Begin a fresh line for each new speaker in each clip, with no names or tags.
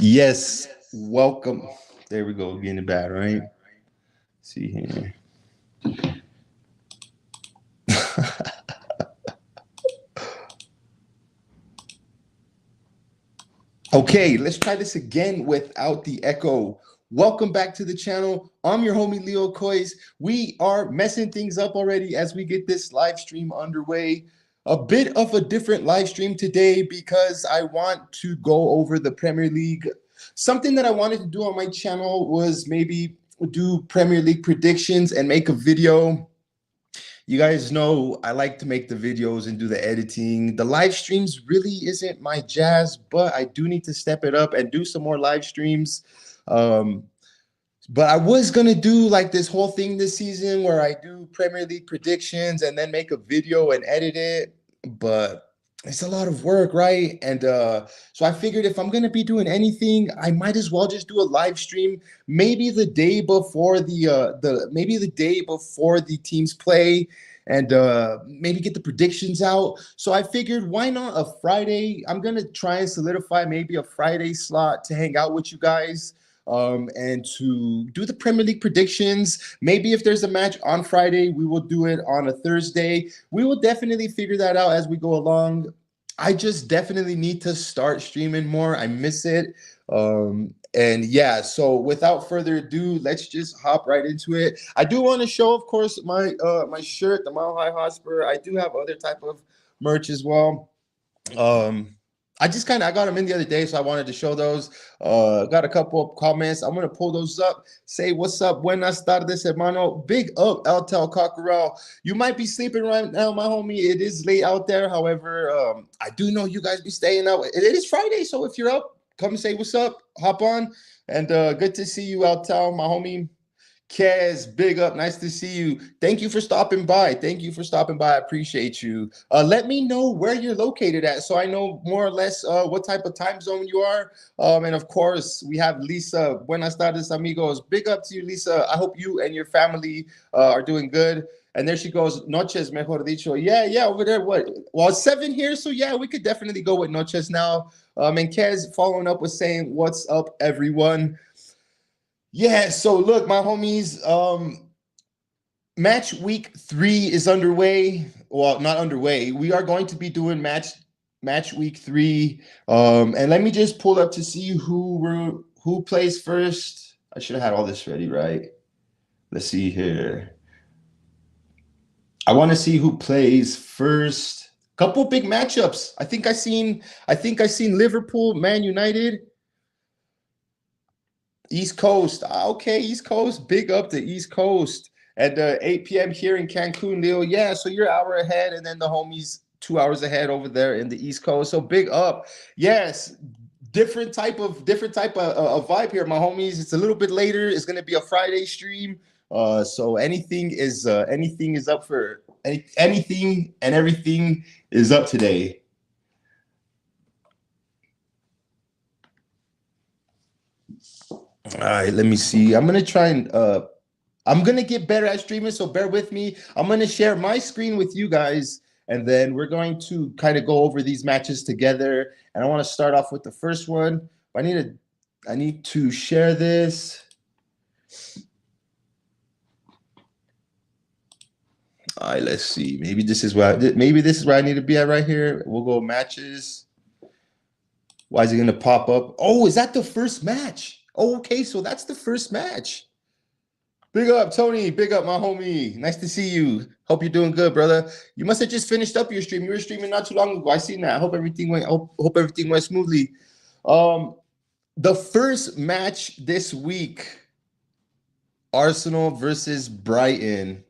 Yes, welcome. There we go, getting it bad, right? See here. Okay, let's try this again without the echo. Welcome back to the channel. I'm your homie Leo Coys. We are messing things up already as we get this live stream underway. A bit of a different live stream today because I want to go over the Premier League. Something that I wanted to do on my channel was maybe do Premier League predictions and make a video. You guys know I like to make the videos and do the editing. The live streams really isn't my jazz, but I do need to step it up and do some more live streams. Um, but I was gonna do like this whole thing this season where I do Premier League predictions and then make a video and edit it, but it's a lot of work, right? And so I figured if I'm gonna be doing anything, I might as well just do a live stream, maybe the day before the day before the teams play, and maybe get the predictions out. So I figured, why not a Friday? I'm gonna try and solidify maybe a Friday slot to hang out with you guys. And to do the Premier League predictions. Maybe if there's a match on Friday, we will do it on a Thursday. We will definitely figure that out as we go along. I just definitely need to start streaming more. I miss it. And yeah, so without further ado, let's just hop right into it. I do want to show, of course, my my shirt, the Mile High Hotspur. I do have other type of merch as well. Um, I got them in the other day, so I wanted to show those. Got a couple of comments. I'm gonna pull those up. Say what's up, buenas tardes, hermano. Big up, Eltel Cockerel. You might be sleeping right now, my homie. It is late out there. However, I do know you guys be staying out. It is Friday, so if you're up, come say what's up. Hop on, and good to see you, Eltel, my homie. Kez, big up. Nice to see you. Thank you for stopping by. Thank you for stopping by. I appreciate you. Let me know where you're located at so I know more or less what type of time zone you are. And of course, we have Lisa. Buenas tardes, amigos. Big up to you, Lisa. I hope you and your family are doing good. And there she goes. Noches, mejor dicho. Yeah, over there. What? Well, it's 7 here. So yeah, we could definitely go with noches now. And Kez following up with saying, what's up, everyone? Yeah, so look, my homies, match week 3 is underway. Well, not underway. We are going to be doing match week 3. And let me just pull up to see who plays first. I should have had all this ready, right? Let's see here. I want to see who plays first. Couple big matchups. I think I seen Liverpool, Man United. East Coast. Okay, East Coast. Big up the East Coast. At 8 p.m. here in Cancun, Leo. Yeah, so you're an hour ahead, and then the homies 2 hours ahead over there in the East Coast. So big up. Yes, different type of vibe here, my homies. It's a little bit later. It's gonna be a Friday stream. So anything is up for anything and everything is up today. All right, let me see. I'm gonna try and I'm gonna get better at streaming, so bear with me. I'm gonna share my screen with you guys, and then we're going to kind of go over these matches together. And I want to start off with the first one. I need to share this. All right, let's see. Maybe this is where I need to be at right here. We'll go matches. Why is it gonna pop up? Oh, is that the first match? Oh, okay, so that's the first match. Big up, Tony. Big up, my homie. Nice to see you. Hope you're doing good, brother. You must have just finished up your stream. You were streaming not too long ago. I seen that. I hope everything went smoothly. The first match this week, Arsenal versus Brighton.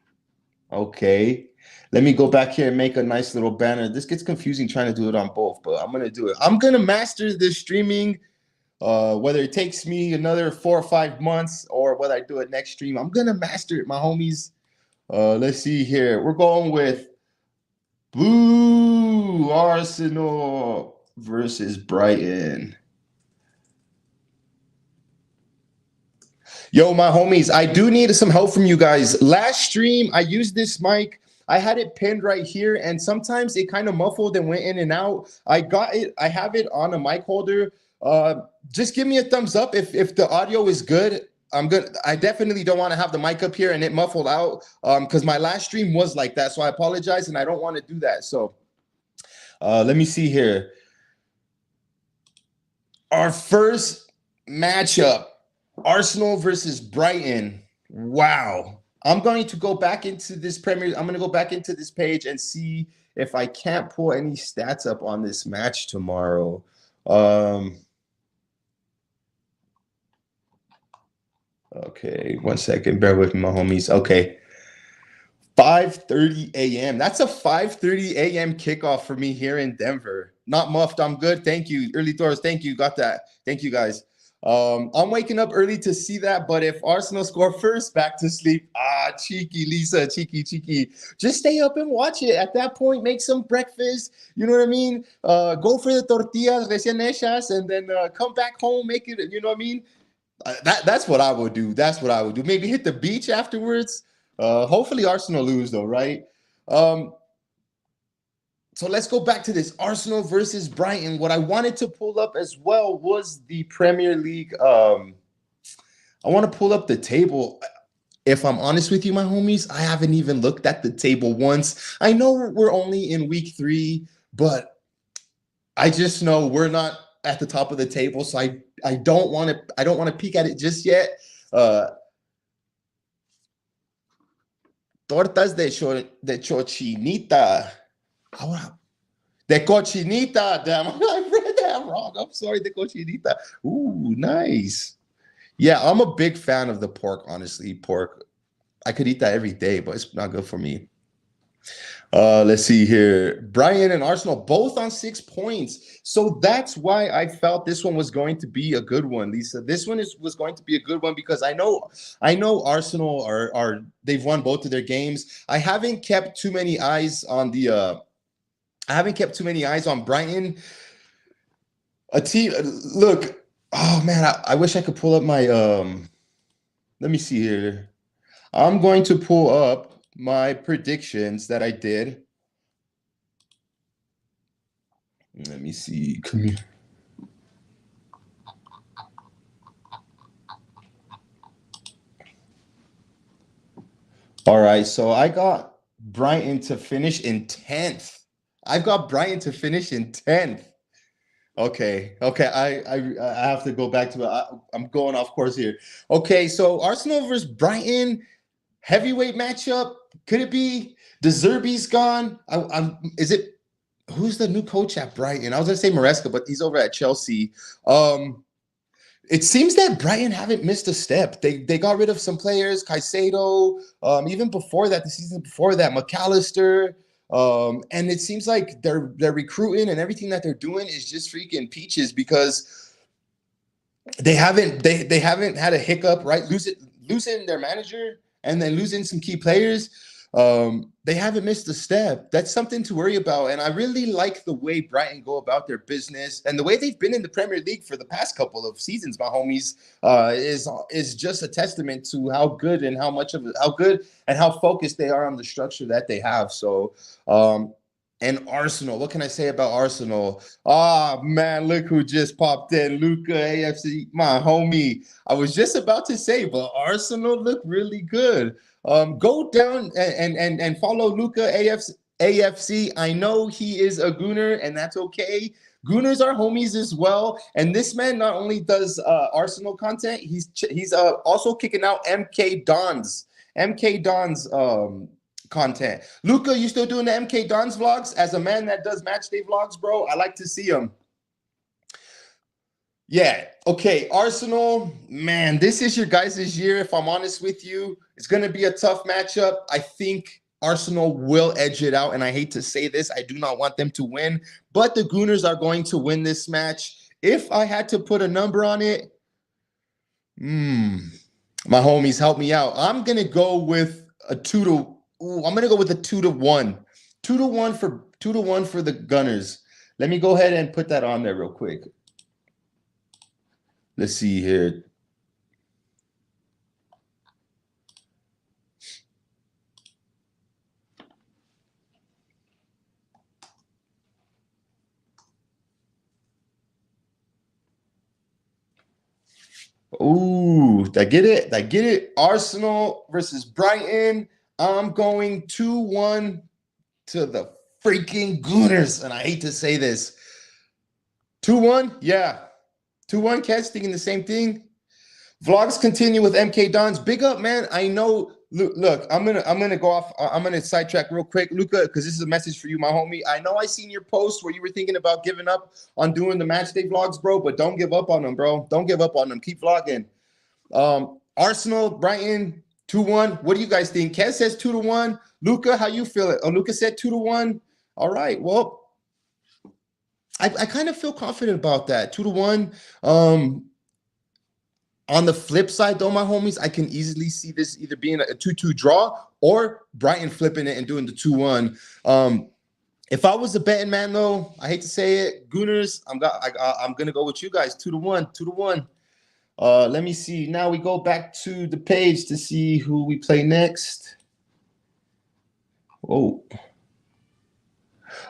Okay. Let me go back here and make a nice little banner. This gets confusing trying to do it on both, but I'm going to do it. I'm going to master this streaming. Whether it takes me another 4 or 5 months or whether I do it next stream, I'm gonna master it, my homies. Let's see here. We're going with Blue Arsenal versus Brighton. Yo, my homies, I do need some help from you guys. Last stream, I used this mic. I had it pinned right here, and sometimes it kind of muffled and went in and out. I have it on a mic holder. Just give me a thumbs up if the audio is good. I definitely don't want to have the mic up here and it muffled out because my last stream was like that. So I apologize and I don't want to do that. So let me see here. Our first matchup, Arsenal versus Brighton. Wow. I'm going to go back into this I'm going to go back into this page and see if I can't pull any stats up on this match tomorrow. Okay, 1 second. Bear with me, my homies. Okay. 5:30 a.m. That's a 5:30 a.m. kickoff for me here in Denver. Not muffed. I'm good. Thank you. Early Doors. Thank you. Got that. Thank you, guys. I'm waking up early to see that, but if Arsenal score first, back to sleep. Cheeky, Lisa. Cheeky. Just stay up and watch it. At that point, make some breakfast. You know what I mean? Go for the tortillas recién hechas and then come back home, make it, you know what I mean? That's what I would do. That's what I would do. Maybe hit the beach afterwards. Hopefully Arsenal lose though, right? So let's go back to this Arsenal versus Brighton. What I wanted to pull up as well was the Premier League. I want to pull up the table. If I'm honest with you, my homies, I haven't even looked at the table once. I know we're only in week 3, but I just know we're not at the top of the table, so I don't want to peek at it just yet. Tortas de cochinita. De cochinita. Damn, I read that wrong. I'm sorry, de cochinita. Ooh, nice. Yeah, I'm a big fan of the pork, honestly. Pork. I could eat that every day, but it's not good for me. Let's see here. Brighton and Arsenal both on 6 points. So that's why I felt this one was going to be a good one, Lisa. This one was going to be a good one because I know Arsenal are they've won both of their games. I haven't kept too many eyes on Brighton. A team look, oh man, I wish I could pull up my let me see here. I'm going to pull up my predictions that I did. Let me see. All right, so I got Brighton to finish in 10th. I've got Brighton to finish in 10th. Okay. I have to go back to it. I'm going off course here. Okay, so Arsenal versus Brighton, heavyweight matchup. Could it be? De Zerbi's gone. Is it? Who's the new coach at Brighton? I was gonna say Maresca, but he's over at Chelsea. It seems that Brighton haven't missed a step. They got rid of some players, Caicedo, even before that, the season before that, McAllister. And it seems like they're recruiting and everything that they're doing is just freaking peaches because they haven't had a hiccup, right? Losing their manager and then losing some key players. They haven't missed a step. That's something to worry about. And I really like the way Brighton go about their business and the way they've been in the Premier League for the past couple of seasons, my homies, is just a testament to how good and how focused they are on the structure that they have. So, and Arsenal, what can I say about Arsenal? Man, look who just popped in. Luca AFC, my homie. I was just about to say, but Arsenal look really good. Go down and follow Luca AFC. I know he is a Gooner, and that's okay. Gooners are homies as well. And this man not only does Arsenal content, he's also kicking out MK Don's content. Luca, you still doing the MK Don's vlogs? As a man that does matchday vlogs, bro, I like to see them. Yeah. Okay. Arsenal, man, this is your guys' year. If I'm honest with you, it's going to be a tough matchup. I think Arsenal will edge it out. And I hate to say this, I do not want them to win, but the Gooners are going to win this match. If I had to put a number on it, my homies, help me out. I'm going to go with a 2-1. 2-1 for the Gunners. Let me go ahead and put that on there real quick. Let's see here. Ooh, I get it. I get it. Arsenal versus Brighton. I'm going 2-1 to the freaking Gooners. And I hate to say this. 2-1? Yeah. 2-1, Kes, thinking the same thing. Vlogs continue with MK Dons. Big up, man. I know. Look, I'm gonna go off. I'm gonna sidetrack real quick, Luca, because this is a message for you, my homie. I know I seen your post where you were thinking about giving up on doing the match day vlogs, bro. But don't give up on them, bro. Don't give up on them. Keep vlogging. Arsenal, Brighton, 2-1. What do you guys think? Kes says 2-1. Luca, how you feel it? Oh, Luca said 2-1. All right. Well, I kind of feel confident about that. 2-1. On the flip side, though, my homies, I can easily see this either being a 2-2 draw or Brighton flipping it and doing the 2-1. If I was a betting man, though, I hate to say it, Gooners, I'm gonna go with you guys, 2-1, 2-1. Let me see. Now we go back to the page to see who we play next. Oh.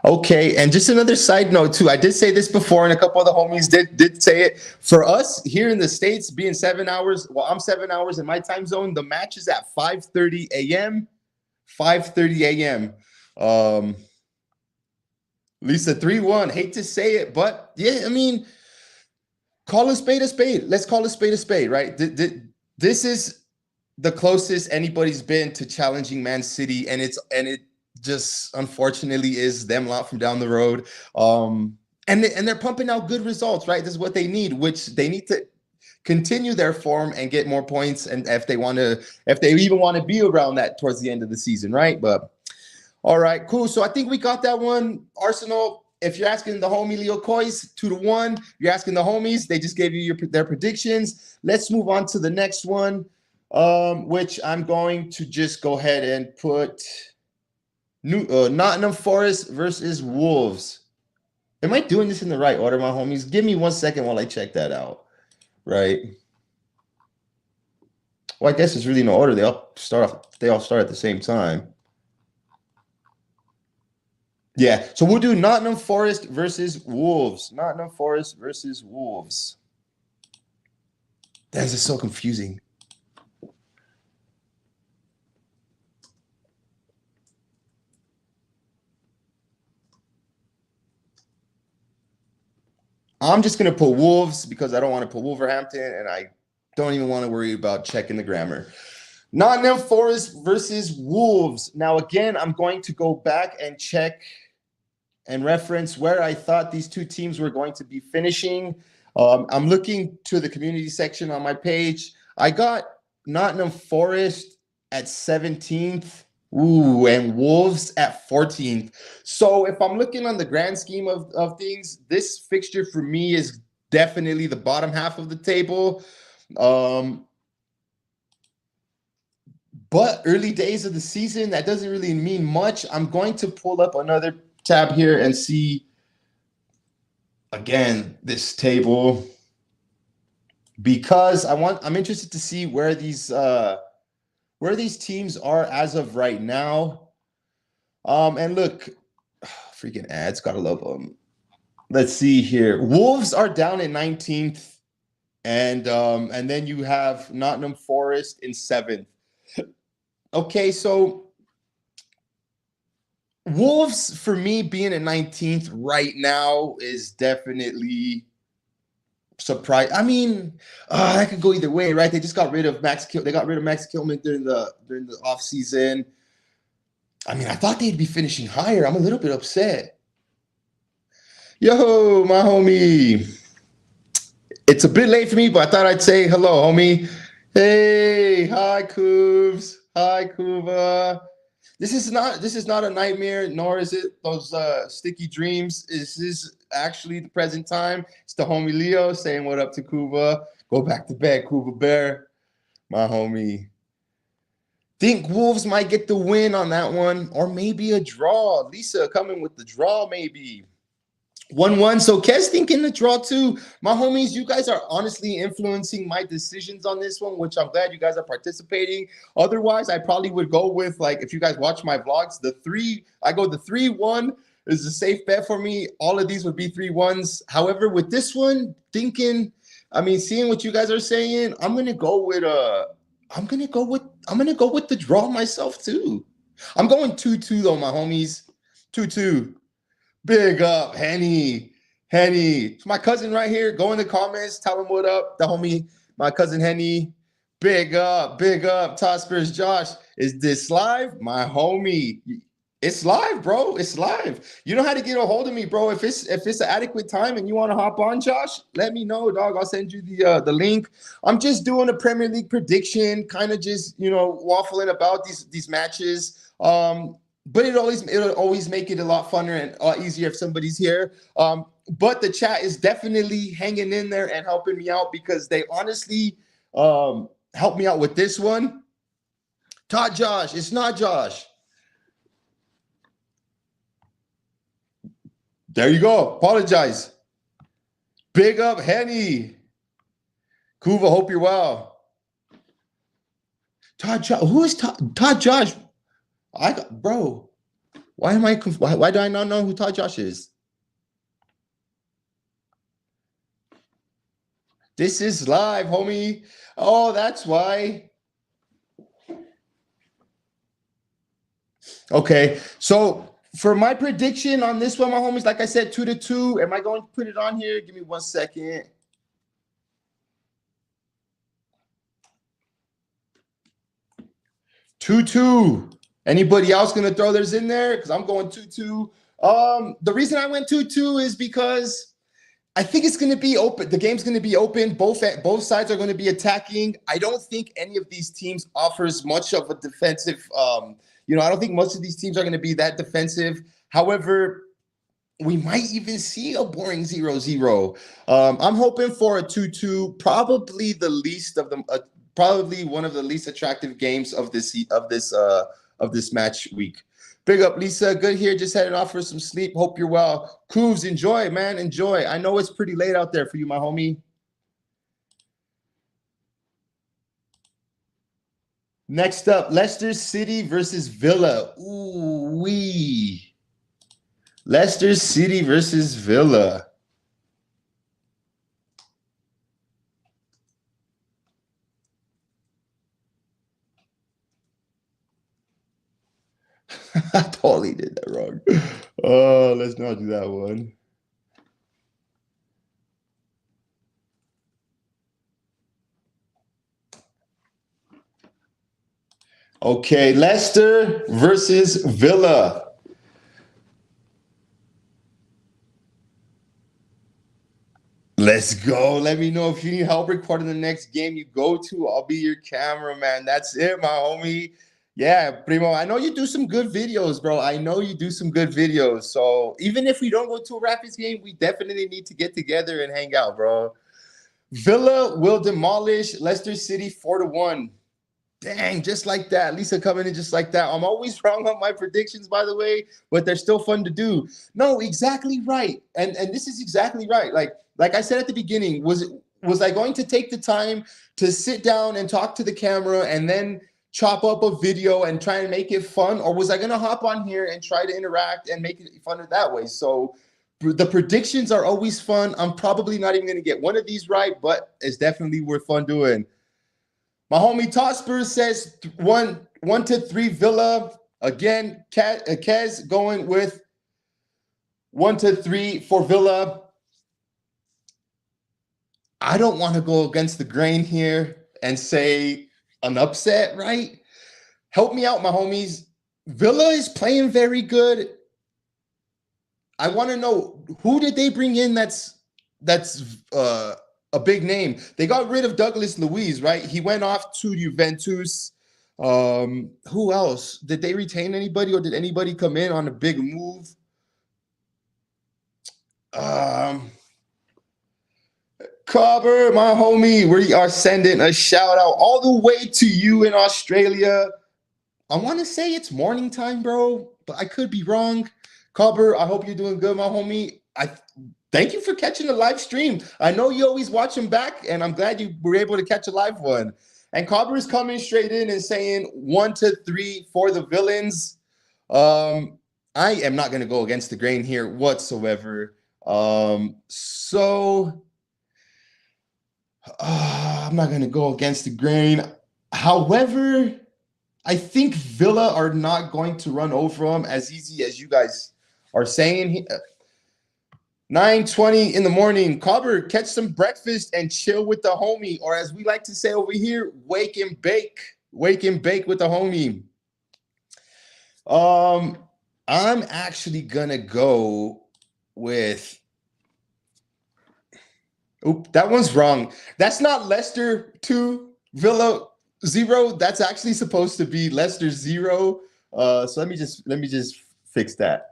Okay, and just another side note too. I did say this before, and a couple of the homies did say it. For us here in the States, being 7 hours, well, I'm 7 hours in my time zone. The match is at 5:30 a.m. 5:30 a.m. Lisa 3-1. Hate to say it, but yeah, I mean, call a spade a spade. Let's call a spade a spade, right? This is the closest anybody's been to challenging Man City, and it just unfortunately is them lot from down the road. And they're pumping out good results, right? This is what they need, which they need to continue their form and get more points. And if they even want to be around that towards the end of the season, right? But all right, cool. So I think we got that one. Arsenal, if you're asking the homie Leo Coys, 2-1. You're asking the homies, they just gave you their predictions. Let's move on to the next one, which I'm going to just go ahead and put Nottingham Forest versus Wolves. Am I doing this in the right order, my homies? Give me 1 second while I check that out. Right. Well, I guess it's really no order. They all start at the same time. Yeah. So we'll do Nottingham Forest versus Wolves. Nottingham Forest versus Wolves. That is just so confusing. I'm just going to put Wolves because I don't want to put Wolverhampton, and I don't even want to worry about checking the grammar. Nottingham Forest versus Wolves. Now, again, I'm going to go back and check and reference where I thought these two teams were going to be finishing. I'm looking to the community section on my page. I got Nottingham Forest at 17th. Ooh, and Wolves at 14th. So if I'm looking on the grand scheme of things, this fixture for me is definitely the bottom half of the table. But early days of the season, that doesn't really mean much. I'm going to pull up another tab here and see, again, this table, because I'm interested to see where these teams are as of right now. And look, freaking ads, gotta love them. Let's see here. Wolves are down in 19th, and then you have Nottingham Forest in 7th. Okay, so Wolves, for me, being in 19th right now is definitely surprise. I mean, that could go either way, right? They just got rid of Max Kilman during the off season. I mean, I thought they'd be finishing higher. I'm a little bit upset. Yo, my homie. It's a bit late for me, but I thought I'd say hello, homie. Hey, hi, Coobs. Hi, Kuva. This is not a nightmare, nor is it those sticky dreams. This is actually the present time. It's the homie Leo saying what up to Kuva. Go back to bed, Kuva Bear. My homie. Think Wolves might get the win on that one, or maybe a draw. Lisa coming with the draw, maybe. 1-1. So Kes thinking the draw too. My homies, you guys are honestly influencing my decisions on this one, which I'm glad you guys are participating. Otherwise, I probably would go with, like, if you guys watch my vlogs, the 3-1 is a safe bet for me. All of these would be 3-1s. However, with this one, thinking I mean, seeing what you guys are saying, I'm gonna go with the draw myself too. I'm going 2-2 though, my homies. 2-2. Big up, Henny. Henny. It's my cousin right here. Go in the comments. Tell him what up. The homie, my cousin Henny. Big up, big up. Hotspur's Josh. Is this live? My homie. It's live, bro. It's live. You know how to get a hold of me, bro. If it's an adequate time and you want to hop on, Josh, let me know, dog. I'll send you the link. I'm just doing a Premier League prediction, kind of just waffling about these matches. But it'll always make it a lot funner and a lot easier if somebody's here. But the chat is definitely hanging in there and helping me out because they honestly helped me out with this one. Todd Josh, it's not Josh. There you go. Apologize. Big up, Henny. Kuva, hope you're well. Todd Josh. Who is Todd Josh? Bro. Why do I not know who Todd Josh is? This is live, homie. Oh, that's why. Okay, so for my prediction on this one, my homies, like I said, 2-2. Am I going to put it on here? Give me 1 second. Two. Anybody else going to throw theirs in there? Because I'm going 2-2. The reason I went 2-2 is because I think it's going to be open. The game's going to be open. Both sides are going to be attacking. I don't think any of these teams offers much of a defensive. I don't think most of these teams are going to be that defensive. However, we might even see a boring 0-0. I'm hoping for a 2-2. Probably the least of them. Probably one of the least attractive games of this match week. Big up, Lisa. Good here. Just heading off for some sleep. Hope you're well. Cooves, enjoy, man. Enjoy. I know it's pretty late out there for you, my homie. Next up, Leicester City versus Villa. Ooh wee. Leicester City versus Villa. I totally did that wrong. Oh, let's not do that one. Okay, Leicester versus Villa. Let's go. Let me know if you need help recording the next game you go to. I'll be your cameraman. That's it, my homie. Yeah, Primo, I know you do some good videos, bro. I know you do some good videos. So even if we don't go to a Rapids game, we definitely need to get together and hang out, bro. Villa will demolish Leicester City 4-1. Dang, just like that. Lisa coming in just like that. I'm always wrong on my predictions, by the way, but they're still fun to do. No, exactly right. And this is exactly right. Like I said at the beginning, was I going to take the time to sit down and talk to the camera and then chop up a video and try and make it fun? Or was I going to hop on here and try to interact and make it fun that way? So the predictions are always fun. I'm probably not even going to get one of these right, but it's definitely worth fun doing. My homie Hotspur says 1-3 Villa. Again, Kez going with 1-3 for Villa. I don't want to go against the grain here and say an upset, right? Help me out, my homies. Villa is playing very good. I want to know, who did they bring in that's a big name? They got rid of Douglas Luiz, right? He went off to Juventus. Who else? Did they retain anybody, or did anybody come in on a big move? Cobber, my homie, we are sending a shout out all the way to you in Australia. I want to say it's morning time, bro, but I could be wrong. Cobber, I hope you're doing good, my homie. Thank you for catching the live stream. I know you always watch them back, and I'm glad you were able to catch a live one. And Cobber is coming straight in and saying 1-3 for the Villains. I am not going to go against the grain here whatsoever. So I'm not going to go against the grain. However, I think Villa are not going to run over them as easy as you guys are saying. 9:20 in the morning. Cobber, catch some breakfast and chill with the homie. Or as we like to say over here, wake and bake. Wake and bake with the homie. I'm actually gonna go with. Oop, that one's wrong. That's not Leicester 2, Villa 0. That's actually supposed to be Leicester 0. So let me just fix that.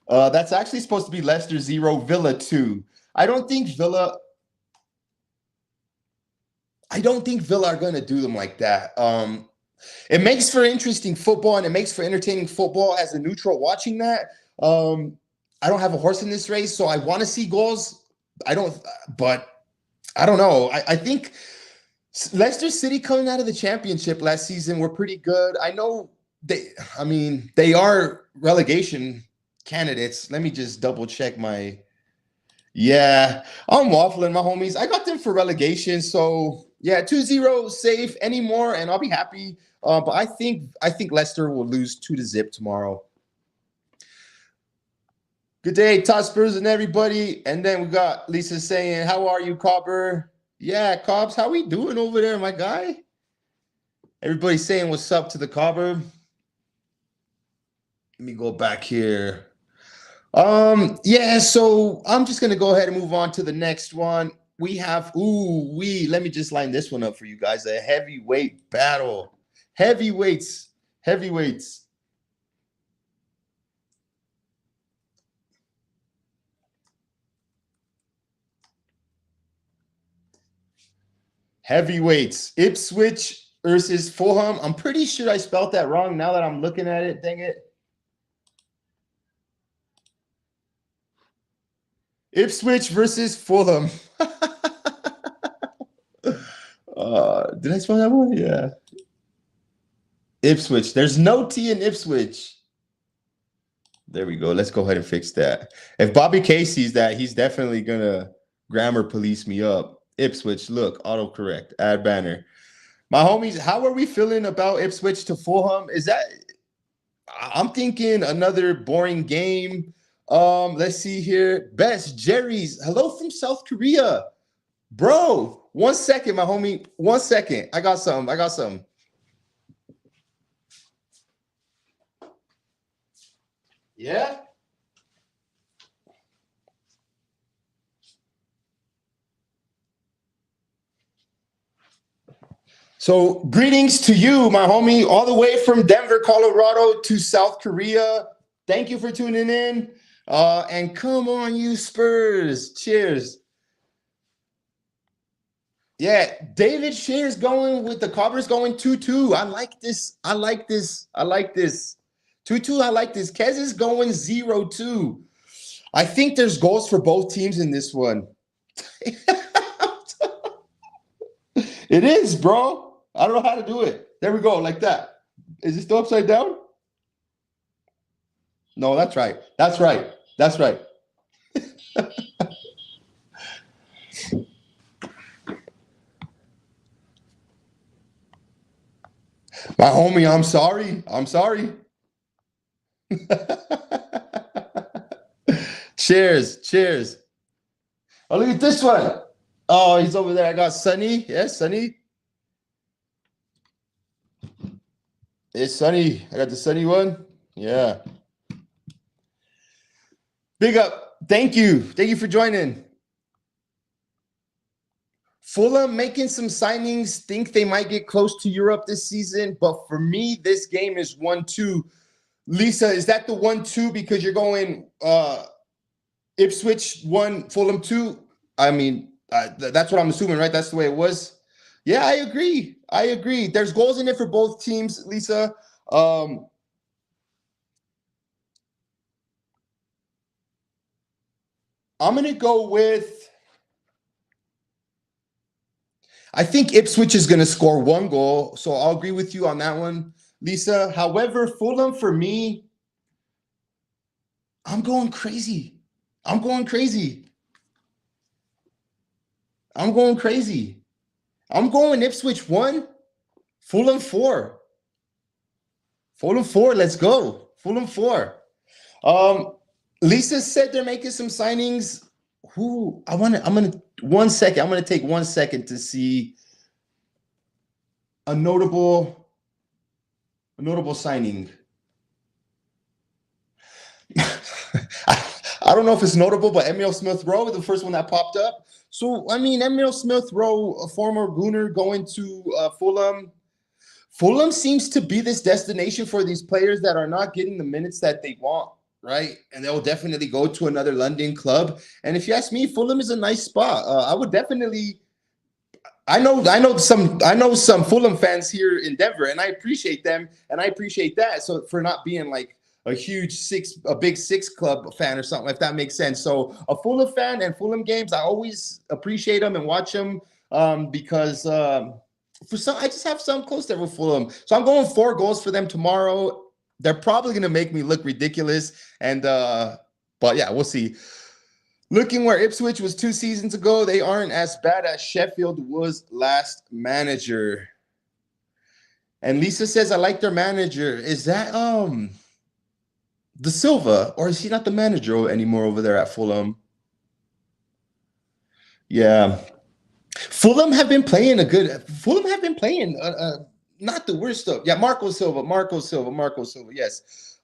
That's actually supposed to be Leicester 0, Villa 2. I don't think Villa are going to do them like that. It makes for interesting football and it makes for entertaining football as a neutral watching that. I don't have a horse in this race, so I want to see goals. But I don't know. I think Leicester City coming out of the championship last season were pretty good. I know they are relegation candidates. Let me just double check my. Yeah, I'm waffling, my homies. I got them for relegation. So yeah, 2-0 safe anymore, and I'll be happy. But I think Leicester will lose 2-0 tomorrow. Good day, Hotspurs and everybody. And then we got Lisa saying, "How are you, Copper?" Yeah, Cobbs, how we doing over there, my guy? Everybody saying what's up to the Copper. Let me go back here. Yeah, so I'm just gonna go ahead and move on to the next one. We have let me just line this one up for you guys. A heavyweight battle. Heavyweights. Heavyweights. Ipswich versus Fulham. I'm pretty sure I spelled that wrong now that I'm looking at it. Dang it. Ipswich versus Fulham. Did I spell that one? Yeah. Ipswich. There's no T in Ipswich. There we go. Let's go ahead and fix that. If Bobby K sees that, he's definitely going to grammar police me up. Ipswich, look, autocorrect, add banner. My homies, how are we feeling about Ipswich to Fulham? I'm thinking another boring game. Let's see here. Best Jerry's. Hello from South Korea. Bro, 1 second, my homie. 1 second. I got some. Yeah? So greetings to you, my homie, all the way from Denver, Colorado to South Korea. Thank you for tuning in. And come on, you Spurs. Cheers. Yeah, David Shear's going with the Cobbers going 2-2. I like this. 2-2, I like this. Kez is going 0-2. I think there's goals for both teams in this one. It is, bro. I don't know how to do it. There we go, like that. Is it still upside down? No, that's right. That's right. My homie, I'm sorry. Cheers. Oh, look at this one. Oh, he's over there. I got Sunny. Yes, Sunny. It's Sunny. I got the Sunny one. Yeah. Big up. Thank you for joining. Fulham making some signings. Think they might get close to Europe this season. But for me, this game is 1-2. Lisa, is that the 1-2 because you're going Ipswich 1, Fulham 2? I mean, that's what I'm assuming, right? That's the way it was. Yeah, I agree. There's goals in it for both teams, Lisa. I'm going to go with, I think Ipswich is going to score 1 goal. So I'll agree with you on that one, Lisa. However, Fulham for me, I'm going crazy. I'm going crazy. I'm going Ipswich 1, Fulham 4. Fulham 4, let's go. Fulham 4. Um, Lisa said they're making some signings. Who I'm gonna 1 second. I'm gonna take 1 second to see a notable signing. I don't know if it's notable, but Emil Smith Rowe, the first one that popped up. So I mean, Emil Smith Rowe, a former Gooner, going to Fulham. Fulham seems to be this destination for these players that are not getting the minutes that they want, right? And they'll definitely go to another London club. And if you ask me, Fulham is a nice spot. I would definitely. I know some Fulham fans here in Denver, and I appreciate them, and I appreciate that. So for not being like a big six club fan or something, if that makes sense. So a Fulham fan and Fulham games, I always appreciate them and watch them because for some, I just have some close there with Fulham. So I'm going 4 goals for them tomorrow. They're probably going to make me look ridiculous, and but yeah, we'll see. Looking where Ipswich was 2 seasons ago, they aren't as bad as Sheffield was last manager. And Lisa says, I like their manager. Is that De Silva, or is he not the manager anymore over there at Fulham? Yeah. Fulham have been playing not the worst stuff. Yeah, Marco Silva, yes.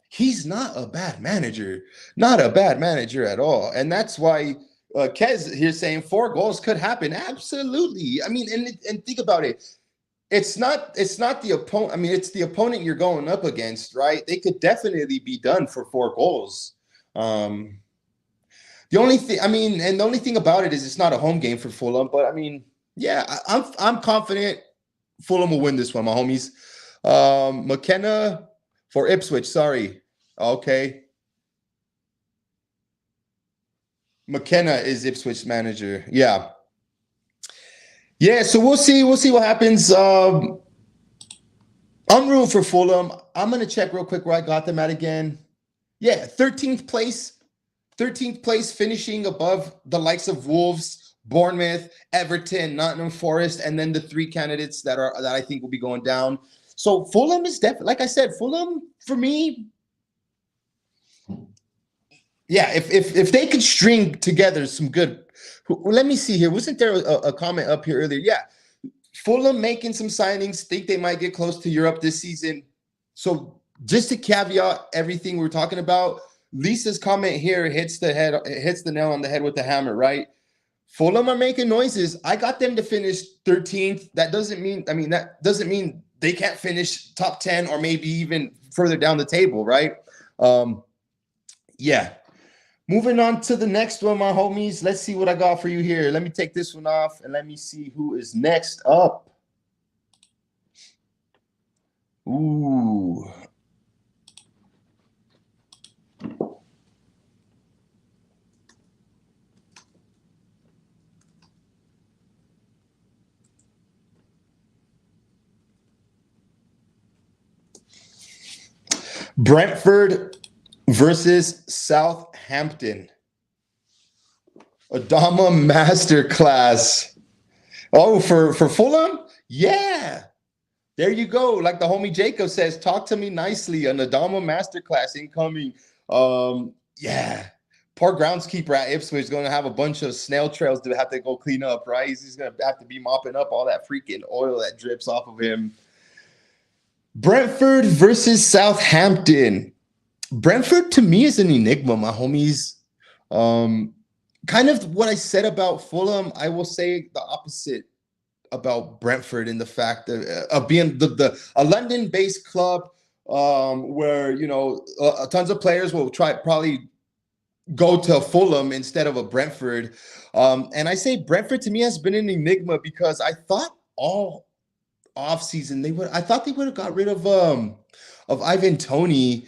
He's not a bad manager. Not a bad manager at all. And that's why Kez here saying 4 goals could happen. Absolutely. I mean, and think about it. It's not the opponent. I mean, it's the opponent you're going up against, right? They could definitely be done for 4 goals. The only thing about it is it's not a home game for Fulham. But I mean, yeah, I'm confident Fulham will win this one, my homies. McKenna for Ipswich. Sorry. Okay. McKenna is Ipswich manager. Yeah. Yeah, so we'll see what happens. I'm rooting for Fulham. I'm going to check real quick where I got them at again. Yeah, 13th place. 13th place, finishing above the likes of Wolves, Bournemouth, Everton, Nottingham Forest, and then the 3 candidates that I think will be going down. So Fulham is definitely, like I said, Fulham for me. Yeah, if they could string together some good. Let me see here. Wasn't there a comment up here earlier? Yeah, Fulham making some signings. Think they might get close to Europe this season. So just to caveat everything we're talking about, Lisa's comment here hits the nail on the head with the hammer, right? Fulham are making noises. I got them to finish 13th. That doesn't mean they can't finish top 10 or maybe even further down the table, right? Yeah. Moving on to the next one, my homies. Let's see what I got for you here. Let me take this one off and let me see who is next up. Ooh. Brentford versus Southampton. Adama Masterclass. Oh, for Fulham? Yeah. There you go. Like the homie Jacob says, talk to me nicely. An Adama Masterclass incoming. Yeah. Poor groundskeeper at Ipswich is going to have a bunch of snail trails to have to go clean up, right? He's going to have to be mopping up all that freaking oil that drips off of him. Brentford versus Southampton. Brentford to me is an enigma, my homies. Kind of what I said about Fulham, I will say the opposite about Brentford in the fact of being a London-based club where tons of players will probably go to Fulham instead of a Brentford. And I say Brentford to me has been an enigma because I thought all offseason they would have got rid of Ivan Toney.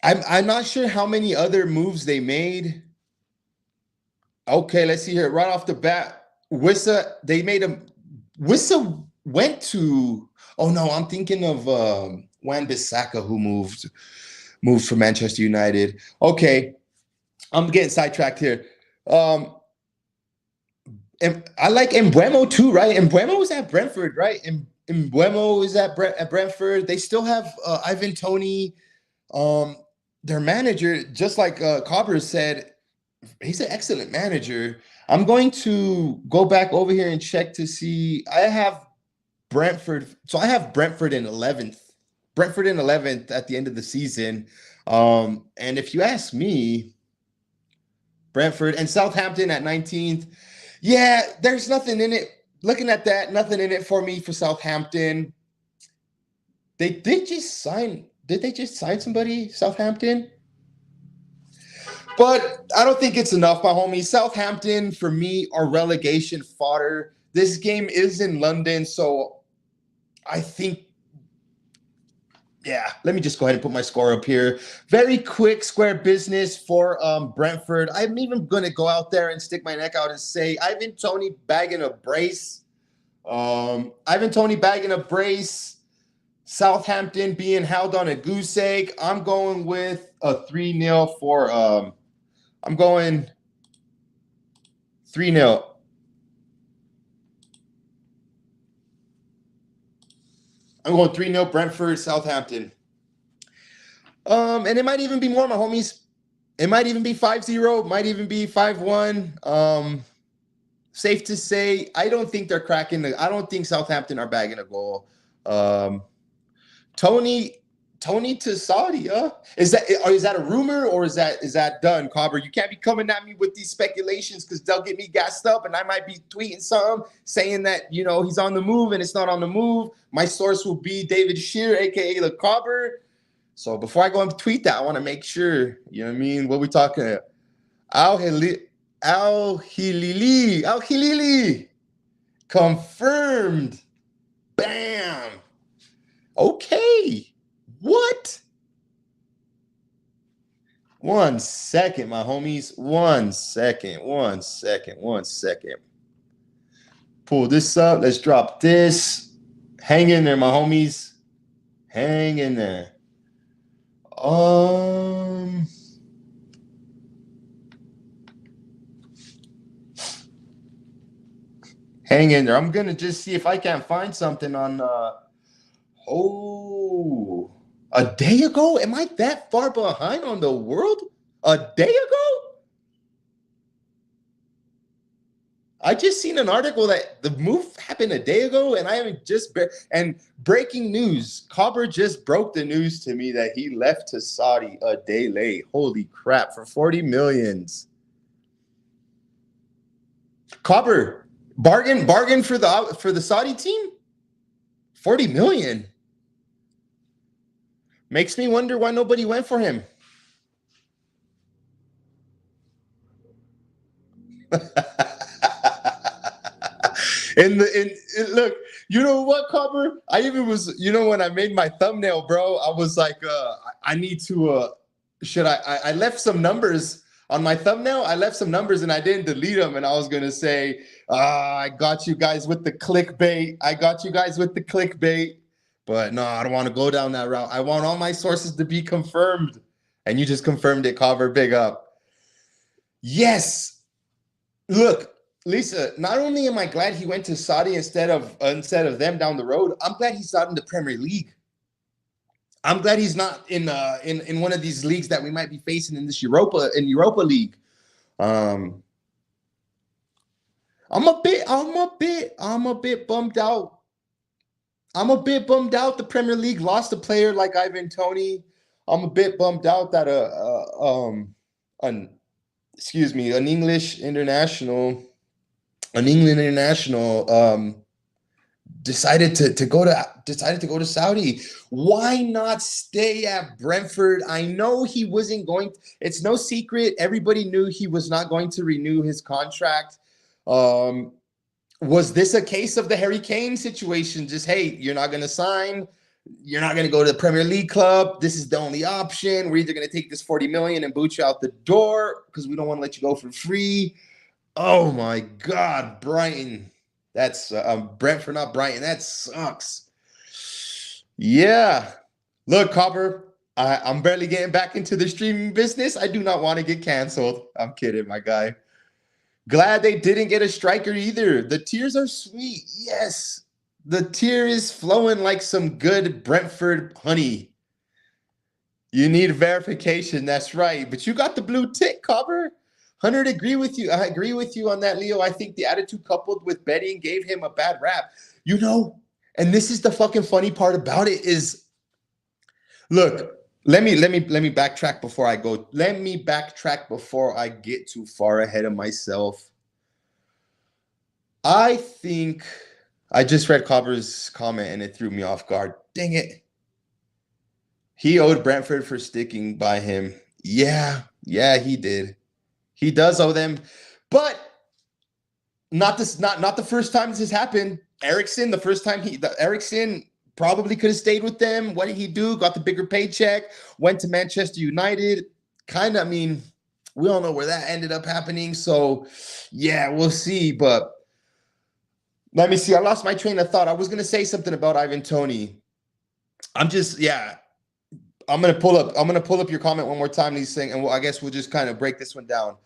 I'm not sure how many other moves they made. Okay, let's see here. Right off the bat, Wissa went to. Oh no, I'm thinking of Wan-Bissaka who moved from Manchester United. Okay, I'm getting sidetracked here. And I like Embuemo too, right? Embuemo is at Brentford, right? Embuemo is at Brentford. They still have Ivan Toney, their manager, just like Cobber said, he's an excellent manager. I'm going to go back over here and check to see. I have Brentford. So I have Brentford in 11th. Brentford in 11th at the end of the season. And if you ask me, Brentford and Southampton at 19th. Yeah, there's nothing in it. Looking at that, nothing in it for me for Southampton. They did just sign. Did they just sign somebody, Southampton? But I don't think it's enough, my homie. Southampton, for me, are relegation fodder. This game is in London, so I think, yeah, let me just go ahead and put my score up here. Very quick square business for Brentford. I'm even going to go out there and stick my neck out and say Ivan Toney bagging a brace. Ivan Toney bagging a brace. Southampton being held on a goose egg. I'm going with a 3-0 for I'm going 3-0. I'm going 3-0 Brentford, Southampton. And it might even be more, my homies. It might even be 5-0, might even be 5-1. Safe to say, I don't think they're cracking I don't think Southampton are bagging a goal. Tony to Saudi, huh? Is that a rumor or is that done, Cobber? You can't be coming at me with these speculations because they'll get me gassed up and I might be tweeting something saying that he's on the move and it's not on the move. My source will be David Shearer, aka the Cobber. So before I go and tweet that, I want to make sure, you know what I mean? What we talking about? Al Hilili confirmed. Bam. Okay. What? 1 second, my homies. 1 second. 1 second. 1 second. Pull this up. Let's drop this. Hang in there, my homies. Hang in there. Hang in there. I'm gonna just see if I can't find something on a day ago? Am I that far behind on the world? A day ago? I just seen an article that the move happened a day ago, and I haven't and breaking news. Cobber just broke the news to me that he left to Saudi a day late. Holy crap, for 40 millions. Cobber, bargain for the Saudi team? 40 million. Makes me wonder why nobody went for him. Look, you know what, Cobber? I even was, when I made my thumbnail, bro, I was like, I need to, I left some numbers on my thumbnail. I left some numbers and I didn't delete them. And I was going to say, I got you guys with the clickbait. But no, I don't want to go down that route. I want all my sources to be confirmed. And you just confirmed it, Cobber. Big up. Yes. Look, Lisa, not only am I glad he went to Saudi instead of them down the road, I'm glad he's not in the Premier League. I'm glad he's not in one of these leagues that we might be facing in this Europa League. I'm a bit bummed out. I'm a bit bummed out the Premier League lost a player like Ivan Toney. I'm a bit bummed out that an England international decided to go to Saudi. Why not stay at Brentford? I know he wasn't going. It's no secret. Everybody knew he was not going to renew his contract. Was this a case of the Harry Kane situation? Just, hey, you're not going to sign. You're not going to go to the Premier League club. This is the only option. We're either going to take this 40 million and boot you out the door because we don't want to let you go for free. Oh my God, Brighton. That's Brentford, not Brighton. That sucks. Yeah. Look, Copper, I'm barely getting back into the streaming business. I do not want to get canceled. I'm kidding, my guy. Glad they didn't get a striker either. The tears are sweet. Yes. The tear is flowing like some good Brentford honey. You need verification. That's right. But you got the blue tick, cover. 100 agree with you. I agree with you on that, Leo. I think the attitude coupled with betting gave him a bad rap. You know, and this is the fucking funny part about it is, look, let me backtrack before I go. Let me backtrack before I get too far ahead of myself. I think I just read Cobb's comment and it threw me off guard. Dang it. He owed Brentford for sticking by him. Yeah, he did. He does owe them, but not the first time this has happened. Eriksson, the first time Eriksson probably could have stayed with them. What did he do? Got the bigger paycheck, went to Manchester United. I mean, we all know where that ended up happening. So, yeah, we'll see. But let me see. I lost my train of thought. I was going to say something about Ivan Toney. I'm going to pull up your comment one more time, He's saying, and I guess we'll just kind of break this one down.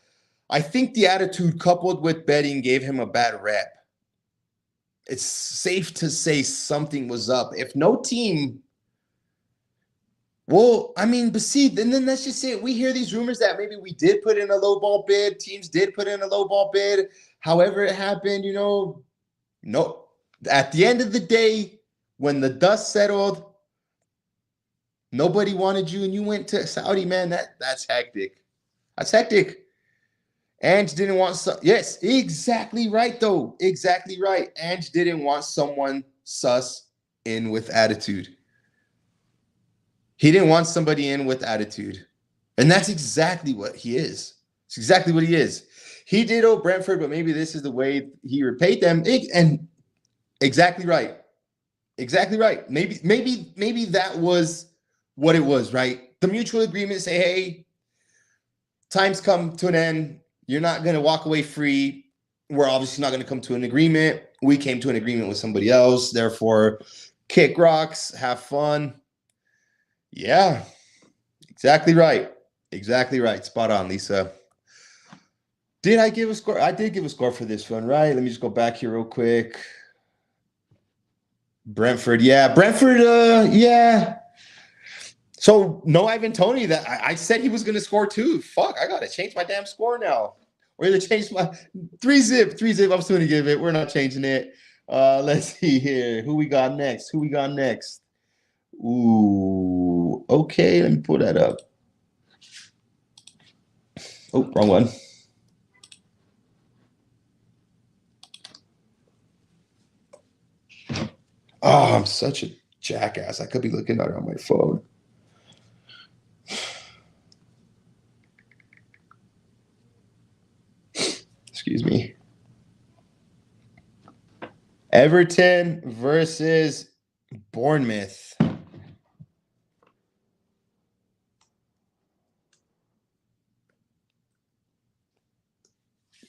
I think the attitude coupled with betting gave him a bad rep. It's safe to say something was up. If no team, well, I mean, but see, and then let's just say we hear these rumors that maybe we did put in a low ball bid. Teams did put in a low ball bid. However it happened, no. At the end of the day, when the dust settled, nobody wanted you and you went to Saudi, man. That's hectic. That's hectic. Ange didn't want yes, exactly right, though. Exactly right. Ange didn't want someone sus in with attitude. He didn't want somebody in with attitude. And that's exactly what he is. It's exactly what he is. He did owe Brentford, but maybe this is the way he repaid them. And exactly right. Exactly right. Maybe that was what it was, right? The mutual agreement say, hey, time's come to an end. You're not going to walk away free. We're obviously not going to come to an agreement. We came to an agreement with somebody else. Therefore, kick rocks, have fun. Yeah, exactly right. Exactly right. Spot on, Lisa. Did I give a score? I did give a score for this one, right? Let me just go back here real quick. Brentford, yeah. Brentford, yeah. So no Ivan Toney. That I said he was going to score too. Fuck, I got to change my damn score now. We're going to change my 3-zip. I'm still going to give it. We're not changing it. Let's see here. Who we got next? Ooh, okay. Let me pull that up. Oh, wrong one. Oh, I'm such a jackass. I could be looking at it on my phone. Excuse me. Everton versus Bournemouth.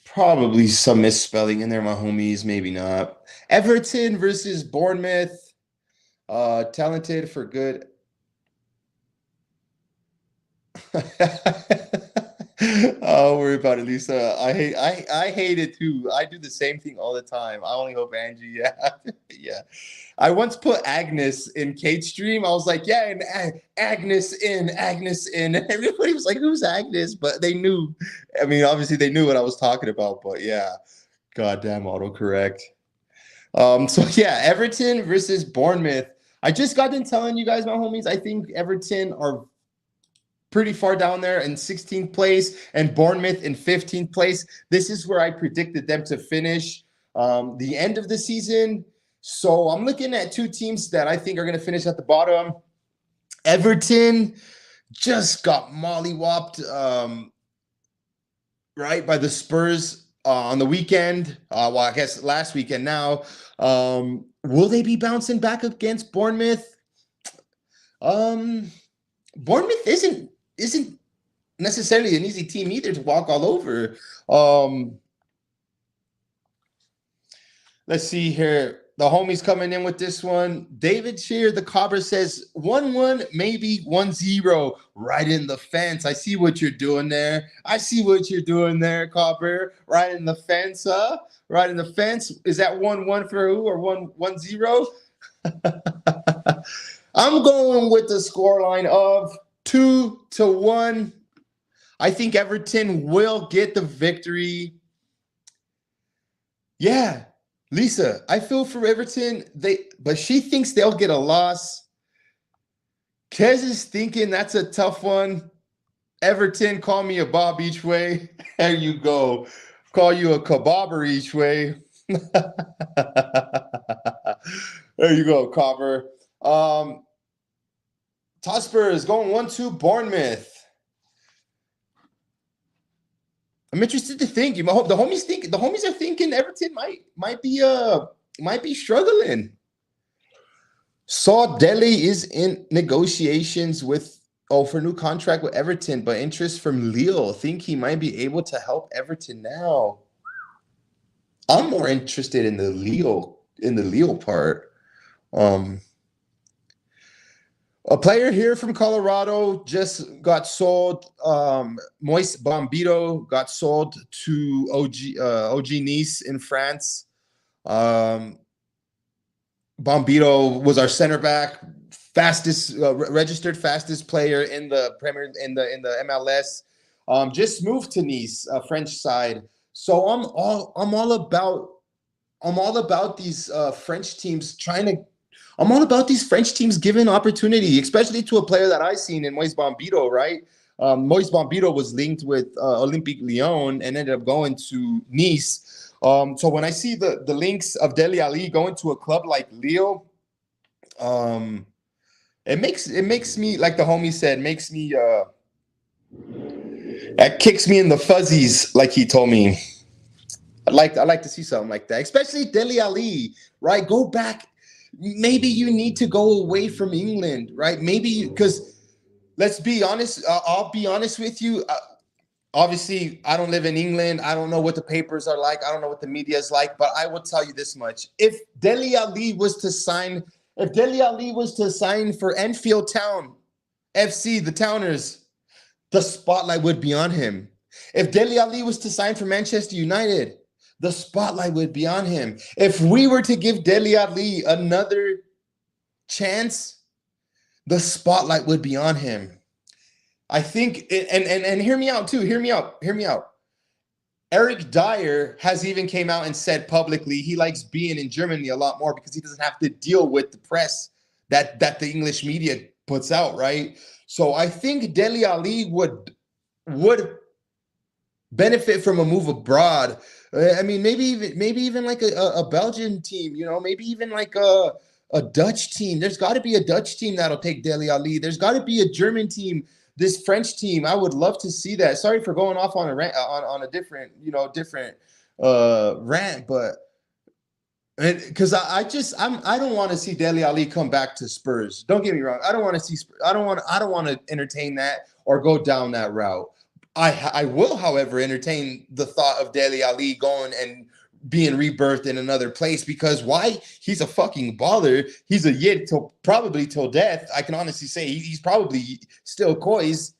Probably some misspelling in there, my homies. Maybe not. Everton versus Bournemouth. Talented for good. Oh, worry about it, Lisa. I hate it too. I do the same thing all the time. I only hope Angie, yeah. I once put Agnes in Kate's stream. I was like, yeah, and Agnes in. And everybody was like, who's Agnes? But they knew. I mean, obviously they knew what I was talking about, but yeah. Goddamn autocorrect. So yeah, Everton versus Bournemouth. I just got done telling you guys, my homies, I think Everton are pretty far down there in 16th place and Bournemouth in 15th place. This is where I predicted them to finish the end of the season. So I'm looking at two teams that I think are going to finish at the bottom. Everton just got mollywopped, right, by the Spurs on the weekend. Well, I guess last weekend now. Will they be bouncing back against Bournemouth? Bournemouth isn't necessarily an easy team either to walk all over. Let's see here. The homie's coming in with this one. David Shear, the Cobber, says 1-1, maybe 1-0. Right in the fence. I see what you're doing there. I see what you're doing there, Cobber. Right in the fence, huh? Right in the fence. Is that 1-1 for who or 1-0? I'm going with the scoreline of 2-1. I think Everton will get the victory. Yeah. Lisa, I feel for Everton, but she thinks they'll get a loss. Kez is thinking that's a tough one. Everton, call me a Bob each way. There you go. Call you a kebabber each way. There you go, Copper. Hotspur is going 1-2 Bournemouth. I'm interested to think. The homies are thinking Everton might be struggling. Saw Delhi is in negotiations for new contract with Everton, but interest from Lille. Think he might be able to help Everton now. I'm more interested in the Lille part. A player here from Colorado just got sold. Moise Bombito got sold to OG Nice in France. Bombito was our center back, registered fastest player in the the MLS. Just moved to Nice, French side. So I'm all about these French teams I'm all about these French teams giving opportunity, especially to a player that I've seen in Moise Bombito, right? Moise Bombito was linked with Olympique Lyon and ended up going to Nice. So when I see the links of Dele Alli going to a club like Lille, it makes me, like the homie said, that kicks me in the fuzzies, like he told me. I'd like to see something like that, especially Dele Alli, right? Go back. Maybe you need to go away from England, right? Maybe, because let's be honest. I'll be honest with you. Obviously, I don't live in England. I don't know what the papers are like. I don't know what the media is like. But I will tell you this much: if Dele Alli was to sign for Enfield Town FC, the Towners, the spotlight would be on him. If Dele Alli was to sign for Manchester United, the spotlight would be on him. If we were to give Dele Alli another chance, the spotlight would be on him. I think, and hear me out too. Hear me out. Eric Dyer has even came out and said publicly he likes being in Germany a lot more because he doesn't have to deal with the press that the English media puts out, right? So I think Dele Alli would benefit from a move abroad. I mean, maybe even like a Belgian team, maybe even like a Dutch team. There's got to be a Dutch team that'll take Dele Alli. There's got to be a German team. This French team, I would love to see that. Sorry for going off on a rant, on a different rant, but because I don't want to see Dele Alli come back to Spurs. Don't get me wrong. I don't want to entertain that or go down that route. I will, however, entertain the thought of Dele Alli going and being rebirthed in another place, because why? He's a fucking baller. He's a yid probably till death. I can honestly say he's probably still coys.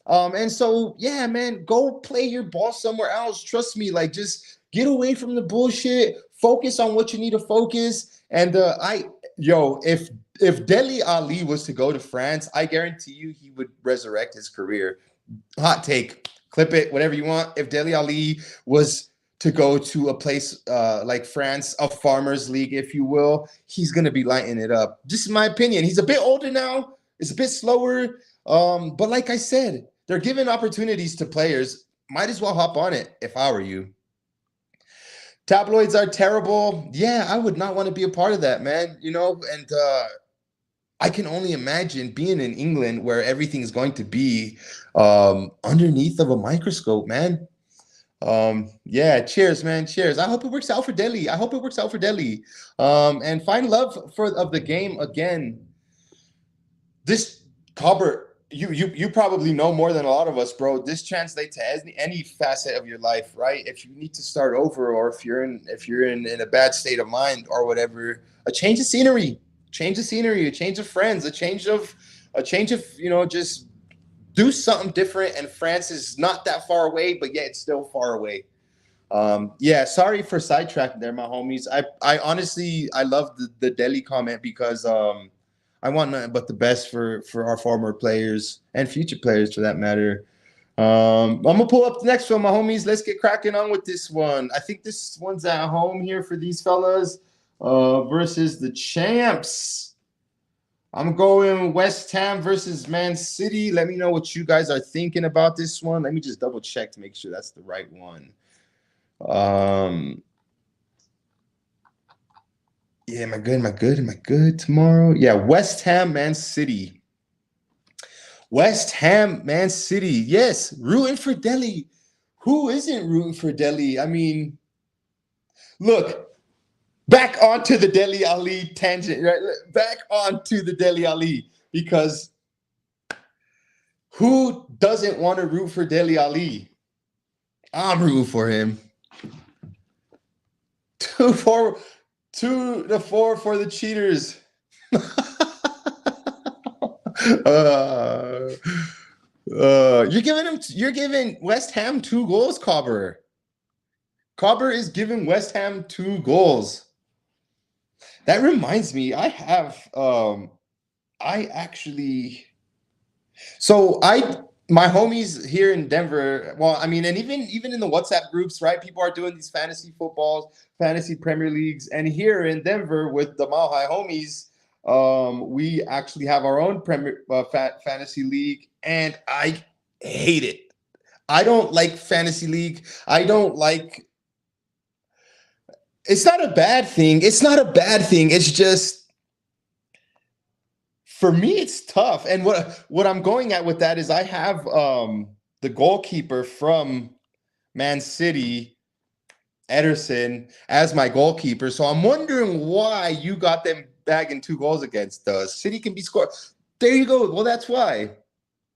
And so, yeah, man, go play your ball somewhere else. Trust me, like, just get away from the bullshit. Focus on what you need to focus. And if Dele Alli was to go to France, I guarantee you he would resurrect his career. Hot take, clip it, whatever you want. If Dele Alli was to go to a place like France, a farmers league, if you will, he's going to be lighting it up. Just my opinion. He's a bit older now. It's a bit slower. But like I said, they're giving opportunities to players. Might as well hop on it if I were you. Tabloids are terrible. Yeah, I would not want to be a part of that, man. And I can only imagine being in England where everything's going to be underneath of a microscope, man. Yeah, cheers, man. Cheers. I hope it works out for Delhi. And find love of the game again. This Cobber, you probably know more than a lot of us, bro. This translates to any facet of your life, right? If you need to start over, or if you're in a bad state of mind or whatever, a change of scenery, a change of friends, a change of just do something different. And France is not that far away, but yet it's still far away. Yeah, sorry for sidetracking there, my homies. I honestly I love the Delhi comment because I want nothing but the best for our former players and future players for that matter. I'm gonna pull up the next one, my homies. Let's get cracking on with this one. I think this one's at home here for these fellas versus the champs. I'm going West Ham versus Man City. Let me know what you guys are thinking about this one. Let me just double check to make sure that's the right one. Yeah, am I good? Am I good? Am I good tomorrow? Yeah, West Ham, Man City. West Ham, Man City. Yes, rooting for Delhi. Who isn't rooting for Delhi? I mean, look, back onto the Dele Alli tangent, right? Back onto the Dele Alli, because who doesn't want to root for Dele Alli? I'm rooting for him. 2-4 for the cheaters. You're giving West Ham 2 goals, Cobber. Cobber is giving West Ham 2 goals. That reminds me, I actually, my homies here in Denver, well, I mean, and even in the WhatsApp groups, right? People are doing these fantasy footballs, fantasy Premier Leagues, and here in Denver with the Mile High homies, we actually have our own Premier fantasy league, and I hate it. I don't like fantasy league. I don't like. It's not a bad thing. It's not a bad thing. It's just, for me, it's tough. And what I'm going at with that is I have the goalkeeper from Man City, Ederson, as my goalkeeper. So I'm wondering why you got them bagging 2 goals against us. City can be scored. There you go. Well, that's why.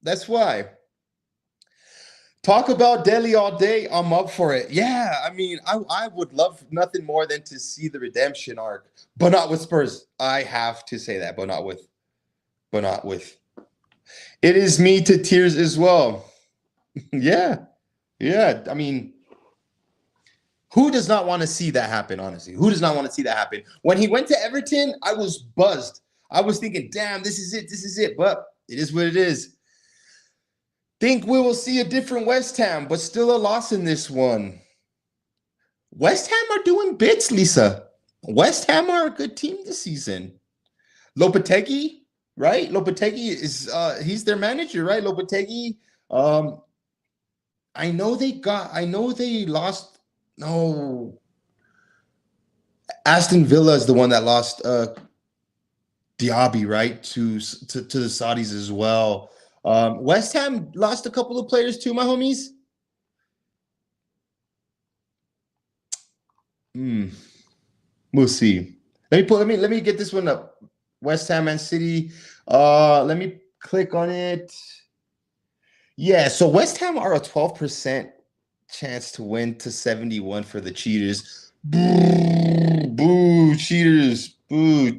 That's why. Talk about Delhi all day. I'm up for it. Yeah, I mean, I would love nothing more than to see the redemption arc, but not with Spurs. I have to say that, but not with. It is me to tears as well. Yeah. I mean, who does not want to see that happen, honestly? Who does not want to see that happen? When he went to Everton, I was buzzed. I was thinking, damn, this is it. But it is what it is. Think we will see a different West Ham, but still a loss in this one. West Ham are doing bits, Lisa. West Ham are a good team this season. Lopetegui, right? Lopetegui is he's their manager, right? Lopetegui. I know they lost. No. Aston Villa is the one that lost Diaby, right? To the Saudis as well. West Ham lost a couple of players too, my homies. We'll see. Let me get this one up. West Ham and City. Let me click on it. Yeah, so West Ham are a 12% chance to win to 71 for the cheaters. Boo, cheaters. Boo.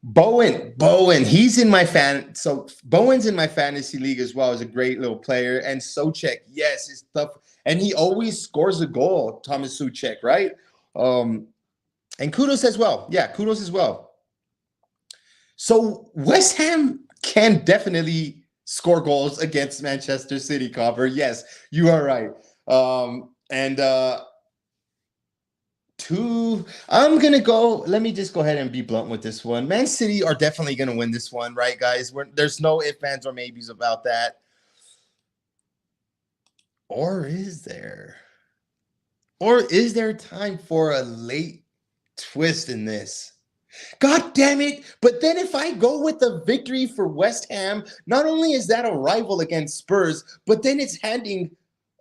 Bowen, he's in my so Bowen's in my fantasy league as well. As a great little player. And Souček, yes, it's tough. And he always scores a goal, Thomas Souček, right? And Kudos as well. Yeah, Kudos as well. So West Ham can definitely score goals against Manchester City, Copper. Yes, you are right. I'm going to go. Let me just go ahead and be blunt with this one. Man City are definitely going to win this one, right, guys? There's no ifs, ands, or maybes about that. Or is there? Or is there time for a late twist in this? God damn it. But then if I go with the victory for West Ham, not only is that a rival against Spurs, but then it's handing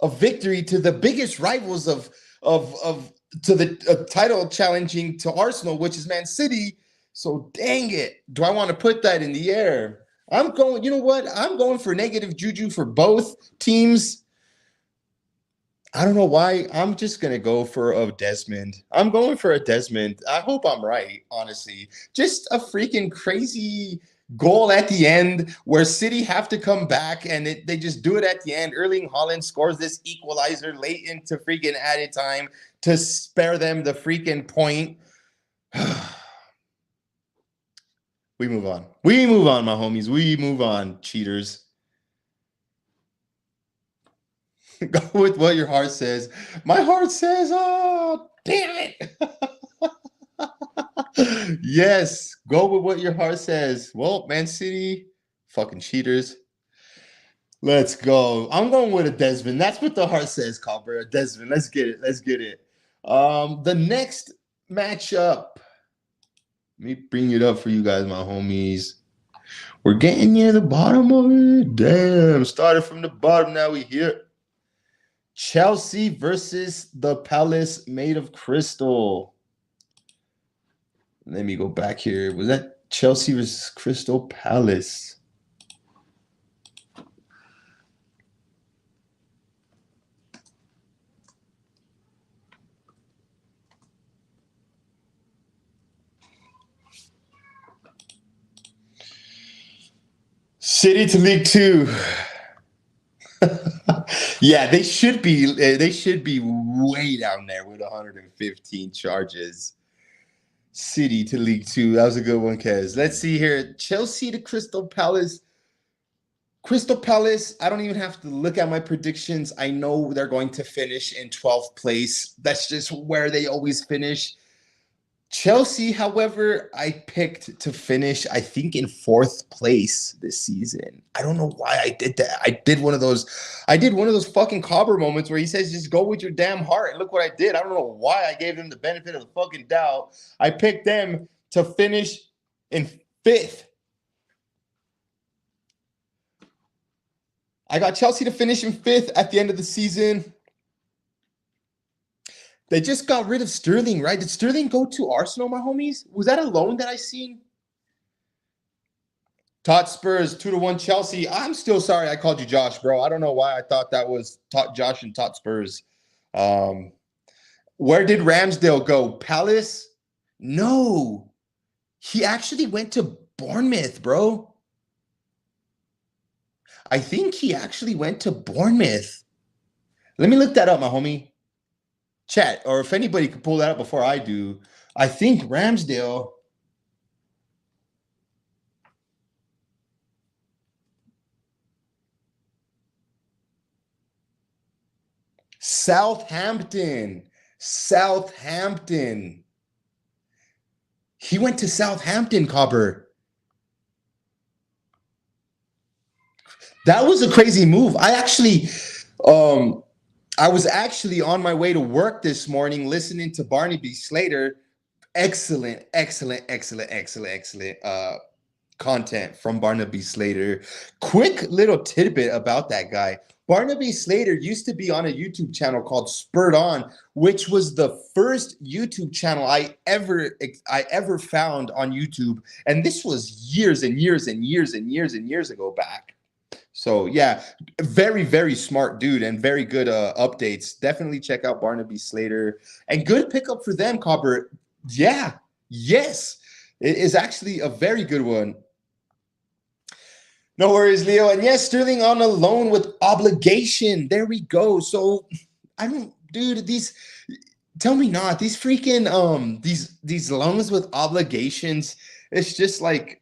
a victory to the biggest rivals to the title challenging to Arsenal, which is Man City. So dang it. Do I want to put that in the air? I'm going, you know what? I'm going for negative juju for both teams. I don't know why. I'm just going to go for a Desmond. I'm going for a Desmond. I hope I'm right, honestly. Just a freaking crazy goal at the end where City have to come back and they just do it at the end. Erling Haaland scores this equalizer late into freaking added time to spare them the freaking point. We move on. We move on, my homies. We move on, cheaters. Go with what your heart says. My heart says, oh, damn it. Yes, go with what your heart says. Well, Man City, fucking cheaters. Let's go. I'm going with a Desmond. That's what the heart says, Copper. A Desmond. Let's get it. Let's get it. The next matchup. Let me bring it up for you guys, my homies. We're getting near the bottom of it. Damn. Started from the bottom. Now we here. Chelsea versus the Palace made of crystal. Let me go back here. Was that Chelsea versus Crystal Palace? City to League Two. Yeah, they should be way down there with 115 charges. City to League Two. That was a good one, Kez. Let's see here. Chelsea to Crystal Palace. Crystal Palace, I don't even have to look at my predictions. I know they're going to finish in 12th place. That's just where they always finish. Chelsea, however, I picked to finish, I think, in 4th place this season. I don't know why I did that. I did one of those fucking Cobber moments where he says, just go with your damn heart. And look what I did. I don't know why I gave them the benefit of the fucking doubt. I picked them to finish in 5th. I got Chelsea to finish in 5th at the end of the season. They just got rid of Sterling, right? Did Sterling go to Arsenal, my homies? Was that a loan that I seen? Hotspurs 2-1 Chelsea. I'm still sorry I called you Josh, bro. I don't know why I thought that was Josh and Hotspurs. Where did Ramsdale go? Palace? No. He actually went to Bournemouth, bro. I think he actually went to Bournemouth. Let me look that up, my homie. Chat, or if anybody could pull that up before I do. I think Ramsdale. Southampton. He went to Southampton, Cobber. That was a crazy move. I was actually on my way to work this morning listening to Barnaby Slater. Excellent content from Barnaby Slater. Quick little tidbit about that guy. Barnaby Slater used to be on a YouTube channel called Spurred On, which was the first YouTube channel I ever found on YouTube. And this was years ago back. So yeah, very, very smart dude and very good updates. Definitely check out Barnaby Slater. And good pickup for them, Copper. Yeah, yes. It is actually a very good one. No worries, Leo. And yes, Sterling on a loan with obligation. There we go. So tell me not, these freaking these loans with obligations, it's just like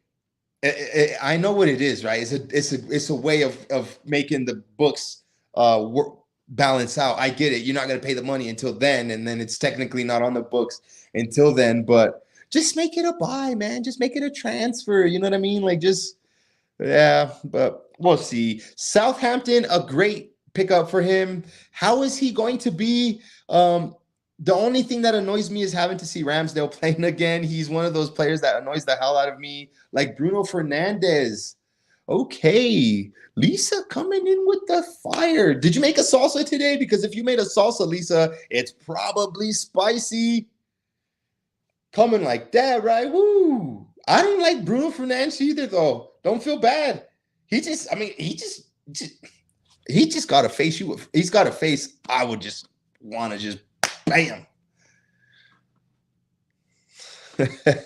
I know what it is, right? It's a way of making the books balance out. I get it. You're not going to pay the money until then, and then it's technically not on the books until then. But just make it a buy, man. Just make it a transfer. You know what I mean? Like yeah. But we'll see. Southampton, a great pickup for him. How is he going to be? The only thing that annoys me is having to see Ramsdale playing again. He's one of those players that annoys the hell out of me, like Bruno Fernandes. Okay, Lisa coming in with the fire. Did you make a salsa today? Because if you made a salsa, Lisa, it's probably spicy. Coming like that, right? Woo! I don't like Bruno Fernandes either, though. Don't feel bad. He just, I mean, he just got a face you. He's got a face. I would just want to just bam.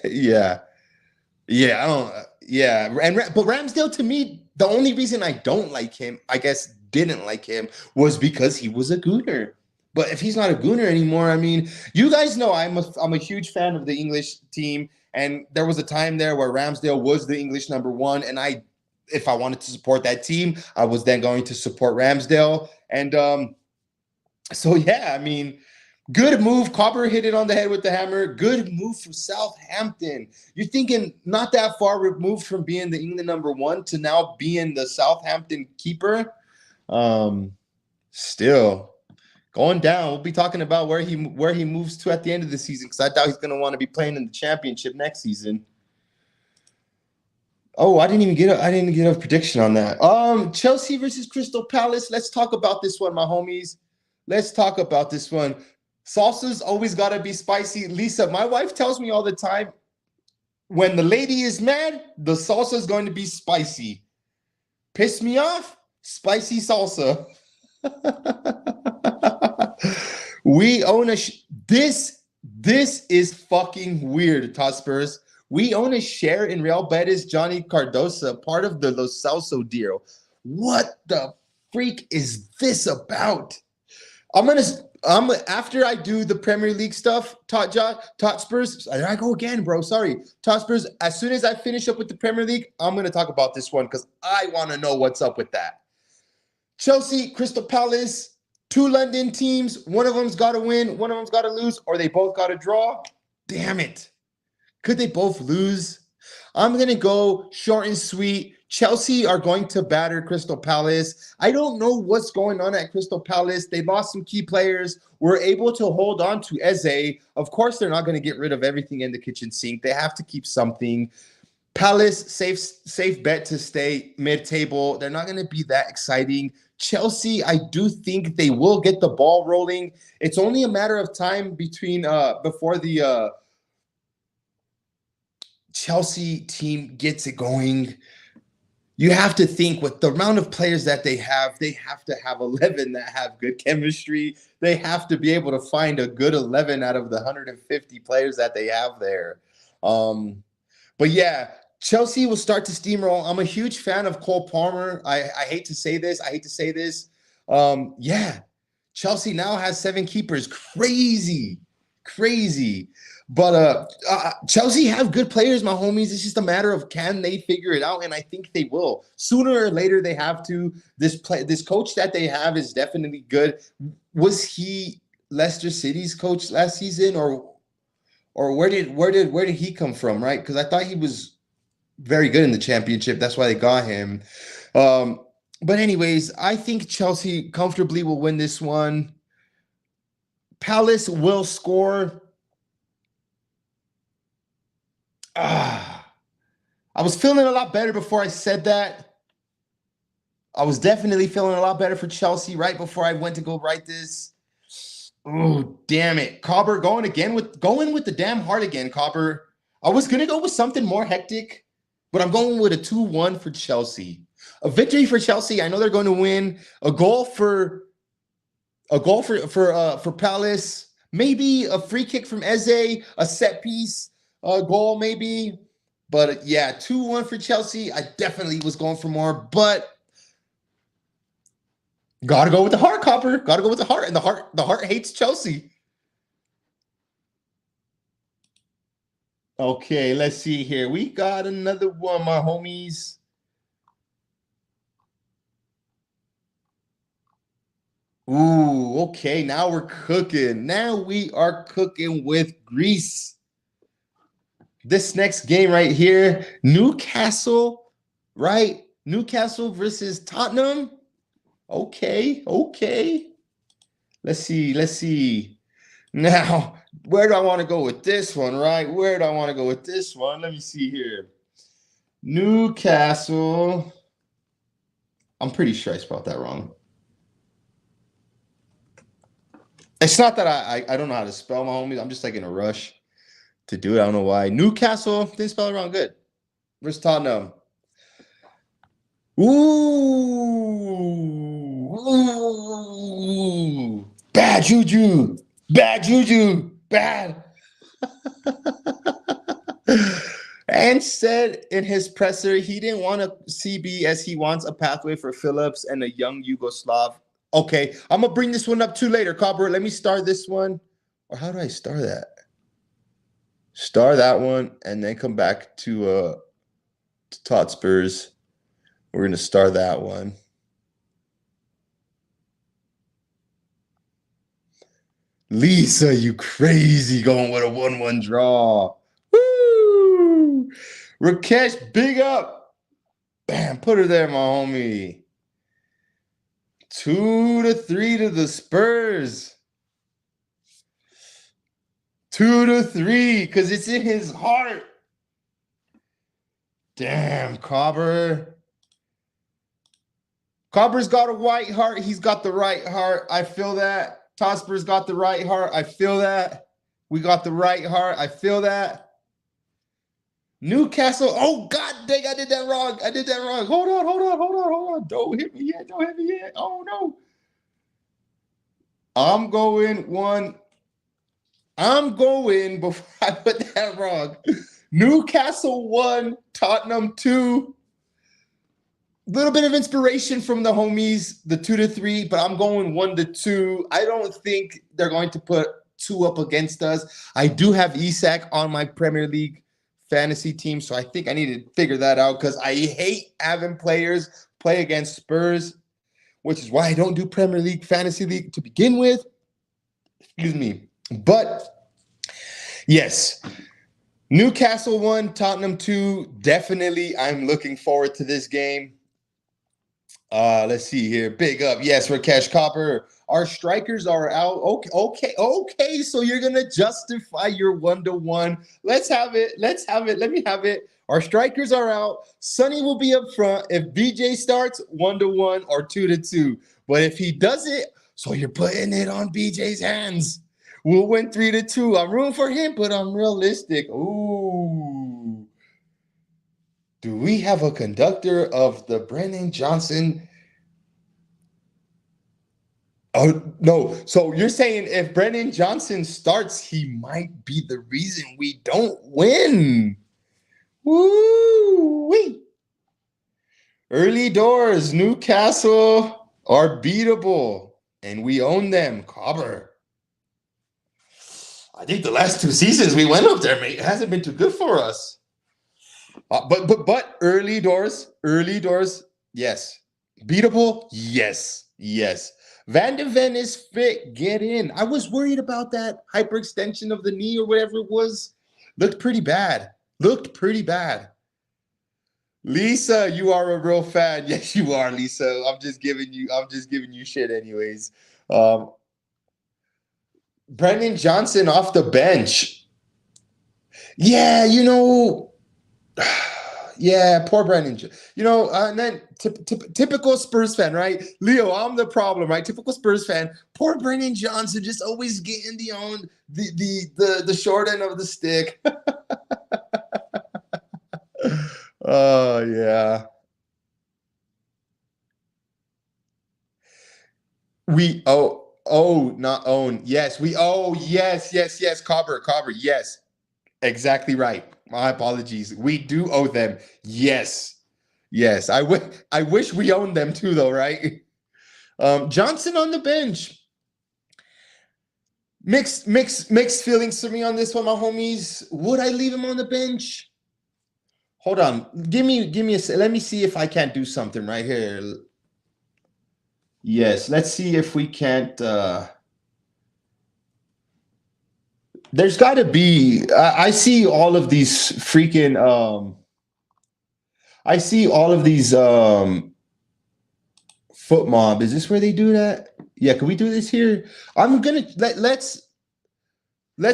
Yeah, yeah. I don't. Yeah, but Ramsdale to me, the only reason I don't like him, I guess, didn't like him was because he was a gooner. But if he's not a gooner anymore, I mean, you guys know I'm a huge fan of the English team, and there was a time there where Ramsdale was the English number one, and if I wanted to support that team, I was then going to support Ramsdale, and so yeah, I mean, good move. Cobber hit it on the head with the hammer. Good move for Southampton. You're thinking not that far removed from being the England number one to now being the Southampton keeper. Still going down. We'll be talking about where he moves to at the end of the season, because I doubt he's going to want to be playing in the championship next season. Oh, I didn't get a prediction on that. Chelsea versus Crystal Palace. Let's talk about this one, my homies. Let's talk about this one. Salsa's always got to be spicy. Lisa, my wife tells me all the time, when the lady is mad, the salsa is going to be spicy. Piss me off, spicy salsa. We own a this is fucking weird, Hotspurs. We own a share in Real Betis Johnny Cardosa, part of the Los Salso deal. What the freak is this about? After I do the Premier League stuff, Hotspurs. There I go again, bro. Sorry, Hotspurs. As soon as I finish up with the Premier League, I'm gonna talk about this one because I want to know what's up with that. Chelsea, Crystal Palace, two London teams. One of them's got to win, one of them's got to lose, or they both got to draw. Damn it. Could they both lose? I'm going to go short and sweet. Chelsea are going to batter Crystal Palace. I don't know what's going on at Crystal Palace. They lost some key players. We're able to hold on to Eze. Of course, they're not going to get rid of everything in the kitchen sink. They have to keep something. Palace, safe bet to stay mid-table. They're not going to be that exciting. Chelsea, I do think they will get the ball rolling. It's only a matter of time before the Chelsea team gets it going. You have to think with the amount of players that they have to have 11 that have good chemistry. They have to be able to find a good 11 out of the 150 players that they have there. But yeah, Chelsea will start to steamroll. I'm a huge fan of Cole Palmer. I hate to say this. Yeah, Chelsea now has 7 keepers. Crazy. But Chelsea have good players, my homies. It's just a matter of can they figure it out, and I think they will. Sooner or later, they have to. This coach that they have is definitely good. Was he Leicester City's coach last season, or where did he come from? Right? Because I thought he was very good in the championship. That's why they got him. But anyways, I think Chelsea comfortably will win this one. Palace will score. I was feeling a lot better before I said that. I was definitely feeling a lot better for Chelsea right before I went to go write this. Oh, damn it. Cobber going with the damn heart again, Cobber. I was going to go with something more hectic, but I'm going with a 2-1 for Chelsea. A victory for Chelsea. I know they're going to win. A goal for Palace. Maybe a free kick from Eze, a set piece. Goal maybe, but yeah, 2-1 for Chelsea. I definitely was going for more, but gotta go with the heart, Copper. Gotta go with the heart, and the heart hates Chelsea. Okay, let's see here. We got another one, my homies. Ooh, okay. Now we're cooking. Now we are cooking with grease. This next game right here, Newcastle, right? Newcastle versus Tottenham. Okay. Let's see. Now, where do I want to go with this one, right? Where do I want to go with this one? Let me see here. Newcastle. I'm pretty sure I spelled that wrong. It's not that I don't know how to spell, my homies. I'm just like in a rush to do it. I don't know why. Newcastle, didn't spell it wrong. Good. Where's Tottenham? Ooh. Bad juju. Bad juju. Bad. And said in his presser he didn't want a CB as he wants a pathway for Phillips and a young Yugoslav. Okay, I'm gonna bring this one up too later, Copper. Let me start this one. Or how do I start that? Star that one and then come back to Hotspurs. We're gonna star that one. Lisa, you crazy going with a 1-1 draw. Woo! Rakesh, big up. Bam, put her there, my homie. 2-3 to the Spurs. 2-3, because it's in his heart. Damn, Cobber. Cobber's got a white heart. He's got the right heart. I feel that. Tosper's got the right heart. I feel that. We got the right heart. I feel that. Newcastle. Oh, God dang, I did that wrong. I did that wrong. Hold on. Don't hit me yet. Oh, no. I'm going before I put that wrong. Newcastle 1, Tottenham 2. Little bit of inspiration from the homies, the 2-3, but I'm going 1-2. I don't think they're going to put 2 up against us. I do have Isak on my Premier League fantasy team, so I think I need to figure that out because I hate having players play against Spurs, which is why I don't do Premier League Fantasy League to begin with. Excuse me. But, yes, Newcastle 1, Tottenham 2. Definitely, I'm looking forward to this game. Let's see here. Big up. Yes, Rakesh Copper. Our strikers are out. Okay. So you're gonna justify your 1-1. Let's have it. Let me have it. Our strikers are out. Sonny will be up front. If BJ starts, 1-1 or 2-2. But if he does it, so you're putting it on BJ's hands. We'll win 3-2. I'm rooting for him, but I'm realistic. Ooh. Do we have a conductor of the Brennan Johnson? Oh, no. So you're saying if Brennan Johnson starts, he might be the reason we don't win. Woo-wee. Early doors, Newcastle are beatable, and we own them. Cobber. I think the last 2 seasons we went up there, mate. It hasn't been too good for us. But early doors, yes. Beatable, yes. Van de Ven is fit. Get in. I was worried about that hyperextension of the knee or whatever it was. Looked pretty bad. Lisa, you are a real fan. Yes, you are, Lisa. I'm just giving you shit anyways. Brendan Johnson off the bench. Yeah, yeah, poor Brendan. And then typical Spurs fan, right? Leo, I'm the problem, right? Typical Spurs fan. Poor Brendan Johnson just always getting the short end of the stick. Oh, yeah. Not own. Yes, yes. Cobber, yes. Exactly right. My apologies. We do owe them. Yes. I wish we owned them too, though, right? Johnson on the bench. Mixed feelings for me on this one, my homies. Would I leave him on the bench? Hold on. Give me a. Let me see if I can't do something right here. Yes. Let's see if we can't. There's got to be. I see all of these freaking. I see all of these foot mob. Is this where they do that? Yeah, can we do this here? I'm gonna let's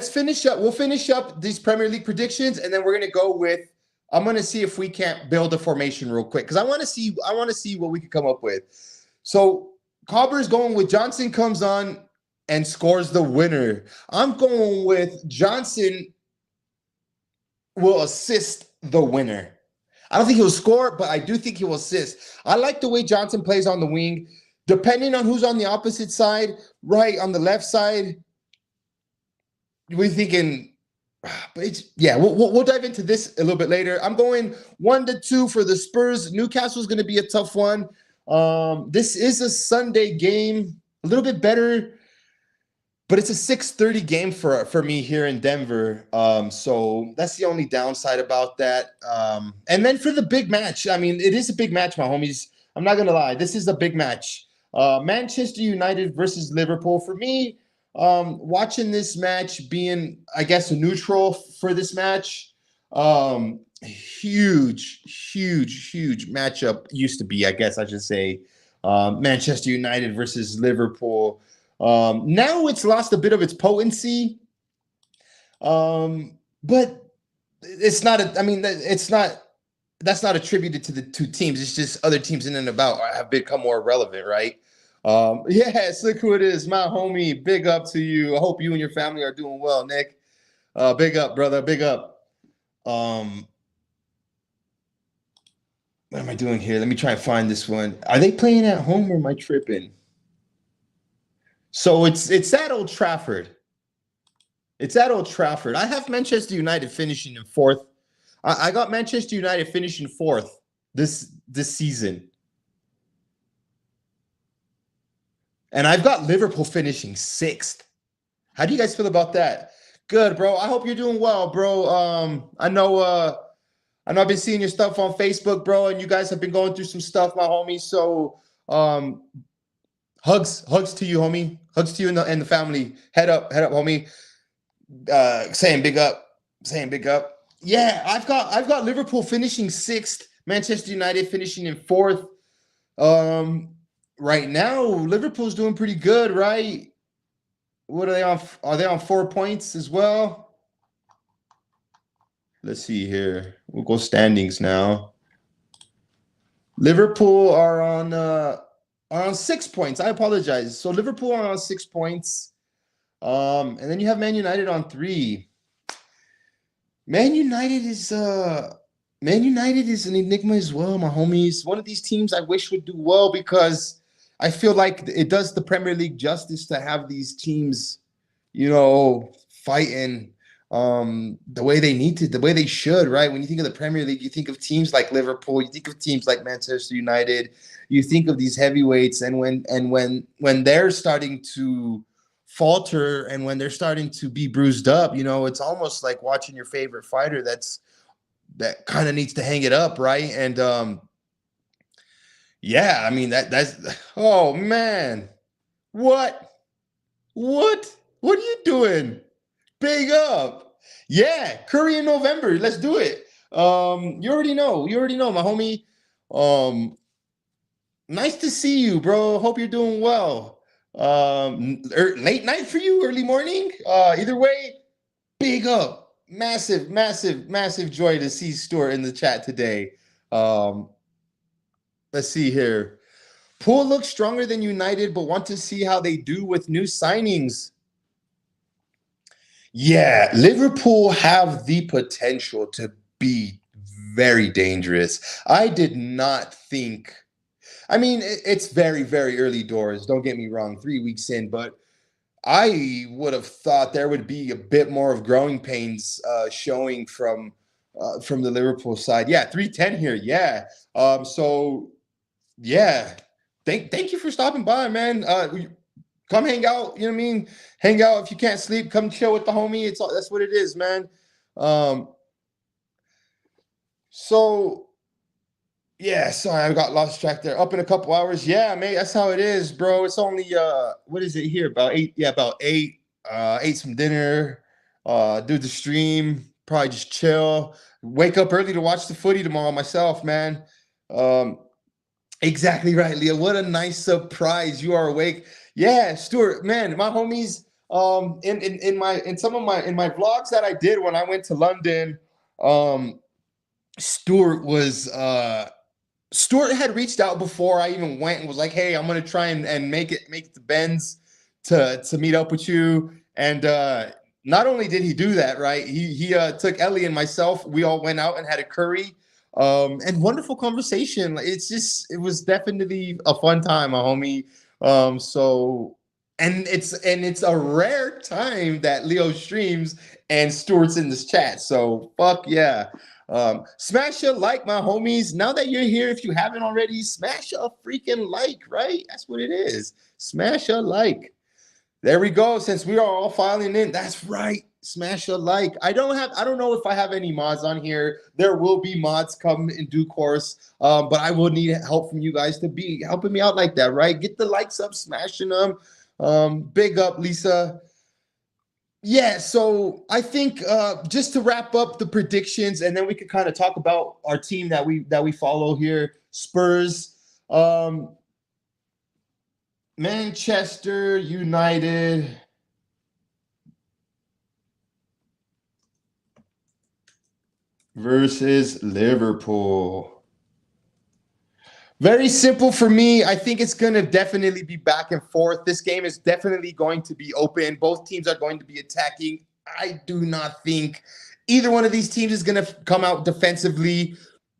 finish up. We'll finish up these Premier League predictions, and then we're gonna go with. I'm gonna see if we can't build a formation real quick because I want to see what we can come up with. So Cobber's going with Johnson comes on and scores the winner. I'm going with Johnson will assist the winner. I don't think he'll score, but I do think he will assist. I like the way Johnson plays on the wing. Depending on who's on the opposite side, right on the left side, we're thinking. But we'll dive into this a little bit later. I'm going 1-2 for the Spurs. Newcastle's going to be a tough one. This is a Sunday game, a little bit better, but it's a 6:30 game for me here in Denver. So that's the only downside about that. And then for the big match, I mean, it is a big match, my homies. I'm not gonna lie, this is a big match. Manchester United versus Liverpool. For me, watching this match, being, I guess, a neutral for this match, huge matchup used to be, I guess I should say, Manchester United versus Liverpool. Now it's lost a bit of its potency, but it's not. That's not attributed to the two teams. It's just other teams in and about have become more relevant, right? Yes, look who it is, my homie. Big up to you. I hope you and your family are doing well, Nick. Big up, brother. Big up. What am I doing here? Let me try and find this one. Are they playing at home or am I tripping? So it's at Old Trafford. It's at Old Trafford. I have Manchester United finishing in fourth. I got Manchester United finishing fourth this season. And I've got Liverpool finishing sixth. How do you guys feel about that? Good, bro. I hope you're doing well, bro. I know I've been seeing your stuff on Facebook, bro, and you guys have been going through some stuff, my homie. So hugs to you, homie. Hugs to you and the family. Head up, homie. Saying big up. Yeah, I've got Liverpool finishing sixth, Manchester United finishing in fourth. Right now, Liverpool's doing pretty good, right? What are they on? Are they on 4 points as well? Let's see here. We'll go standings now. Liverpool are on 6 points. I apologize. So Liverpool are on 6 points. And then you have Man United on 3. Man United is an enigma as well, my homies. One of these teams I wish would do well because I feel like it does the Premier League justice to have these teams, fighting the way they need to, the way they should, right? When you think of the Premier League, you think of teams like Liverpool, you think of teams like Manchester United, you think of these heavyweights, and when they're starting to falter and when they're starting to be bruised up, it's almost like watching your favorite fighter that kind of needs to hang it up, right? And yeah, I mean that's oh man. What are you doing? Big up. Yeah, Curry in November. Let's do it. You already know, my homie. Nice to see you, bro. Hope you're doing well. Late night for you, early morning. Either way, big up. Massive joy to see Stuart in the chat today. Let's see here. Pool looks stronger than United, but want to see how they do with new signings. Yeah, Liverpool have the potential to be very dangerous. I did not think. I mean, it's very, very early doors. Don't get me wrong, 3 weeks in, but I would have thought there would be a bit more of growing pains showing from the Liverpool side. Yeah, 310 here. Yeah. So yeah, thank you for stopping by, man. Come hang out. You know what I mean? Hang out if you can't sleep. Come chill with the homie. That's what it is, man. So. Yeah, sorry, I got lost track there. Up in a couple hours. Yeah, mate, that's how it is, bro. It's only what is it here? About 8. Yeah, about 8. Ate some dinner, do the stream, probably just chill. Wake up early to watch the footy tomorrow myself, man. Exactly right, Leah. What a nice surprise. You are awake. Yeah, Stuart, man, my homies, in some of my vlogs that I did when I went to London, Stuart had reached out before I even went and was like, hey, I'm going to try and make the bends to meet up with you. And not only did he do that, right? He took Ellie and myself. We all went out and had a curry. And wonderful conversation. It was definitely a fun time, my homie. So and it's a rare time that Leo streams and Stuart's in this chat. So fuck yeah. Smash a like, my homies. Now that you're here, if you haven't already, smash a freaking like, right? That's what it is. Smash a like. There we go. Since we are all filing in, that's right. Smash a like. I don't know if I have any mods on here. There will be mods come in due course. But I will need help from you guys to be helping me out like that, right? Get the likes up, smashing them. Big up, Lisa. Yeah, so I think just to wrap up the predictions, and then we could kind of talk about our team that we follow here, Spurs. Manchester United versus Liverpool. Very simple for me. I think it's going to definitely be back and forth. This game is definitely going to be open. Both teams are going to be attacking. I do not think either one of these teams is going to come out defensively.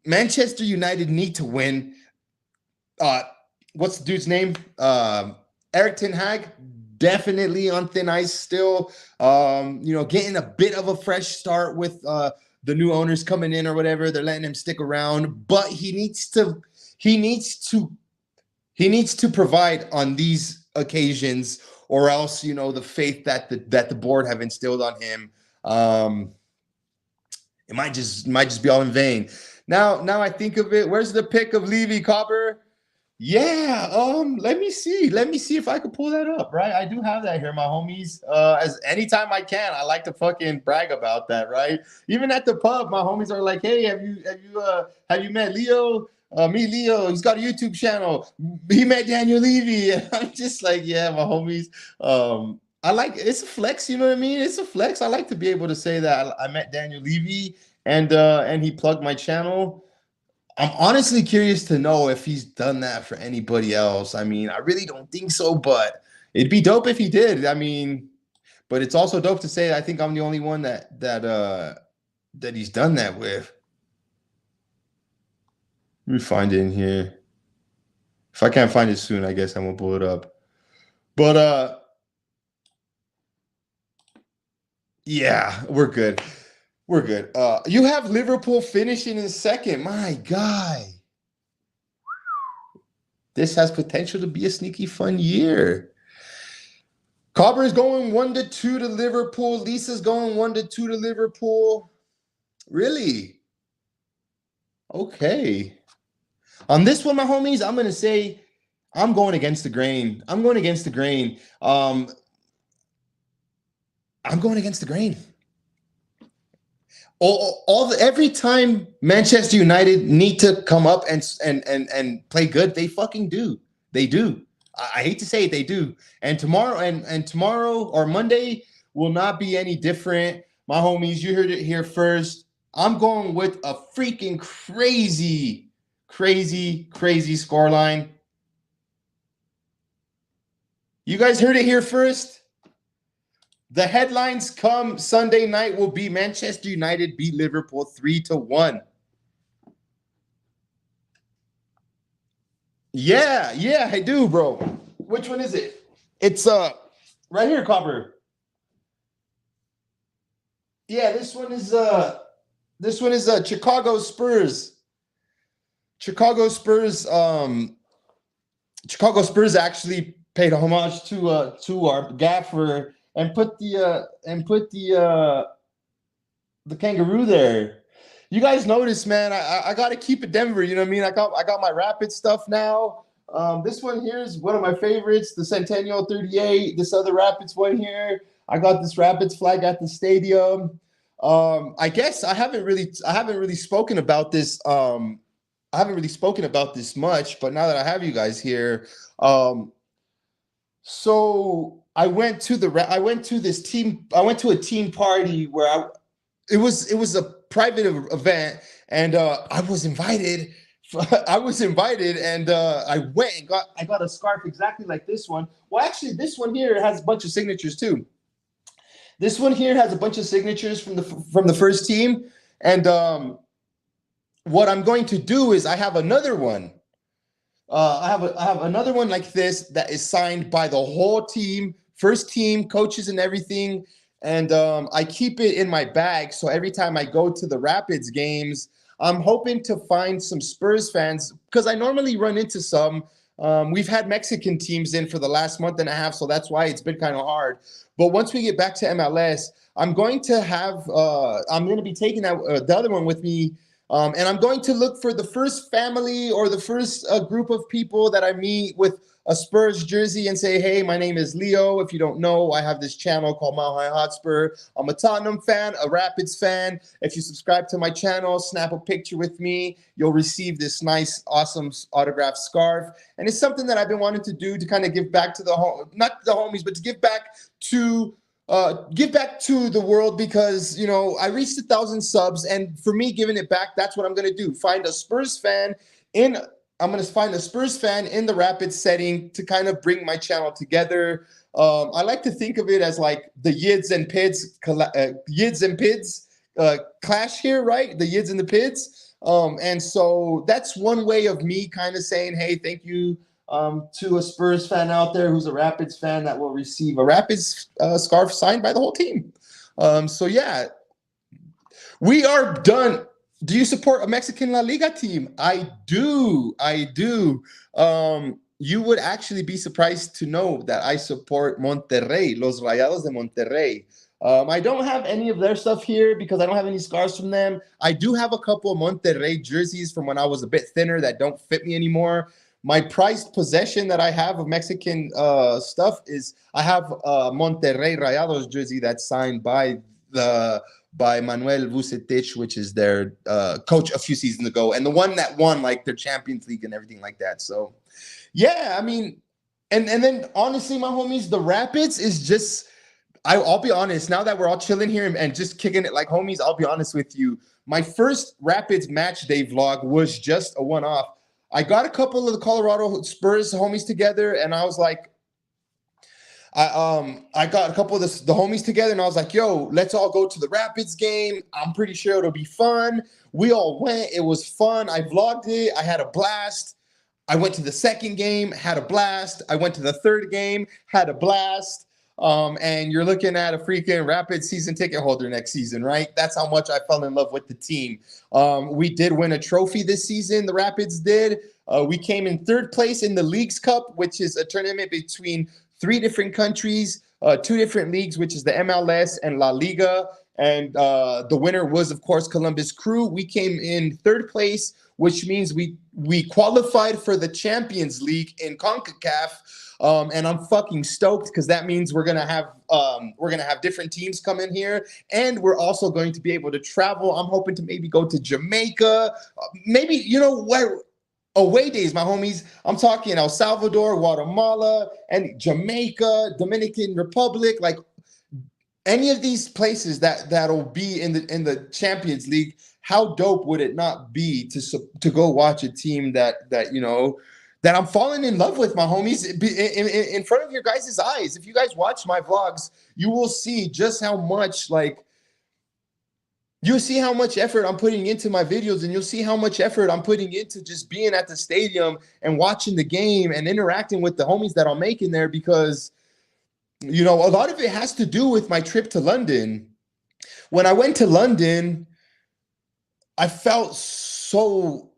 Manchester United need to win. What's the dude's name? Eric Ten Hag, definitely on thin ice still. Getting a bit of a fresh start with the new owners coming in or whatever. They're letting him stick around, but he needs to provide on these occasions, or else the faith that the board have instilled on him, it might just be all in vain. Now I think of it. Where's the pick of Levy Copper? Yeah, let me see if I can pull that up, right? I do have that here, my homies. As anytime I can, I like to fucking brag about that, right? Even at the pub, my homies are like, "Hey, have you met Leo? Me, Leo, he's got a YouTube channel. He met Daniel Levy." And I'm just like, yeah, my homies. I like, it's a flex, you know what I mean? It's a flex. I like to be able to say that I met Daniel Levy and he plugged my channel. I'm honestly curious to know if he's done that for anybody else. I mean, I really don't think so, but it'd be dope if he did. I mean, but it's also dope to say I think I'm the only one that he's done that with. Let me find it in here. If I can't find it soon, I guess I'm gonna pull it up. But yeah, we're good. We're good. You have Liverpool finishing in second. My guy. This has potential to be a sneaky fun year. Cobber is going 1-2 to Liverpool. Lisa's going 1-2 to Liverpool. Really? Okay. On this one, my homies, I'm going to say I'm going against the grain. I'm going against the grain. Every time Manchester United need to come up and play good, they fucking do. They do. I hate to say it, they do. And tomorrow or Monday will not be any different. My homies, you heard it here first. I'm going with a freaking crazy scoreline. You guys heard it here first. The headlines come Sunday night will be Manchester United beat Liverpool 3-1. Yeah, I do, bro. Which one is it? It's right here, Copper. Yeah, this one is Chicago Spurs. Chicago Spurs actually paid homage to our gaffer and put the kangaroo there. You guys notice, man, I got to keep it Denver, you know what I mean? I got my Rapid stuff now. This one here is one of my favorites, the Centennial 38. This other Rapids one here, I got this Rapids flag at the stadium. I guess I haven't really spoken about this. I haven't really spoken about this much, but now that I have you guys here, so I went to a team party where it was a private event, and I was invited. I went and I got a scarf exactly like this one. Well, actually, this one here has a bunch of signatures too. This one here has a bunch of signatures from the first team, and what I'm going to do is I have another one. I have another one like this that is signed by the whole team, first team, coaches, and everything. And I keep it in my bag. So every time I go to the Rapids games, I'm hoping to find some Spurs fans because I normally run into some. We've had Mexican teams in for the last month and a half, so that's why it's been kind of hard. But once we get back to MLS, I'm going to have I'm going to be taking that the other one with me, and I'm going to look for the first family or the first group of people that I meet with a Spurs jersey and say, hey, my name is Leo. If you don't know, I have this channel called Mile High Hotspur. I'm a Tottenham fan, a Rapids fan. If you subscribe to my channel, snap a picture with me, you'll receive this nice, awesome autographed scarf. And it's something that I've been wanting to do to kind of give back to not the homies, but to give back to the world because, you know, I reached 1,000 subs. And for me, giving it back, that's what I'm going to do. I'm going to find a Spurs fan in the Rapids setting to kind of bring my channel together. I like to think of it as like the Yids and Pids clash here, right? The Yids and the Pids. And so that's one way of me kind of saying, hey, thank you to a Spurs fan out there who's a Rapids fan that will receive a Rapids scarf signed by the whole team. So, yeah, we are done. Do you support a Mexican La Liga team? I do. You would actually be surprised to know that I support Monterrey, Los Rayados de Monterrey. I don't have any of their stuff here because I don't have any scarves from them. I do have a couple of Monterrey jerseys from when I was a bit thinner that don't fit me anymore. My prized possession that I have of Mexican stuff is I have a Monterrey Rayados jersey that's signed by Manuel Vucetich, which is their coach a few seasons ago, and the one that won like their Champions League and everything like that. So, yeah, I mean, and then honestly, my homies, the Rapids is just. I'll be honest. Now that we're all chilling here and just kicking it like homies, I'll be honest with you. My first Rapids match day vlog was just a one-off. I got a couple of the Colorado Spurs homies together, and I was like, I got a couple of the homies together, and I was like, yo, let's all go to the Rapids game. I'm pretty sure it'll be fun. We all went. It was fun. I vlogged it. I had a blast. I went to the second game, had a blast. I went to the third game, had a blast. And you're looking at a freaking Rapids season ticket holder next season, right? That's how much I fell in love with the team. We did win a trophy this season. The Rapids did. We came in third place in the Leagues Cup, which is a tournament between 3 different countries, 2 different leagues, which is the MLS and La Liga. And the winner was, of course, Columbus Crew. We came in third place, which means we qualified for the Champions League in CONCACAF. And I'm fucking stoked because that means we're gonna have different teams come in here, and we're also going to be able to travel. I'm hoping to maybe go to Jamaica, maybe where away days, my homies. I'm talking El Salvador, Guatemala, and Jamaica, Dominican Republic, like any of these places that'll be in the Champions League. How dope would it not be to go watch a team that I'm falling in love with, my homies, in front of your guys' eyes. If you guys watch my vlogs, you will see just how much you'll see how much effort I'm putting into my videos, and you'll see how much effort I'm putting into just being at the stadium and watching the game and interacting with the homies that I'm making there, because, a lot of it has to do with my trip to London. When I went to London, I felt so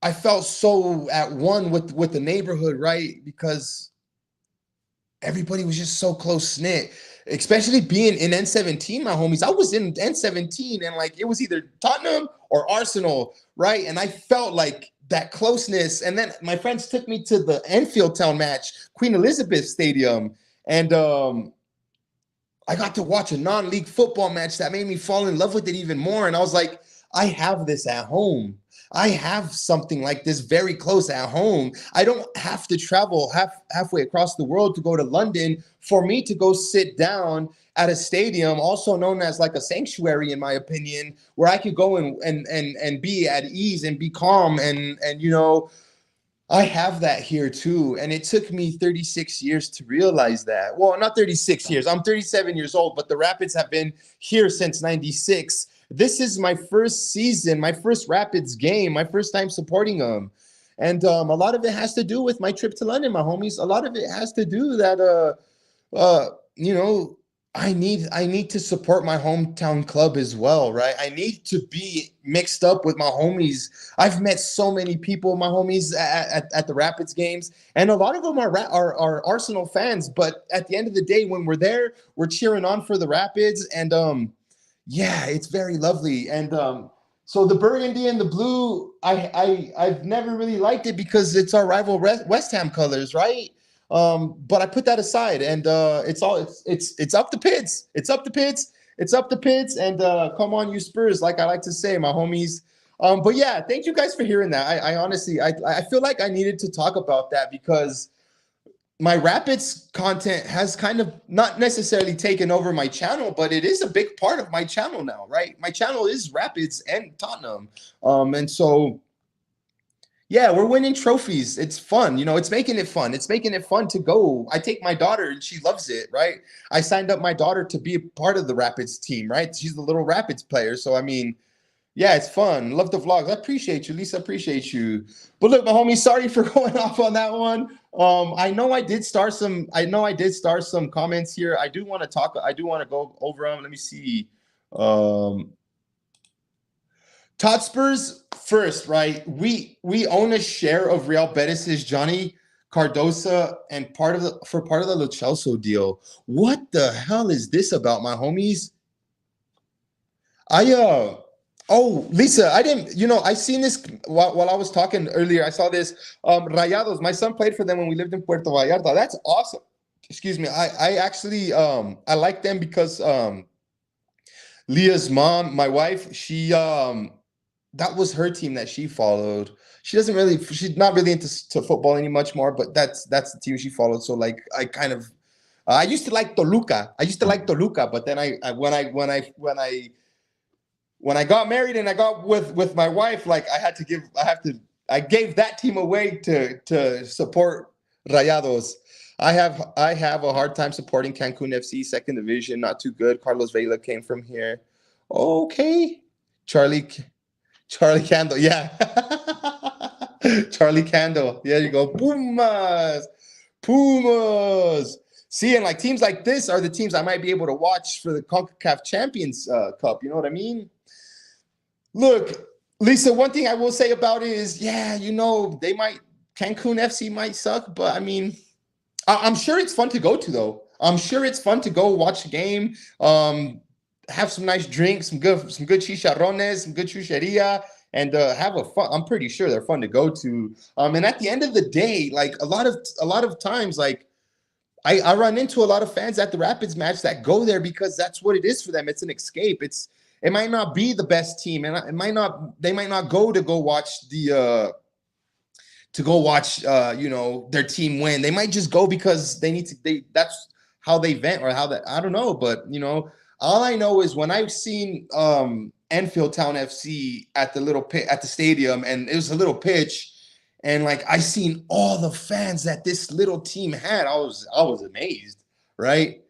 at one with the neighborhood, right? Because everybody was just so close-knit, especially being in N17, my homies. I was in N17, and it was either Tottenham or Arsenal, right? And I felt like that closeness. And then my friends took me to the Enfield Town match, Queen Elizabeth Stadium, and I got to watch a non-league football match that made me fall in love with it even more. And I was like, I have this at home. I have something like this very close at home. I don't have to travel halfway across the world to go to London for me to go sit down at a stadium, also known as like a sanctuary, in my opinion, where I could go and be at ease and be calm. And I have that here too. And it took me 36 years to realize that. Well, not 36 years. I'm 37 years old, but the Rapids have been here since 96. This is my first season, my first Rapids game, my first time supporting them. And a lot of it has to do with my trip to London, my homies. A lot of it has to do that you know, I need to support my hometown club as well, right? I need to be mixed up with my homies. I've met so many people, my homies, at the Rapids games, and a lot of them are Arsenal fans. But at the end of the day, when we're there, we're cheering on for the Rapids, and yeah, it's very lovely. And so the burgundy and the blue, I've never really liked it because it's our rival West Ham colors, right? But I put that aside, and it's up the pits. It's up the pits. It's up the pits. And come on, you Spurs, like I like to say, my homies. But yeah, thank you guys for hearing that. I honestly, I feel like I needed to talk about that because my Rapids content has kind of not necessarily taken over my channel, but it is a big part of my channel now, right? My channel is Rapids and Tottenham. And so yeah, we're winning trophies. It's fun. You know, it's making it fun. It's making it fun to go. I take my daughter and she loves it, right? I signed up my daughter to be a part of the Rapids team, right? She's the little Rapids player. So, I mean, yeah, it's fun. Love the vlogs. I appreciate you, Lisa. Appreciate you. But look, my homie, sorry for going off on that one. I know I did start some comments here. I do want to go over them. Let me see. Hotspurs first, right? We own a share of Real Betis's Johnny Cardosa and part of the Lo Celso deal. What the hell is this about, my homies? Oh, Lisa, I didn't, I seen this while I was talking earlier. I saw this. Rayados, my son played for them when we lived in Puerto Vallarta. That's awesome. Excuse me. I actually I like them because Leah's mom, my wife, she that was her team that she followed. She's not really into football any much more, but that's the team she followed. So like I used to like Toluca. But then when I got married and I got with my wife, like I gave that team away to support Rayados. I have a hard time supporting Cancun FC, second division, not too good. Carlos Vela came from here. Okay. Charlie Candle, yeah. Charlie Candle. There you go. Pumas. See, and like teams like this are the teams I might be able to watch for the CONCACAF Champions Cup. You know what I mean? Look, Lisa, one thing I will say about it is, yeah, Cancun FC might suck, but I mean, I'm sure it's fun to go to, though. I'm sure it's fun to go watch the game, have some nice drinks, some good chicharrones, some good chucheria, and have a fun. I'm pretty sure they're fun to go to. And at the end of the day, like a lot of times, like I run into a lot of fans at the Rapids match that go there because that's what it is for them. It's an escape. It might not be the best team, and they might not go watch their team win. They might just go because that's how they vent, or I don't know. But all I know is when I've seen Enfield Town FC at the stadium, and it was a little pitch, and like I seen all the fans that this little team had, I was amazed, right?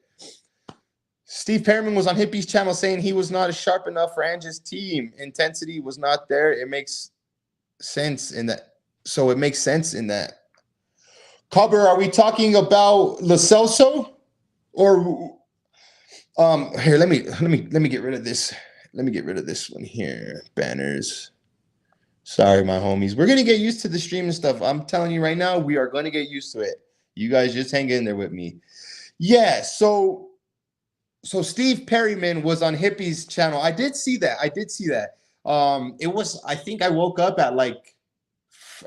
Steve Perriman was on Hippie's channel saying he was not sharp enough for Ange's team. Intensity was not there. It makes sense in that. So it makes sense in that. Cover, are we talking about Lo Celso or here? Let me get rid of this. Let me get rid of this one here. Banners. Sorry, my homies. We're gonna get used to the stream and stuff. I'm telling you right now, we are gonna get used to it. You guys just hang in there with me. Yeah. So Steve Perryman was on Hippie's channel. I did see that. It was. I think I woke up at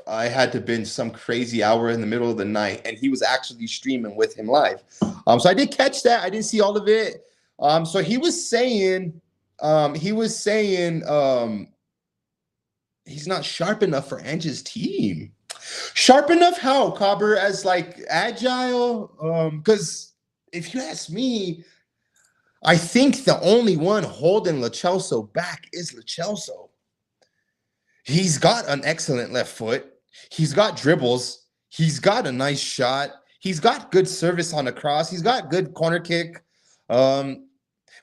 I had to binge some crazy hour in the middle of the night, and he was actually streaming with him live. So I did catch that. I didn't see all of it. So he was saying, he's not sharp enough for Ange's team. Sharp enough how, Cobber? As like agile? Because if you ask me, I think the only one holding Lo Celso back is Lo Celso. He's got an excellent left foot. He's got dribbles. He's got a nice shot. He's got good service on the cross. He's got good corner kick.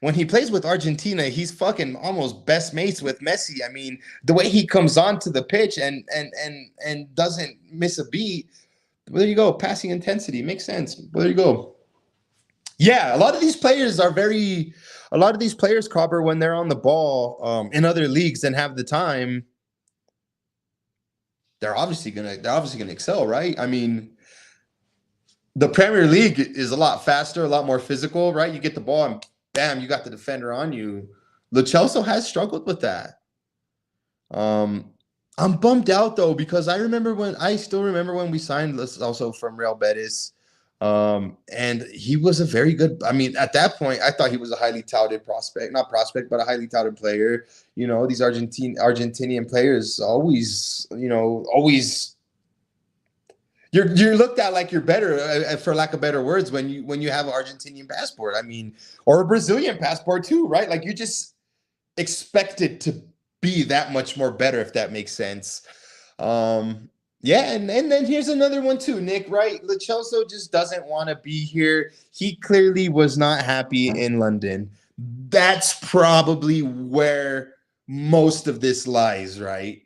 when he plays with Argentina, he's fucking almost best mates with Messi. I mean, the way he comes onto the pitch and doesn't miss a beat. Well, there you go. Passing intensity makes sense. Well, there you go. Yeah, a lot of these players, Cobber, when they're on the ball in other leagues and have the time, they're obviously gonna excel, right? I mean, the Premier League is a lot faster, a lot more physical, right? You get the ball and bam, you got the defender on you. Lo Celso has struggled with that. I'm bummed out though because I still remember when we signed Lo Celso from Real Betis. And he was a very good, I mean, at that point, I thought he was a highly touted prospect, not prospect, but a highly touted player. You know, these Argentinian players always, you're looked at like you're better, for lack of better words, when you have an Argentinian passport. I mean, or a Brazilian passport too, right? Like you just expected to be that much more better, if that makes sense. Yeah, and then here's another one too, Nick, right? Lo Celso just doesn't want to be here. He clearly was not happy in London. That's probably where most of this lies, right?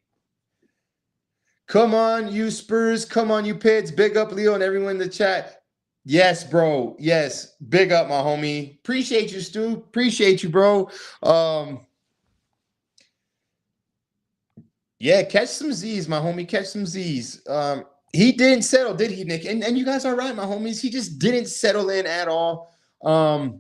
Come on, you Spurs. Come on, you Pits. Big up, Leo, and everyone in the chat. Yes, bro. Yes. Big up, my homie. Appreciate you, Stu. Appreciate you, bro. Yeah, catch some Z's, my homie. Catch some Z's. He didn't settle, did he, Nick? And you guys are right, my homies. He just didn't settle in at all. But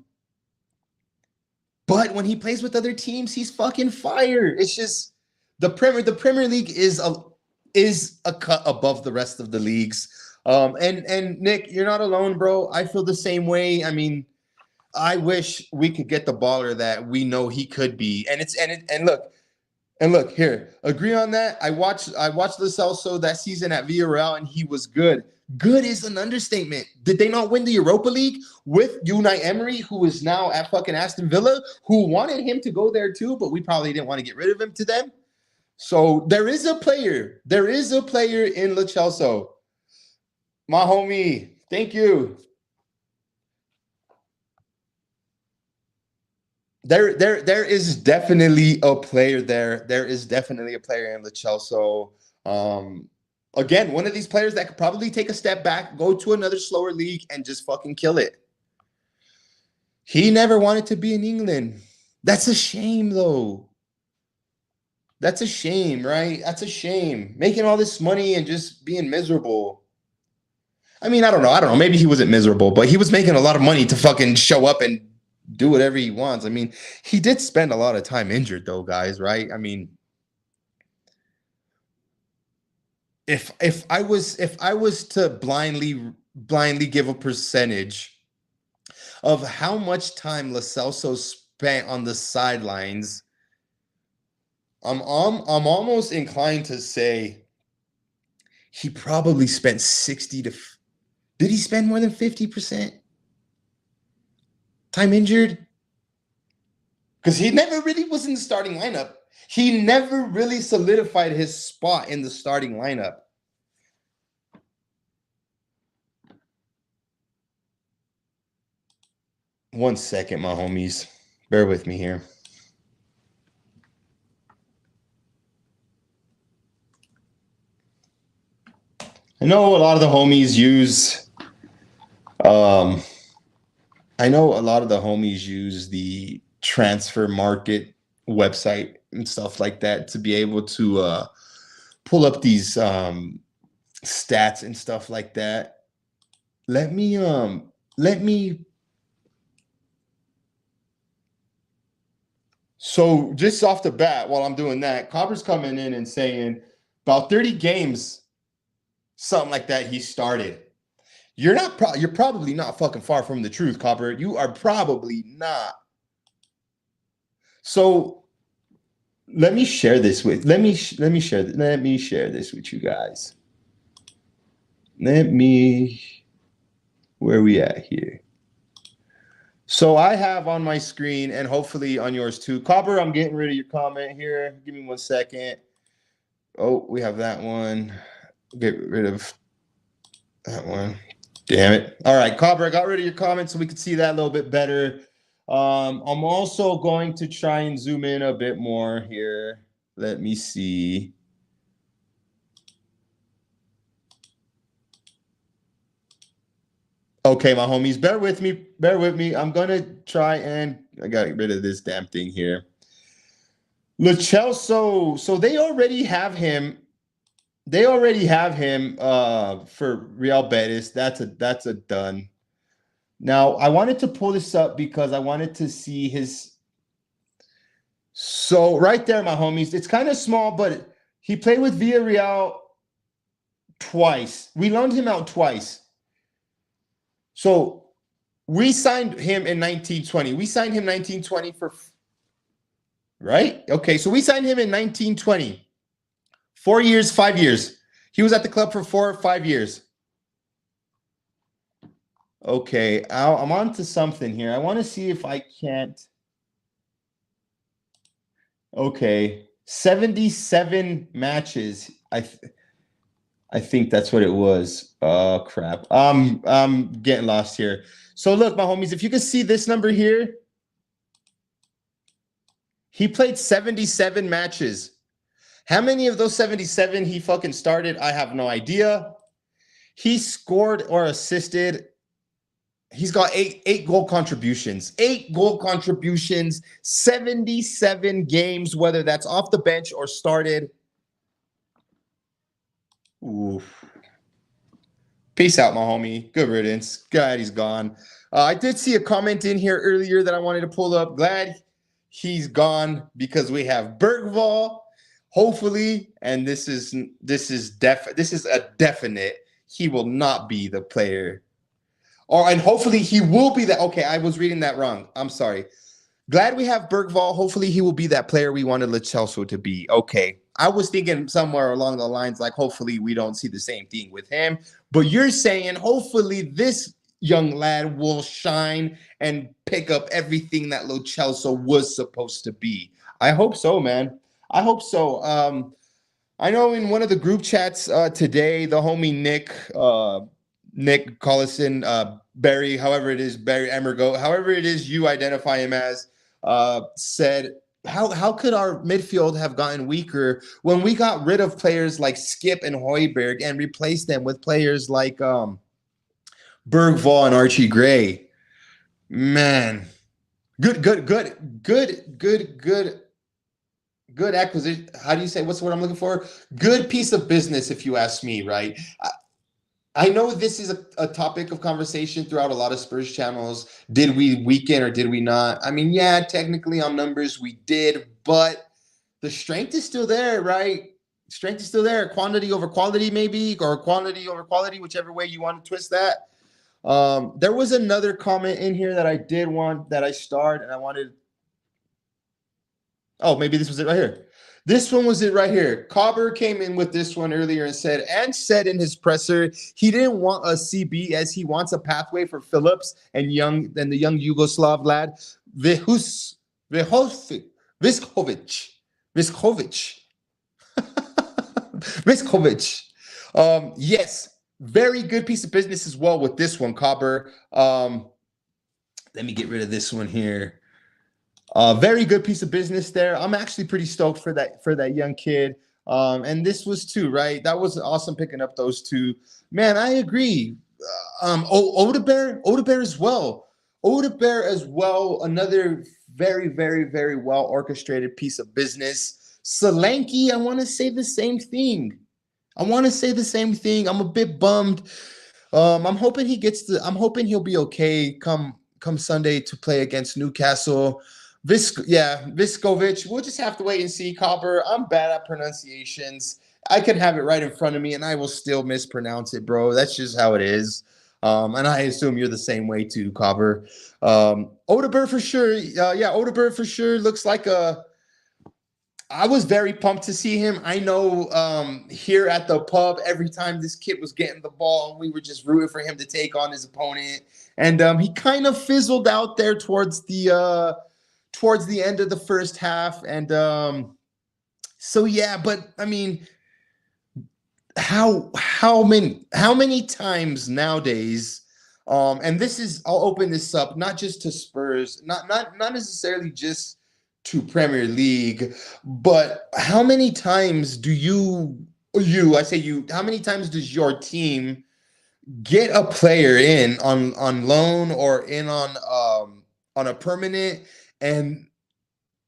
when he plays with other teams, he's fucking fire. It's just the Premier League is a cut above the rest of the leagues. And Nick, you're not alone, bro. I feel the same way. I mean, I wish we could get the baller that we know he could be. And look here, agree on that. I watched Lo Celso that season at Villarreal, and he was good. Good is an understatement. Did they not win the Europa League with Unai Emery, who is now at fucking Aston Villa, who wanted him to go there too, but we probably didn't want to get rid of him to them? So there is a player. There is a player in Lo Celso. My homie, thank you. There is definitely a player there. There is definitely a player in Lo Celso. Again, one of these players that could probably take a step back, go to another slower league, and just fucking kill it. He never wanted to be in England. That's a shame, though. That's a shame, right? That's a shame. Making all this money and just being miserable. I mean, I don't know. Maybe he wasn't miserable, but he was making a lot of money to fucking show up and do whatever he wants. I mean, he did spend a lot of time injured, though, guys, right? I mean, if I was to blindly give a percentage of how much time Lo Celso spent on the sidelines, I'm almost inclined to say he probably spent 60 to. Did he spend more than 50% time injured? Because he never really was in the starting lineup. He never really solidified his spot in the starting lineup. One second, my homies. Bear with me here. I know a lot of the homies use the transfer market website and stuff like that to be able to pull up these stats and stuff like that. Let me so just off the bat, while I'm doing that, Copper's coming in and saying about 30 games, something like that, he started. You're probably not fucking far from the truth, Copper. You are probably not. So let me share this with let me share this with you guys. Where we at here? So I have on my screen, and hopefully on yours too. Copper, I'm getting rid of your comment here. Give me 1 second. Oh, we have that one. Get rid of that one. Damn it. All right, Copper, I got rid of your comment so we could see that a little bit better. I'm also going to try and zoom in a bit more here. Let me see. Okay, my homies, bear with me. Bear with me. I'm gonna try and I gotta get rid of this damn thing here. Lo Celso, so they already have him. They already have him for Real Betis. That's a done. Now I wanted to pull this up because I wanted to see his. So right there, my homies, it's kind of small, but he played with Villarreal twice. We loaned him out twice. So we signed him in 1920. We signed him 1920 for right? Okay, so we signed him in 1920. 4 years, 5 years. He was at the club for 4 or 5 years. Okay, I'm on to something here. I want to see if I can't. Okay, 77 matches. I think that's what it was. Oh crap. I'm getting lost here. So look, my homies, if you can see this number here, he played 77 matches. How many of those 77 he fucking started? I have no idea. He scored or assisted. He's got eight goal contributions. 8 goal contributions, 77 games, whether that's off the bench or started. Oof. Peace out, my homie. Good riddance. Glad he's gone. I did see a comment in here earlier that I wanted to pull up. Glad he's gone because we have Bergvall. Hopefully, and this is a definite. He will not be the player, and hopefully he will be that. Okay, I was reading that wrong. I'm sorry. Glad we have Bergvall. Hopefully he will be that player we wanted Lo Celso to be. Okay. I was thinking somewhere along the lines like hopefully we don't see the same thing with him. But you're saying hopefully this young lad will shine and pick up everything that Lo Celso was supposed to be. I hope so, man. I hope so. I know in one of the group chats today, the homie Nick Collison, Barry, however it is, Barry Emergo, however it is you identify him as, said, how could our midfield have gotten weaker when we got rid of players like Skip and Højbjerg and replaced them with players like Bergvall and Archie Gray? Man, good acquisition. How do you say? What's the word I'm looking for? Good piece of business, if you ask me, right? I know this is a topic of conversation throughout a lot of Spurs channels. Did we weaken or did we not? I mean, yeah, technically on numbers we did, but the strength is still there, right? Strength is still there. Quantity over quality, maybe, or quantity over quality, whichever way you want to twist that. There was another comment in here that I did want that I starred and I wanted. Oh, maybe this was it right here. This one was it right here. Cobber came in with this one earlier and said in his presser he didn't want a CB as he wants a pathway for Phillips and the young Yugoslav lad Viskovic. Yes, very good piece of business as well with this one, Cobber. Let me get rid of this one here. Very good piece of business there. I'm actually pretty stoked for that young kid. And this was too, right? That was awesome picking up those two. Man, I agree. Odebear as well. Odebear as well. Another very, very, very well orchestrated piece of business. Solanke, I want to say the same thing. I'm a bit bummed. I'm hoping he'll be okay come Sunday to play against Newcastle. Viskovic. We'll just have to wait and see, Copper. I'm bad at pronunciations. I can have it right in front of me, and I will still mispronounce it, bro. That's just how it is. And I assume you're the same way too, Copper. Odeberg for sure. Odeberg for sure looks like a. I was very pumped to see him. I know here at the pub, every time this kid was getting the ball, we were just rooting for him to take on his opponent. And he kind of fizzled out there towards the end of the first half. And so yeah, but I mean, how many times nowadays And this is, I'll open this up not just to Spurs, not necessarily just to Premier League, but how many times do I say you, how many times does your team get a player in on loan or in on a permanent, and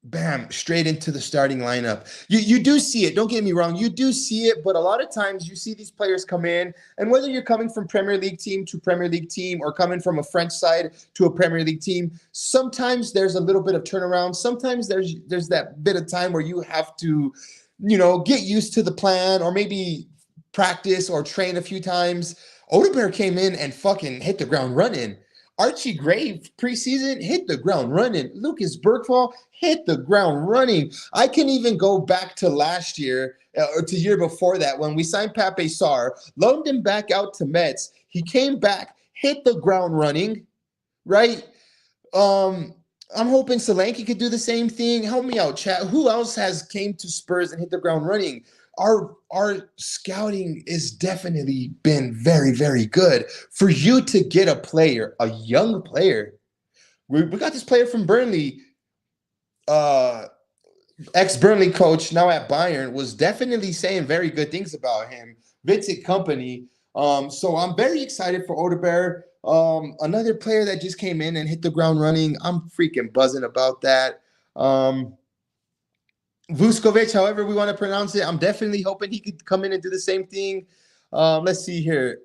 bam, straight into the starting lineup? You do see it. Don't get me wrong. You do see it, but a lot of times you see these players come in, and whether you're coming from Premier League team to Premier League team or coming from a French side to a Premier League team, sometimes there's a little bit of turnaround. Sometimes there's that bit of time where you have to, get used to the plan or maybe practice or train a few times. Odegaard came in and fucking hit the ground running. Archie Gray preseason hit the ground running. Lucas Bergvall hit the ground running. I can even go back to last year or to year before that when we signed Pape Sarr, loaned him back out to Mets. He came back, hit the ground running, right? I'm hoping Solanke could do the same thing. Help me out, chat. Who else has came to Spurs and hit the ground running? Our scouting is definitely been very, very good. For you to get a player, a young player, we got this player from Burnley, ex-Burnley coach, now at Bayern, was definitely saying very good things about him. Vincent Company. So I'm very excited for Odegaard. Another player that just came in and hit the ground running. I'm freaking buzzing about that. Vuskovic, however we want to pronounce it, I'm definitely hoping he could come in and do the same thing. Let's see here.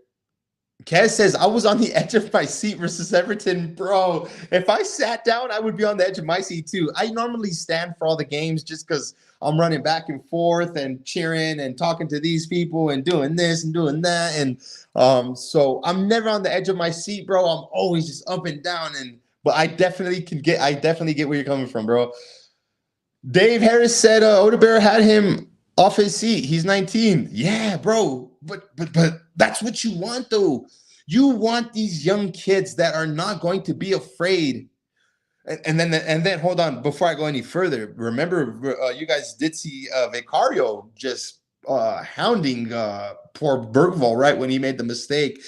Kez says, I was on the edge of my seat versus Everton. Bro, if I sat down, I would be on the edge of my seat too. I normally stand for all the games just because I'm running back and forth and cheering and talking to these people and doing this and doing that. And so I'm never on the edge of my seat, bro. I'm always just up and down. But I definitely get where you're coming from, bro. Dave Harris said Odegaard had him off his seat. He's 19. Yeah, bro. But that's what you want, though. You want these young kids that are not going to be afraid. And then hold on, before I go any further, remember you guys did see Vicario just hounding poor Bergvall, right, when he made the mistake.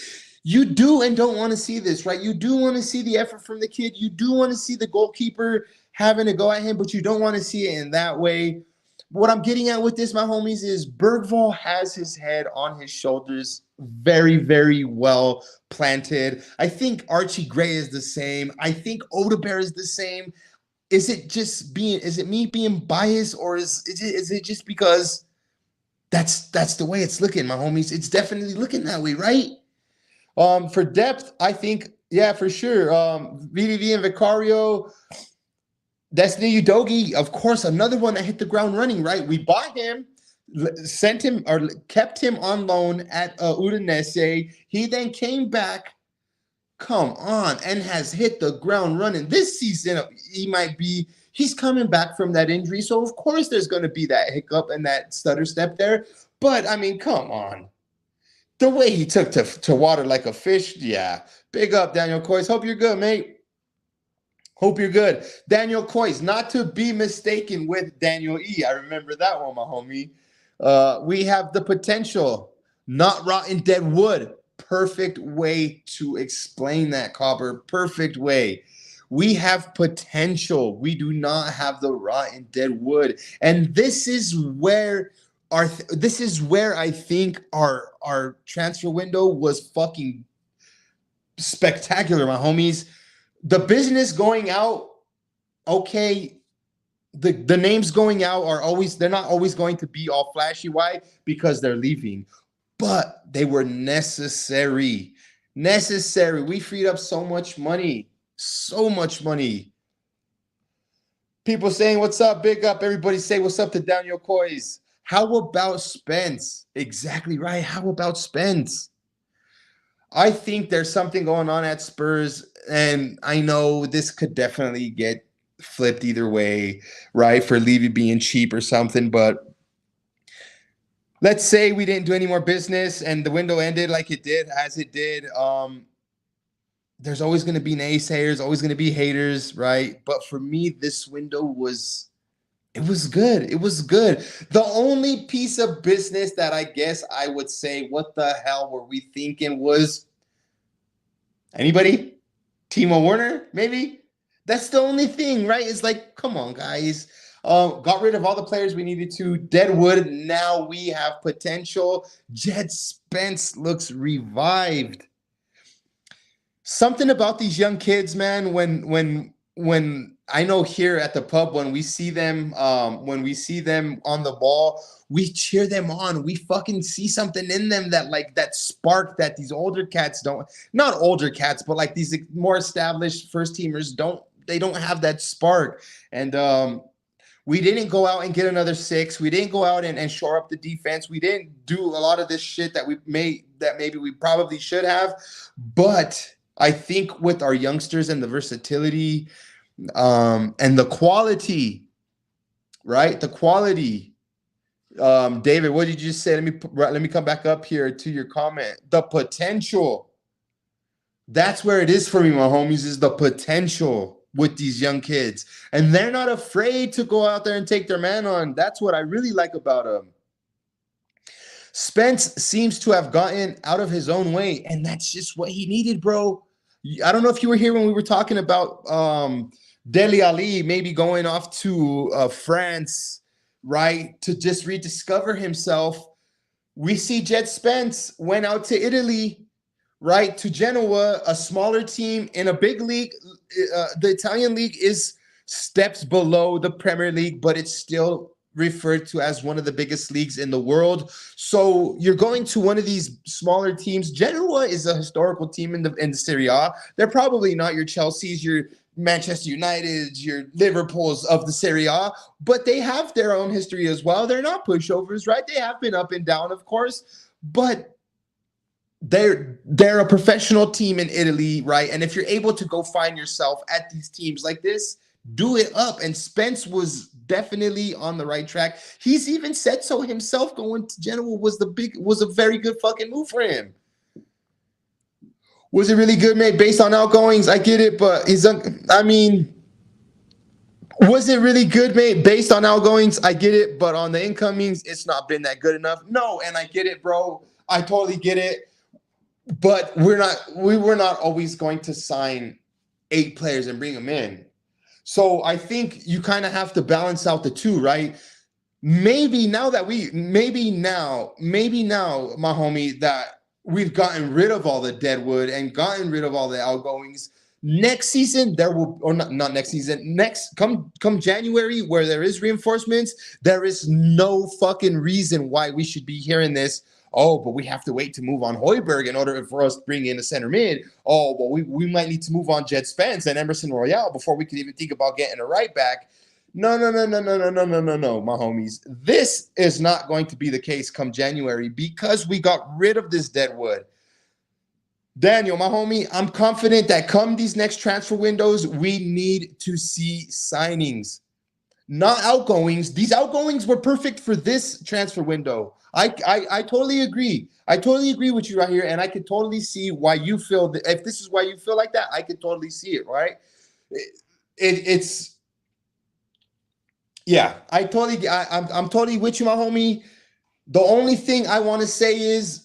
You do and don't want to see this, right? You do want to see the effort from the kid. You do want to see the goalkeeper having to go at him, but you don't want to see it in that way. What I'm getting at with this, my homies, is Bergvall has his head on his shoulders very, very well planted. I think Archie Gray is the same. I think Odegaard is the same. Is it me being biased, or is it just because that's the way it's looking, my homies? It's definitely looking that way, right? For depth, I think, yeah, for sure. VDV and Vicario. Destiny Udogie, of course, another one that hit the ground running, right? We bought him, sent him or kept him on loan at Udinese. He then came back, come on, and has hit the ground running. This season, he's coming back from that injury. So, of course, there's going to be that hiccup and that stutter step there. But, I mean, come on. The way he took to water like a fish, yeah. Big up, Daniel Coyce. Hope you're good, mate. Hope you're good. Daniel Coyce, not to be mistaken with Daniel E. I remember that one, my homie. We have the potential, not rotten dead wood. Perfect way to explain that, Copper. Perfect way. We have potential. We do not have the rotten dead wood. And this is where I think our transfer window was fucking spectacular, my homies. The business going out, okay, the names going out they're not always going to be all flashy. Why? Because they're leaving. But they were necessary. We freed up so much money. People saying, what's up? Big up. Everybody say what's up to Daniel Coyce. How about Spence? Exactly right. How about Spence? I think there's something going on at Spurs, and I know this could definitely get flipped either way, right? For Levy being cheap or something, but let's say we didn't do any more business and the window ended like it did, as it did. There's always going to be naysayers, always going to be haters, right? But for me, this window was good. It was good. The only piece of business that I guess I would say, what the hell were we thinking, was Anybody? Timo Werner, maybe? That's the only thing, right? It's like, come on, guys. Got rid of all the players we needed to. Deadwood, now we have potential. Jed Spence looks revived. Something about these young kids, man, when I know here at the pub, when we see them on the ball, we cheer them on. We fucking see something in them that, like, that spark that these older cats don't, not older cats, but like these more established first teamers don't have that spark. And we didn't go out and get another six. We didn't go out and shore up the defense. We didn't do a lot of this shit that maybe we probably should have. But I think with our youngsters and the versatility and the quality, right? The quality. David, what did you just say? Let me come back up here to your comment. The potential. That's where it is for me, my homies, is the potential with these young kids. And they're not afraid to go out there and take their man on. That's what I really like about them. Spence seems to have gotten out of his own way, and that's just what he needed, bro. I don't know if you were here when we were talking about Dele Alli maybe going off to France, right, to just rediscover himself. We see Jed Spence went out to Italy, right, to Genoa, a smaller team in a big league. The Italian league is steps below the Premier League, but it's still referred to as one of the biggest leagues in the world. So you're going to one of these smaller teams. Genoa is a historical team in the Serie A. They're probably not your Chelseas, your Manchester Uniteds, your Liverpools of the Serie A, but they have their own history as well. They're not pushovers, right? They have been up and down, of course, but they're a professional team in Italy, right? And if you're able to go find yourself at these teams like this, do it up. And Spence was definitely on the right track. He's even said so himself. Going to Genoa was a very good fucking move for him. Was it really good, mate? Based on outgoings, I get it, but was it really good, mate? Based on outgoings, I get it, but on the incomings, it's not been that good enough. No, and I get it, bro. I totally get it. But we were not always going to sign 8 players and bring them in. So I think you kind of have to balance out the two, right? Maybe now, my homie, that we've gotten rid of all the deadwood and gotten rid of all the outgoings. Next season, there will, or not next season, come January, where there is reinforcements, there is no fucking reason why we should be hearing this. Oh, but we have to wait to move on Højbjerg in order for us to bring in a center mid. Oh, but we might need to move on Jed Spence and Emerson Royale before we could even think about getting a right back. No, my homies. This is not going to be the case come January because we got rid of this deadwood. Daniel, my homie, I'm confident that come these next transfer windows, we need to see signings, not outgoings. These outgoings were perfect for this transfer window. I totally agree. I totally agree with you right here, and I can totally see why you feel that. If this is why you feel like that, I can totally see it, right? It's yeah. I'm totally with you, my homie. The only thing I want to say is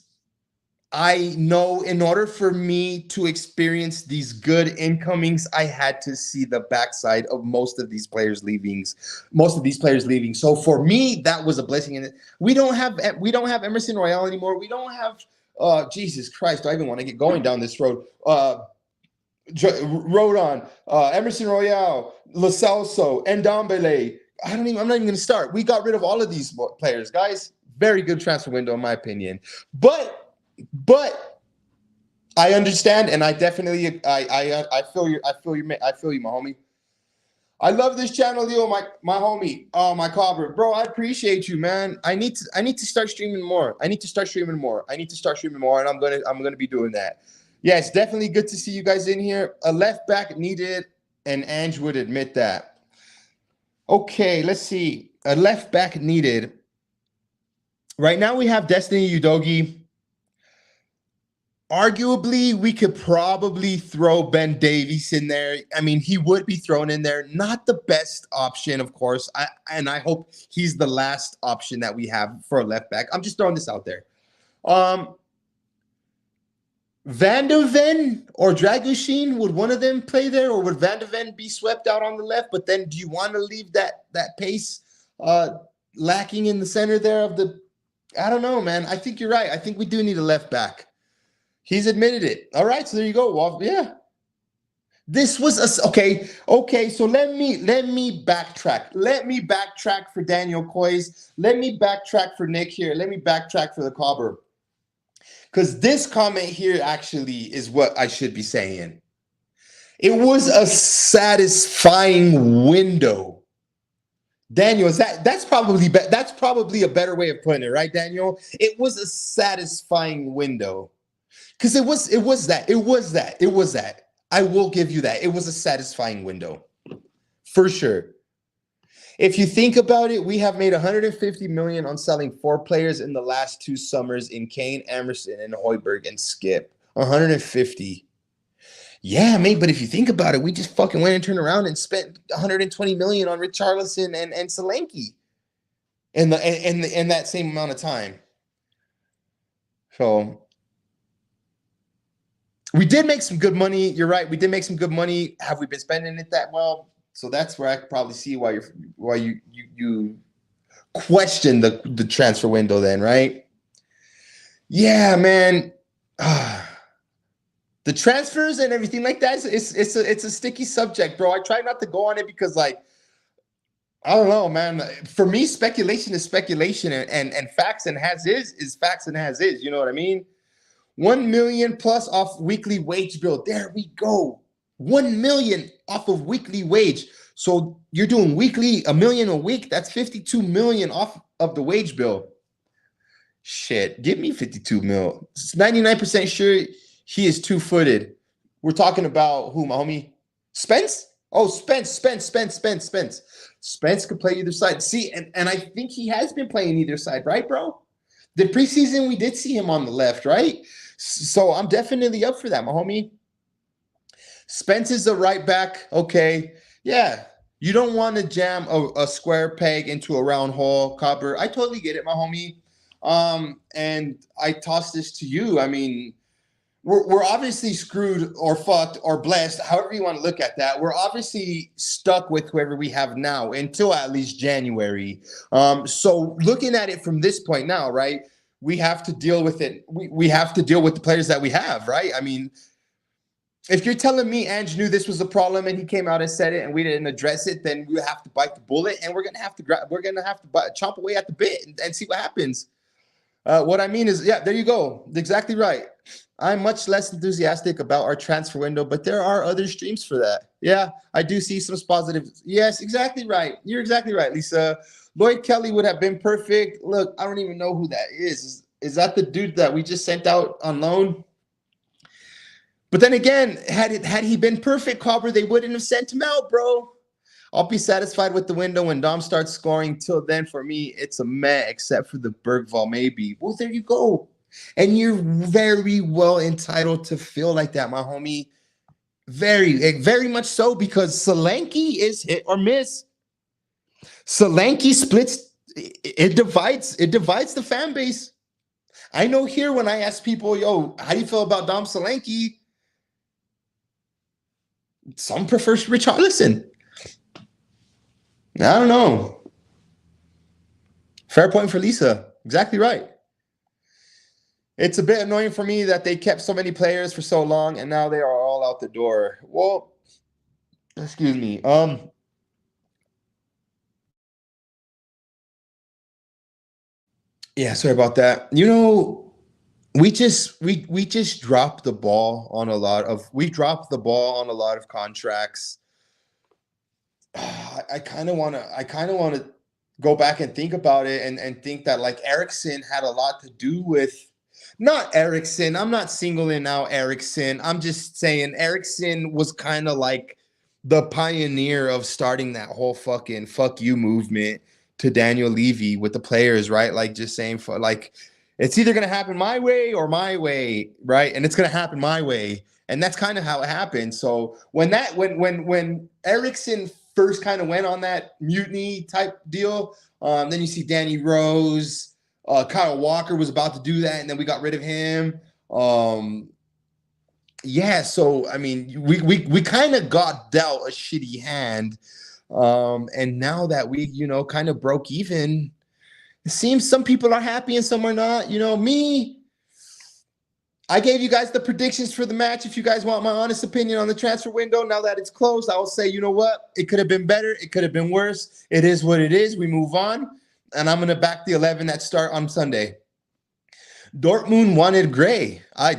I know in order for me to experience these good incomings, I had to see the backside of most of these players leaving. So for me, that was a blessing. And we don't have Emerson Royale anymore. We don't have Jesus Christ. Do I even want to get going down this road? Emerson Royale, Lo Celso, Ndombele. I'm not even going to start. We got rid of all of these players, guys. Very good transfer window, in my opinion. But I understand, and I definitely I feel you, my homie. I love this channel, Leo, my homie. Oh, my cobber, bro. I appreciate you, man. I need to start streaming more. And I'm gonna be doing that. Yeah, it's definitely good to see you guys in here. A left back needed, and Ange would admit that. Okay, let's see. A left back needed. Right now we have Destiny Udogie. Arguably, we could probably throw Ben Davies in there. I mean, he would be thrown in there. Not the best option, of course. I hope he's the last option that we have for a left back. I'm just throwing this out there. Van de Ven or Dragushin, would one of them play there, or would Van de Ven be swept out on the left? But then, do you want to leave that pace lacking in the center there of the? I don't know, man. I think you're right. I think we do need a left back. He's admitted it. All right, so there you go. Well, yeah, this was a okay. Okay, so let me backtrack. Let me backtrack for Daniel Coys. Let me backtrack for Nick here. Let me backtrack for the Cobber. Because this comment here actually is what I should be saying. It was a satisfying window. Daniel, that's probably a better way of putting it, right, Daniel? It was a satisfying window. Because it was that. I will give you that. It was a satisfying window. For sure. If you think about it, we have made 150 million on selling 4 players in the last 2 summers in Kane, Emerson, and Højbjerg and Skip. 150. Yeah, mate, but if you think about it, we just fucking went and turned around and spent 120 million on Richarlison and Solanke in that same amount of time. So we did make some good money. You're right. We did make some good money. Have we been spending it that well? So that's where I could probably see why you question the transfer window then, right? Yeah, man. The transfers and everything like that, it's a sticky subject, bro. I try not to go on it because, like, I don't know, man. For me, speculation is speculation, and facts and has is facts and has is. You know what I mean? 1 million plus off weekly wage bill. There we go. 1 million off of weekly wage. So you're doing weekly, 1 million a week. That's 52 million off of the wage bill. Shit, give me 52 mil. It's 99% sure he is 2-footed. We're talking about who, my homie? Spence? Oh, Spence. Spence could play either side. See, and I think he has been playing either side, right, bro? The preseason, we did see him on the left, right? So I'm definitely up for that, my homie. Spence is the right back. Okay. Yeah. You don't want to jam a square peg into a round hole, Copper. I totally get it, my homie. And I toss this to you. I mean, we're obviously screwed or fucked or blessed, however you want to look at that. We're obviously stuck with whoever we have now until at least January. So looking at it from this point now, right, we have to deal with it. We have to deal with the players that we have, right? I mean, if you're telling me Ange knew this was a problem and he came out and said it and we didn't address it, then we have to bite the bullet and we're gonna have to chomp away at the bit and see what happens. What I mean is, yeah, there you go. Exactly right. I'm much less enthusiastic about our transfer window, but there are other streams for that. Yeah, I do see some positives. Yes, exactly right. You're exactly right, Lisa. Lloyd Kelly would have been perfect. Look, I don't even know who that is. Is that the dude that we just sent out on loan? But then again, had he been perfect, Cobber, they wouldn't have sent him out, bro. I'll be satisfied with the window when Dom starts scoring. Till then, for me, it's a meh, except for the Bergvall maybe. Well, there you go. And you're very well entitled to feel like that, my homie. Very, very much so, because Solanke is hit or miss. Solanke splits. It divides the fan base. I know here when I ask people, yo, how do you feel about Dom Solanke? Some prefer Richarlison. I don't know. Fair point for Lisa. Exactly right. It's a bit annoying for me that they kept so many players for so long and now they are all out the door. Well, excuse me. Yeah, sorry about that. You know, we just dropped the ball on a lot of contracts. I kind of want to go back and think about it and think that, like, Ericsson had a lot to do with, not Ericsson. I'm not singling out Ericsson. I'm just saying Ericsson was kind of like the pioneer of starting that whole fucking fuck you movement to Daniel Levy with the players, right? Like, just saying, for like, it's either going to happen my way or my way, right? And it's going to happen my way. And that's kind of how it happened. So when Ericsson first kind of went on that mutiny type deal, then you see Danny Rose, Kyle Walker was about to do that, and then we got rid of him. yeah, so I mean, we kind of got dealt a shitty hand, and now that we kind of broke even, it seems some people are happy and some are not. Me, I gave you guys the predictions for the match. If you guys want my honest opinion on the transfer window, now that it's closed, I will say, you know what? It could have been better. It could have been worse. It is what it is. We move on, and I'm gonna back the 11 that start on Sunday. Dortmund wanted Gray. I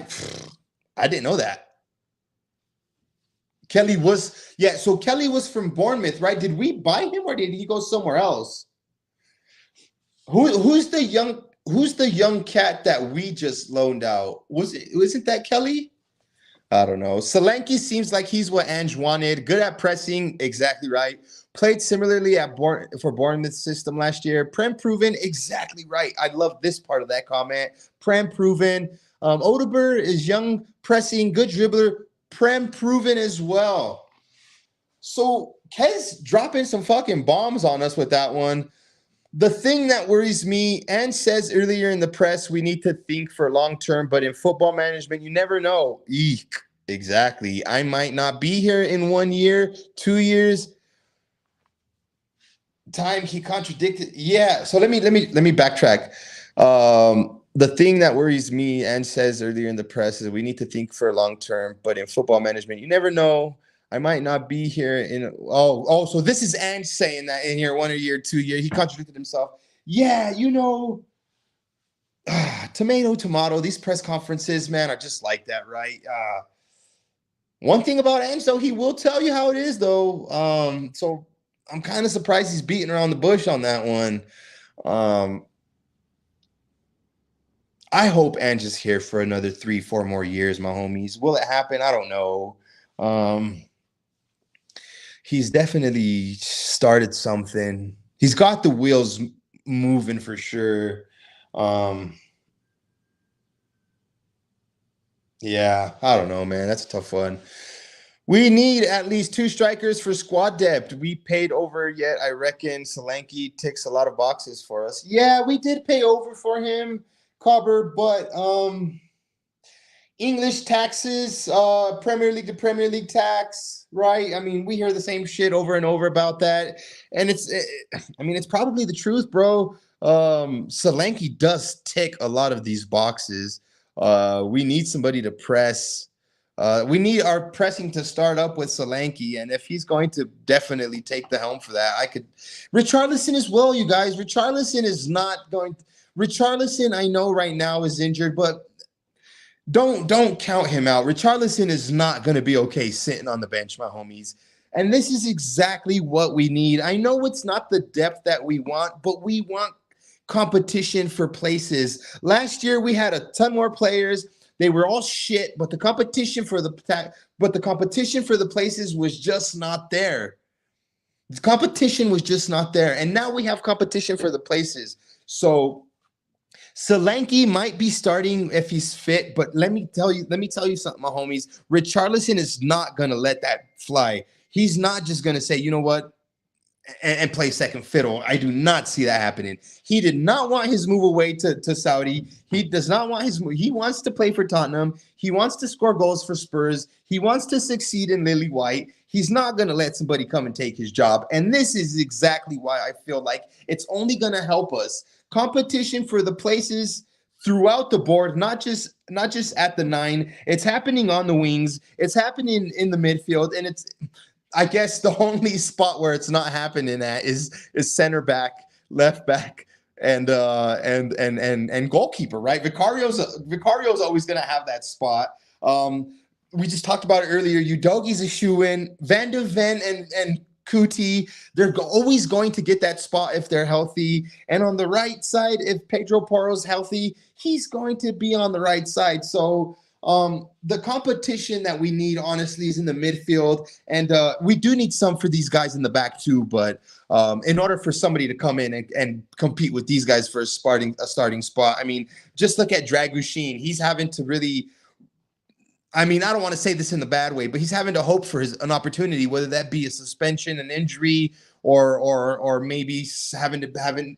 didn't know that. Kelly was, yeah, so Kelly was from Bournemouth, right? Did we buy him or did he go somewhere else? Who's the young cat that we just loaned out? Wasn't that Kelly? I don't know. Solanke seems like he's what Ange wanted. Good at pressing, exactly right. Played similarly for Bournemouth's system last year. Prem proven, exactly right. I love this part of that comment. Prem proven. Odegaard is young, pressing, good dribbler. Prem proven as well. So Kez dropping some fucking bombs on us with that one. The thing that worries me, and says earlier in the press, we need to think for long term, but in football management, you never know. Eek, exactly. I might not be here in 1 year, 2 years. Time he contradicted. Yeah. So let me backtrack. The thing that worries me, and says earlier in the press, is we need to think for long term, but in football management, you never know. I might not be here in so this is Ange saying that in here 1 year, 2 year. He contradicted himself. Yeah, tomato. These press conferences, man, are just like that, right? One thing about Ange, though, he will tell you how it is, though. So I'm kind of surprised he's beating around the bush on that one. I hope Ange is here for another 3-4 more years, my homies. Will it happen? I don't know. He's definitely started something. He's got the wheels moving for sure. Yeah, I don't know, man. That's a tough one. We need at least 2 strikers for squad depth. We paid over yet. I reckon Solanke ticks a lot of boxes for us. Yeah, we did pay over for him, Cobber, but English taxes, Premier League to Premier League tax, right? I mean, we hear the same shit over and over about that. And it's probably the truth, bro. Solanke does tick a lot of these boxes. We need somebody to press. We need our pressing to start up with Solanke, and if he's going to definitely take the helm for that, Richarlison as well, you guys. Richarlison is not going. Richarlison, I know right now is injured, but don't count him out. Richarlison is not going to be okay sitting on the bench, my homies. And this is exactly what we need. I know it's not the depth that we want, but we want competition for places. Last year we had a ton more players. They were all shit, but the competition for the places was just not there. The competition was just not there. And now we have competition for the places. So Solanke might be starting if he's fit, but let me tell you something, my homies. Richarlison is not gonna let that fly. He's not just gonna say, you know what, and play second fiddle. I do not see that happening. He did not want his move away to Saudi. He does not want his move. He wants to play for Tottenham. He wants to score goals for Spurs. He wants to succeed in Lily White. He's not going to let somebody come and take his job. And this is exactly why I feel like it's only going to help us. Competition for the places throughout the board, not just at the 9. It's happening on the wings. It's happening in the midfield, and it's, I guess, the only spot where it's not happening at is center back, left back, and goalkeeper, right? Vicario's always going to have that spot. We just talked about it earlier. Udogi's a shoe-in. Van de Ven and Kuti, they're always going to get that spot if they're healthy. And on the right side, if Pedro Porro's healthy, he's going to be on the right side. So the competition that we need, honestly, is in the midfield. And we do need some for these guys in the back too. But in order for somebody to come in and compete with these guys for a starting spot, I mean, just look at Dragushin. He's having to really, I mean, I don't want to say this in the bad way, but he's having to hope for an opportunity, whether that be a suspension, an injury, or maybe having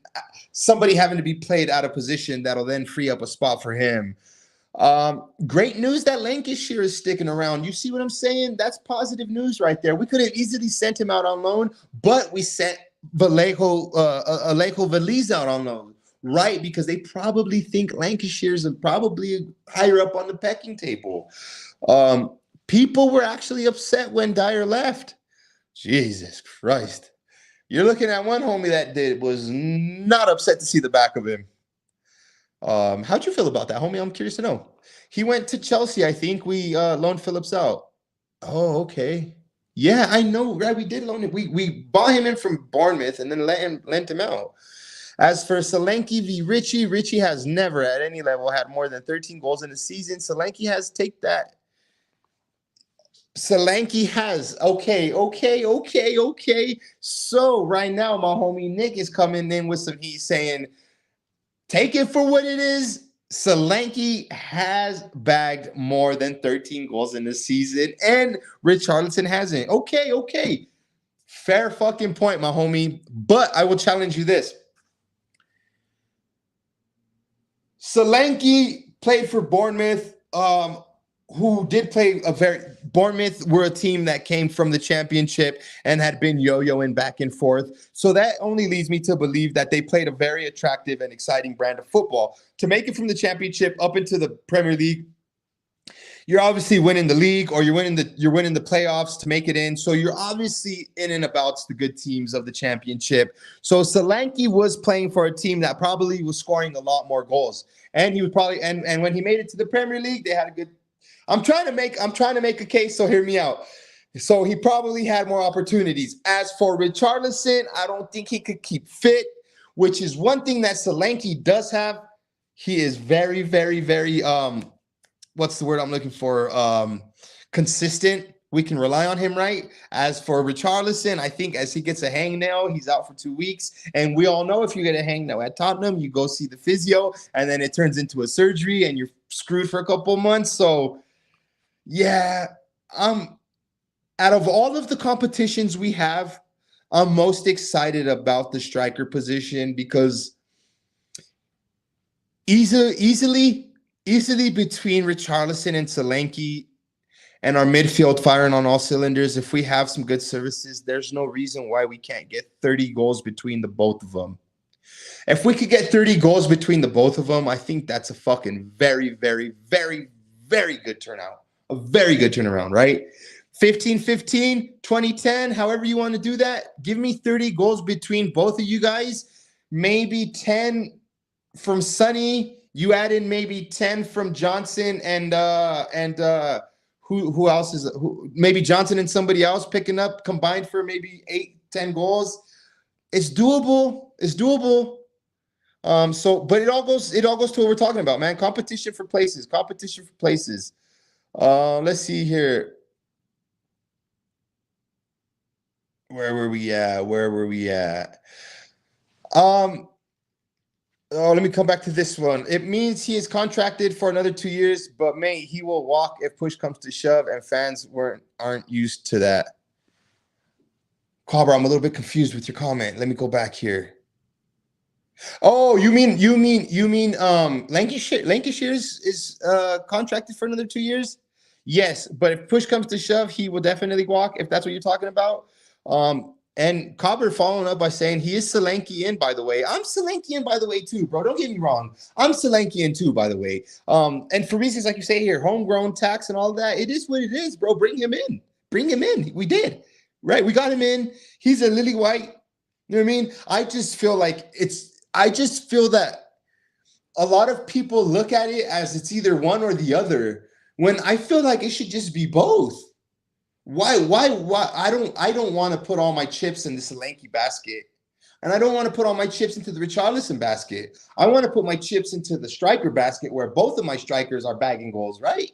somebody having to be played out of position that'll then free up a spot for him. Great news that Lancashire is sticking around. You see what I'm saying? That's positive news right there. We could have easily sent him out on loan, but we sent Alejo Veliz out on loan, right? Because they probably think Lancashire's probably higher up on the pecking table. People were actually upset when Dyer left. Jesus Christ. You're looking at one homie that was not upset to see the back of him. How'd you feel about that, homie? I'm curious to know. He went to Chelsea. I think we loaned Phillips out. Oh, okay. Yeah, I know. Right, we did loan him. We bought him in from Bournemouth and then lent him out. As for Solanke v. Richie has never at any level had more than 13 goals in a season. Solanke has take that. Solanke has. Okay. So right now, my homie Nick is coming in with some heat saying, take it for what it is. Solanke has bagged more than 13 goals in the season, and Richarlison hasn't. Okay. Fair fucking point, my homie. But I will challenge you this. Solanke played for Bournemouth, who did play Bournemouth were a team that came from the championship and had been yo-yoing back and forth. So that only leads me to believe that they played a very attractive and exciting brand of football. To make it from the championship up into the Premier League, you're obviously winning the league, or you're winning the playoffs to make it in. So you're obviously in and about the good teams of the championship. So Solanke was playing for a team that probably was scoring a lot more goals. And he was probably and when he made it to the Premier League, they had a good I'm trying to make a case, so hear me out. So he probably had more opportunities. As for Richarlison, I don't think he could keep fit, which is one thing that Solanke does have. He is very, very, very what's the word I'm looking for? Consistent. We can rely on him, right? As for Richarlison, I think as he gets a hangnail, he's out for 2 weeks. And we all know if you get a hangnail at Tottenham, you go see the physio, and then it turns into a surgery, and you're screwed for a couple months. So yeah, out of all of the competitions we have, I'm most excited about the striker position because easily between Richarlison and Solanke and our midfield firing on all cylinders, if we have some good services, there's no reason why we can't get 30 goals between the both of them. If we could get 30 goals between the both of them, I think that's a fucking very, very, very, very good turnout. A very good turnaround, right? 15-15, 20-10, however you want to do that. Give me 30 goals between both of you guys. Maybe 10 from Sonny. You add in maybe 10 from Johnson and who else is maybe Johnson and somebody else picking up combined for maybe 8-10 goals. It's doable. But it all goes to what we're talking about, man. Competition for places. Let's see here. Where were we at? Let me come back to this one. It means he is contracted for another 2 years, but mate, he will walk if push comes to shove, and fans aren't used to that. Cobra, I'm a little bit confused with your comment. Let me go back here. Oh, you mean Lancashire is contracted for another 2 years? Yes, but if push comes to shove, he will definitely walk, if that's what you're talking about. And Cobber following up by saying he is Solanke in, by the way. I'm Solanke in, by the way, too, bro. Don't get me wrong. I'm Solanke in, too, by the way. And for reasons like you say here, homegrown tax and all that, it is what it is, bro. Bring him in. We did, right? We got him in. He's a lily white. You know what I mean? I just feel that a lot of people look at it as it's either one or the other, when I feel like it should just be both. Why? I don't want to put all my chips in the Solanke basket, and I don't want to put all my chips into the Richarlison basket. I want to put my chips into the striker basket where both of my strikers are bagging goals, right?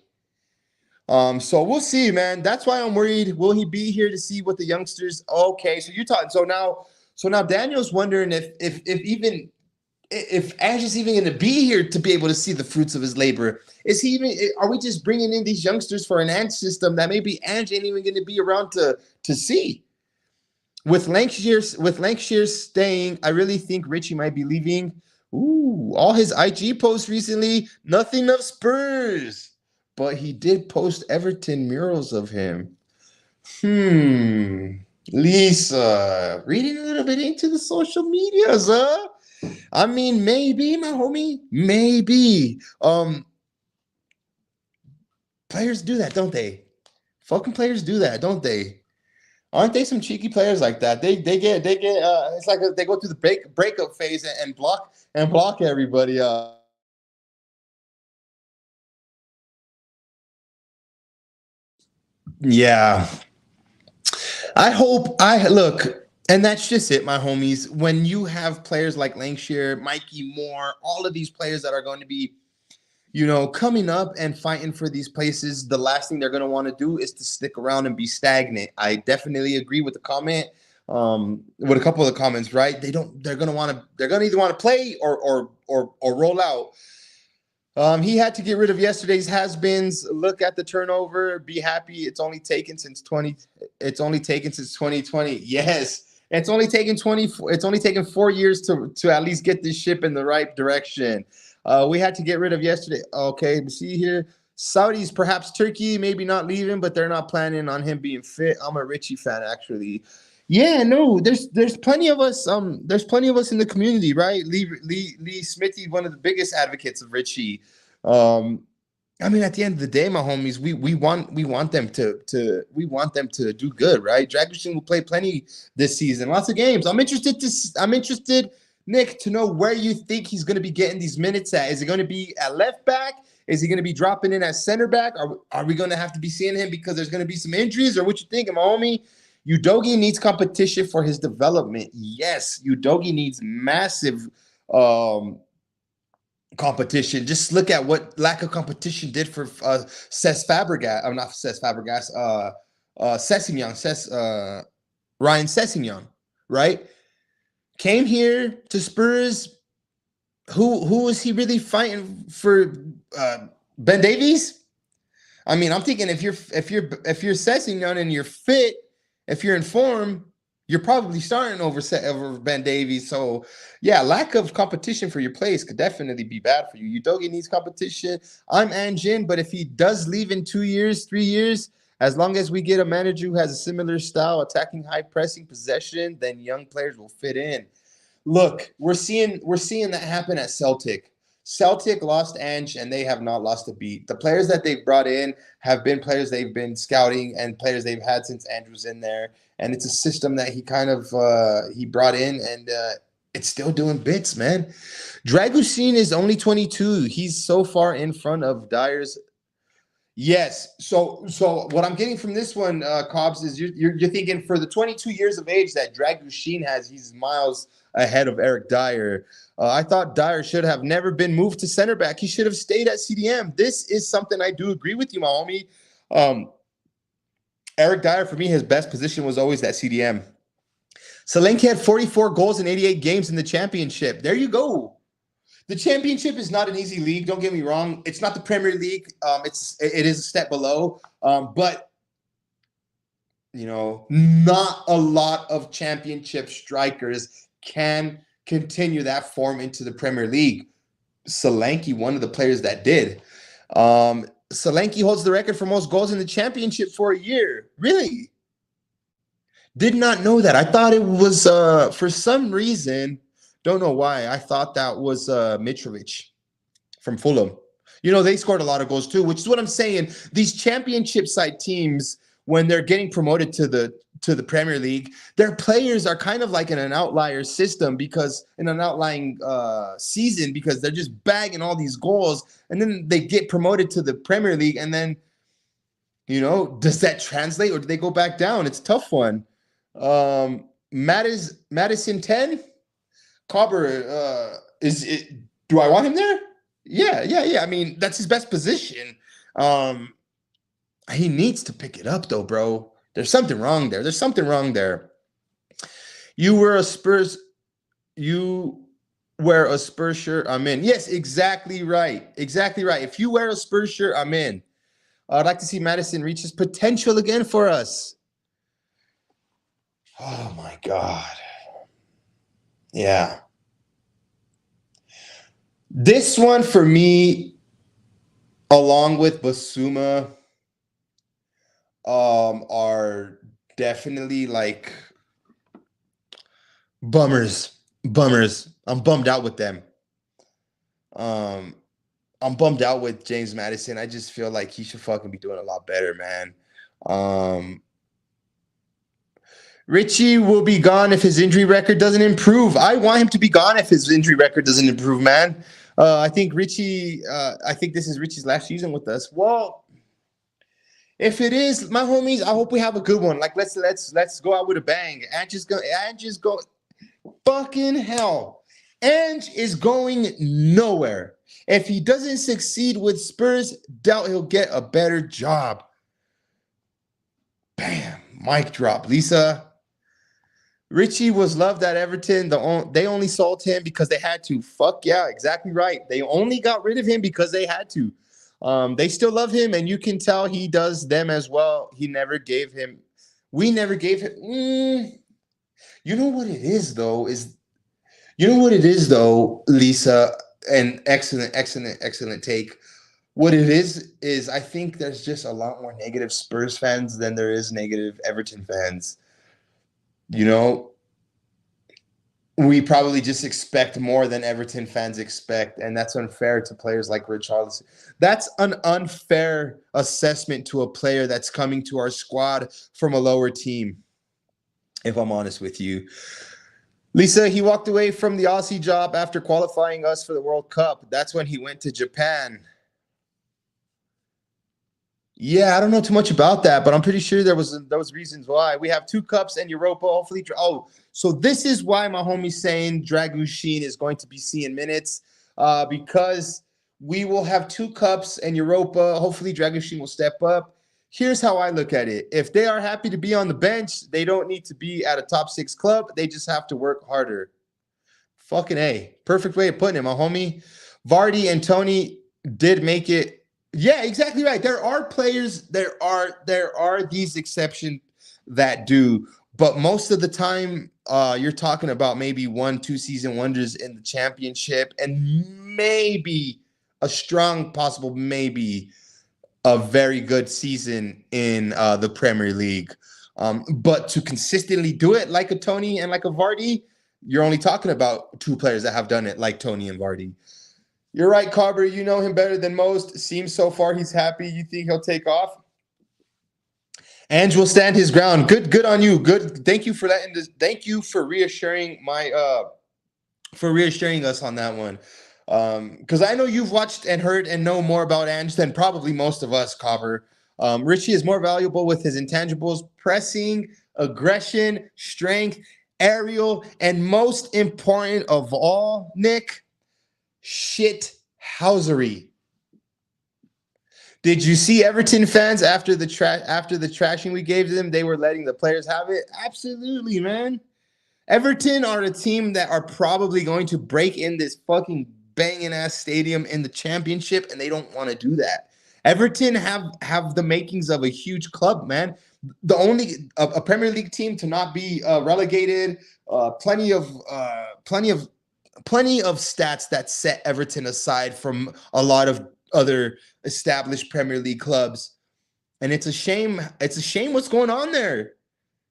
So we'll see, man. That's why I'm worried. Will he be here to see what the youngsters? Okay, so you're talking. So now Daniel's wondering if Ange is even going to be here to be able to see the fruits of his labor. Are we just bringing in these youngsters for an Ange system that maybe Ange ain't even going to be around to see? With Lancashire staying, I really think Richie might be leaving. Ooh, all his IG posts recently, nothing of Spurs. But he did post Everton murals of him. Lisa, reading a little bit into the social medias, huh? I mean, maybe, my homie, maybe. Players do that, don't they? Fucking players do that, don't they? Aren't they some cheeky players like that? They get it's like they go through the breakup phase and block everybody. Yeah. I hope I look, and that's just it, my homies. When you have players like Lancashire, Mikey Moore, all of these players that are going to be, coming up and fighting for these places, the last thing they're going to want to do is to stick around and be stagnant. I definitely agree with the comment. With a couple of the comments, right? They're gonna either want to play or roll out. He had to get rid of yesterday's has-beens. Look at the turnover. Be happy. It's only taken since 2020. Yes, it's only taken 20. It's only taken 4 years to at least get this ship in the right direction. We had to get rid of yesterday. Okay, see here. Saudis, perhaps Turkey, maybe not leaving, but they're not planning on him being fit. I'm a Richie fan, actually. Yeah, no, there's plenty of us. There's plenty of us in the community, right? Lee Smithy, one of the biggest advocates of Richie. Um, I mean, at the end of the day, my homies, we want them to do good, right? Dragusin will play plenty this season, lots of games. I'm interested, Nick, to know where you think he's going to be getting these minutes at. Is it going to be at left back? Is he going to be dropping in at center back? Are we going to have to be seeing him because there's going to be some injuries, or what you think, my homie? Udogi needs competition for his development. Yes, Udogi needs massive competition. Just look at what lack of competition did for Cesc Fabregas. I'm not Cesc Fabregas. Sessegnon, Ryan Sessegnon, right? Came here to Spurs. Who was he really fighting for? Ben Davies. I mean, I'm thinking if you're Sessegnon and you're fit, if you're in form, you're probably starting over Ben Davies. So yeah, lack of competition for your place could definitely be bad for you. Udogi needs competition. I'm Anjin, but if he does leave in 2 years, 3 years, as long as we get a manager who has a similar style, attacking, high pressing possession, then young players will fit in. Look, we're seeing that happen at Celtic. Celtic lost Ange, and they have not lost a beat. The players that they've brought in have been players they've been scouting and players they've had since Andrew's in there. And it's a system that he kind of he brought in, and it's still doing bits, man. Dragusin is only 22. He's so far in front of Dyer's. Yes. So what I'm getting from this one, Cobbs, is you're thinking for the 22 years of age that Dragusin has, he's miles ahead of Eric Dyer. I thought Dyer should have never been moved to center back. He should have stayed at CDM. This is something I do agree with you, my homie. Eric Dyer, for me, his best position was always that CDM. Solanke had 44 goals in 88 games in the championship. There you go. The championship is not an easy league. Don't get me wrong. It's not the Premier League. It is a step below. But not a lot of championship strikers can continue that form into the Premier League. Solanke, one of the players that did. Solanke holds the record for most goals in the championship for a year. Really? Did not know that. I thought it was for some reason. Don't know why. I thought that was Mitrovic from Fulham. They scored a lot of goals too, which is what I'm saying. These championship side teams, when they're getting promoted to the Premier League, their players are kind of like in an outlier system because in an outlying season because they're just bagging all these goals, and then they get promoted to the Premier League, and then does that translate or do they go back down? It's a tough one. Madison 10. Cobber, is it? Do I want him there? Yeah. I mean, that's his best position. He needs to pick it up, though, bro. There's something wrong there. You wear a Spurs shirt, I'm in. Yes, exactly right. If you wear a Spurs shirt, I'm in. I'd like to see Madison reach his potential again for us. Oh my God. Yeah. This one for me, along with Basuma, are definitely like bummers. Bummers. I'm bummed out with them. Um, I'm bummed out with James Madison. I just feel like he should fucking be doing a lot better, man. Um, Richie will be gone if his injury record doesn't improve. I want him to be gone if his injury record doesn't improve, man. I think Richie. I think this is Richie's last season with us. Well, if it is, my homies, I hope we have a good one. Like let's go out with a bang. Ange is go fucking hell. Ange is going nowhere. If he doesn't succeed with Spurs, doubt he'll get a better job. Bam, mic drop. Lisa. Richie was loved at Everton. They only sold him because they had to. Fuck yeah, exactly right. They only got rid of him because they had to. They still love him, and you can tell he does them as well. We never gave him. You know what it is though? Lisa, and excellent take. What it is I think there's just a lot more negative Spurs fans than there is negative Everton fans. You know, we probably just expect more than Everton fans expect, and that's unfair to players like Richarlison. That's an unfair assessment to a player that's coming to our squad from a lower team, if I'm honest with you. Lisa, he walked away from the Aussie job after qualifying us for the World Cup. That's when he went to Japan. Yeah, I don't know too much about that, but I'm pretty sure there was those reasons why. We have 2 cups and Europa. Hopefully, so this is why my homie's saying Dragushin is going to be seeing minutes, because we will have 2 cups and Europa. Hopefully, Dragushin will step up. Here's how I look at it: if they are happy to be on the bench, they don't need to be at a top 6 club. They just have to work harder. Fucking A. Perfect way of putting it, my homie. Vardy and Tony did make it. Yeah, exactly right. There are players, there are these exceptions that do, but most of the time, you're talking about maybe 1-2 season wonders in the championship, and maybe a strong possible, maybe a very good season in the Premier League. But to consistently do it like a Tony and like a Vardy, you're only talking about 2 players that have done it like Tony and Vardy. You're right, Carver. You know him better than most. Seems so far he's happy. You think he'll take off? Ange will stand his ground. Good on you. Good. Thank you for that. Thank you for reassuring us on that one. Because I know you've watched and heard and know more about Ange than probably most of us, Carver. Richie is more valuable with his intangibles: pressing, aggression, strength, aerial, and most important of all, Nick, shit housery. Did you see Everton fans after the trashing we gave them? They were letting the players have it. Absolutely, man. Everton are a team that are probably going to break in this fucking banging ass stadium in the championship, and they don't want to do that. Everton have the makings of a huge club, man. The only a Premier League team to not be relegated. Plenty of stats that set Everton aside from a lot of other established Premier League clubs. And it's a shame. It's a shame what's going on there.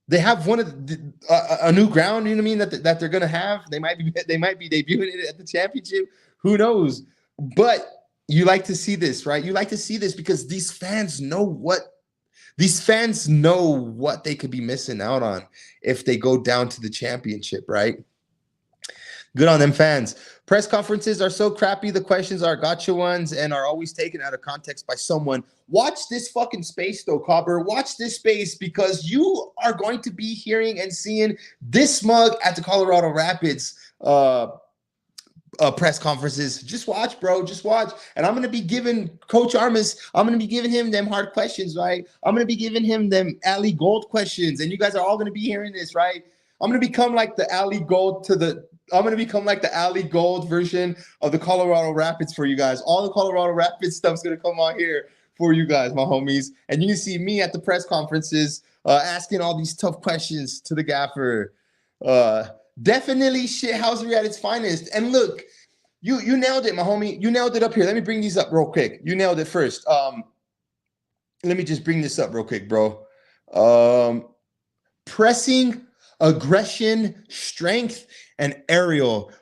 They have a new ground, you know what I mean, that they're gonna have. They might be debuting it at the championship. Who knows? But you like to see this, right? You like to see this because these fans know what they could be missing out on if they go down to the championship, right? Good on them fans. Press conferences are so crappy. The questions are gotcha ones and are always taken out of context by someone. Watch this fucking space, though, Cobber. Watch this space, because you are going to be hearing and seeing this mug at the Colorado Rapids press conferences. Just watch, bro. Just watch. And I'm going to be giving Coach Armas, I'm going to be giving him them hard questions, right? I'm going to be giving him them Ali Gold questions. And you guys are all going to be hearing this, right? I'm going to become like the Ali Gold version of the Colorado Rapids for you guys. All the Colorado Rapids stuff's going to come out here for you guys, my homies. And you see me at the press conferences asking all these tough questions to the gaffer. Definitely shithousery at its finest. And look, You nailed it, my homie. You nailed it up here. Let me bring these up real quick. You nailed it first. Let me just bring this up real quick, bro. Pressing, aggression, strength, and aerial.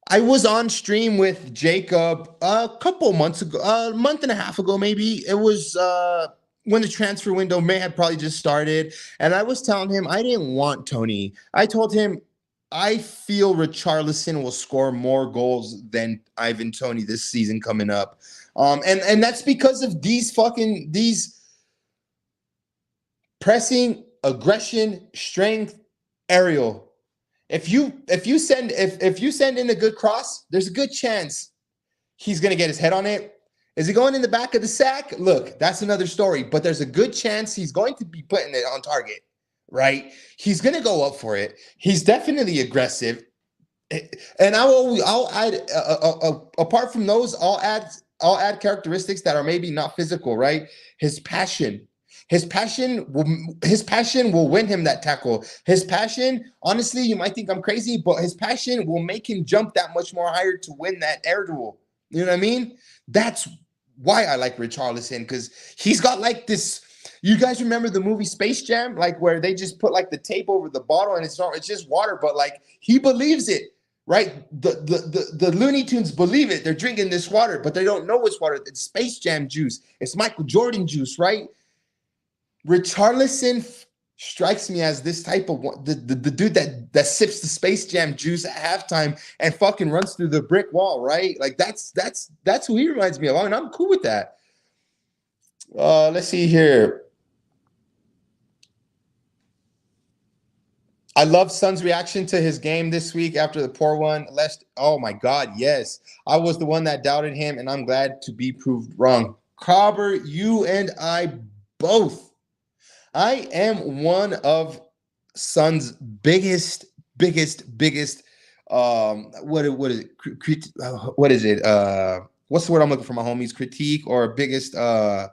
I was on stream with Jacob a couple months ago, a month and a half ago, maybe. It was when the transfer window may have probably just started. And I was telling him I didn't want Tony. I told him I feel Richarlison will score more goals than Ivan Toney this season coming up. And that's because of these pressing, aggression, strength, aerial. If you send in a good cross, there's a good chance he's gonna get his head on it. Is he going in the back of the sack? Look, that's another story. But there's a good chance he's going to be putting it on target, right? He's gonna go up for it. He's definitely aggressive, and I'll add apart from those, I'll add characteristics that are maybe not physical, right? His passion. His passion will win him that tackle. His passion, honestly, you might think I'm crazy, but his passion will make him jump that much more higher to win that air duel. You know what I mean? That's why I like Richarlison, because he's got like this. You guys remember the movie Space Jam, like where they just put like the tape over the bottle and it's just water, but like he believes it, right? The Looney Tunes believe it. They're drinking this water, but they don't know it's water. It's Space Jam juice. It's Michael Jordan juice, right? Richarlison strikes me as this type of the dude that sips the Space Jam juice at halftime and fucking runs through the brick wall, right? Like that's who he reminds me of, and I'm cool with that. Let's see here. I love Son's reaction to his game this week after the poor one. Oh my God, yes. I was the one that doubted him, and I'm glad to be proved wrong. Cobber, you and I both. I am one of Son's biggest what is it? What is it? What's the word I'm looking for, my homies? Critique or biggest I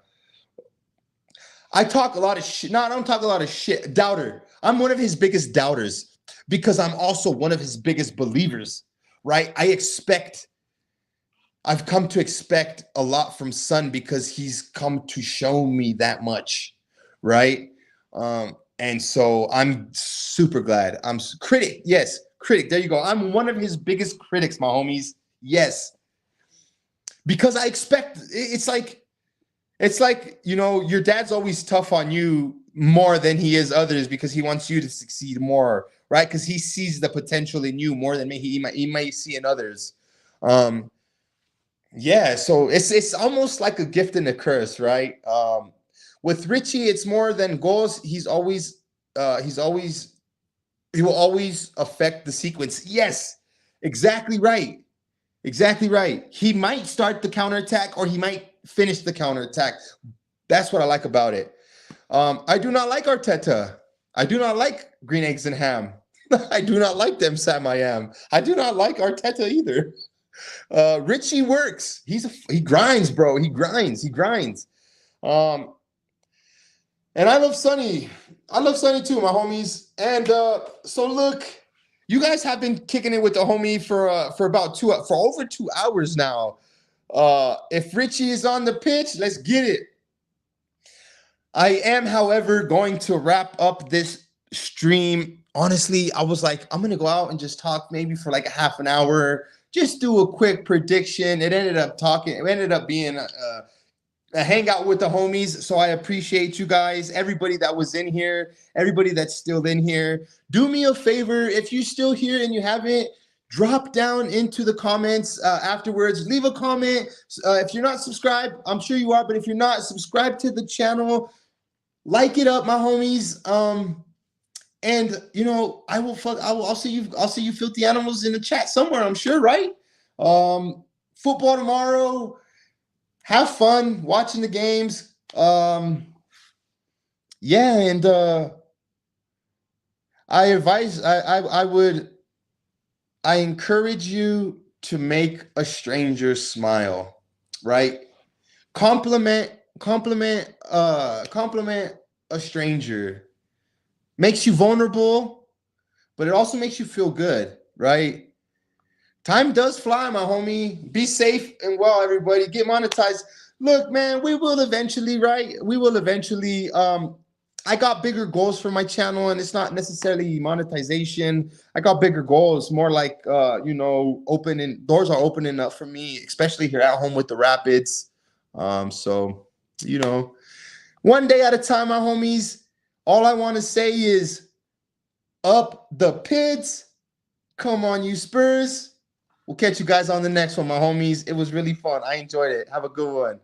talk a lot of shit. No, I don't talk a lot of shit. Doubter. I'm one of his biggest doubters because I'm also one of his biggest believers, right? I've come to expect a lot from Son because he's come to show me that much. Right. And so I'm super glad. Critic. Yes. Critic. There you go. I'm one of his biggest critics, my homies. Yes. Because I expect it's like, you know, your dad's always tough on you more than he is others because he wants you to succeed more. Right. Because he sees the potential in you more than he might see in others. Yeah. So it's almost like a gift and a curse. Right. With Richie, it's more than goals. He will always affect the sequence. Yes, exactly right. Exactly right. He might start the counterattack or he might finish the counterattack. That's what I like about it. I do not like Arteta. I do not like green eggs and ham. I do not like them, Sam I am. I do not like Arteta either. Richie works. He grinds, bro. He grinds. And I love Sonny. I love Sonny too, my homies. And so look, you guys have been kicking it with the homie for over 2 hours now. If Richie is on the pitch, let's get it. I am, however, going to wrap up this stream. Honestly, I was like, I'm gonna go out and just talk maybe for like a half an hour, just do a quick prediction. It ended up being a hangout with the homies. So I appreciate you guys, everybody that was in here, everybody that's still in here. Do me a favor, if you're still here and you haven't, drop down into the comments afterwards. Leave a comment. If you're not subscribed, I'm sure you are, but if you're not, subscribe to the channel. Like it up, my homies. And you know, I'll see you filthy animals in the chat somewhere, I'm sure, right? Football tomorrow. Have fun watching the games. Yeah, and I encourage you to make a stranger smile, right? Compliment a stranger. Makes you vulnerable, but it also makes you feel good, right? Time does fly, my homie. Be safe and well, everybody. Get monetized. Look, man, we will eventually, right? We will eventually. I got bigger goals for my channel, and it's not necessarily monetization. I got bigger goals, more like opening doors are opening up for me, especially here at home with the Rapids. So one day at a time, my homies. All I want to say is up the Pids. Come on, you Spurs. We'll catch you guys on the next one, my homies. It was really fun. I enjoyed it. Have a good one.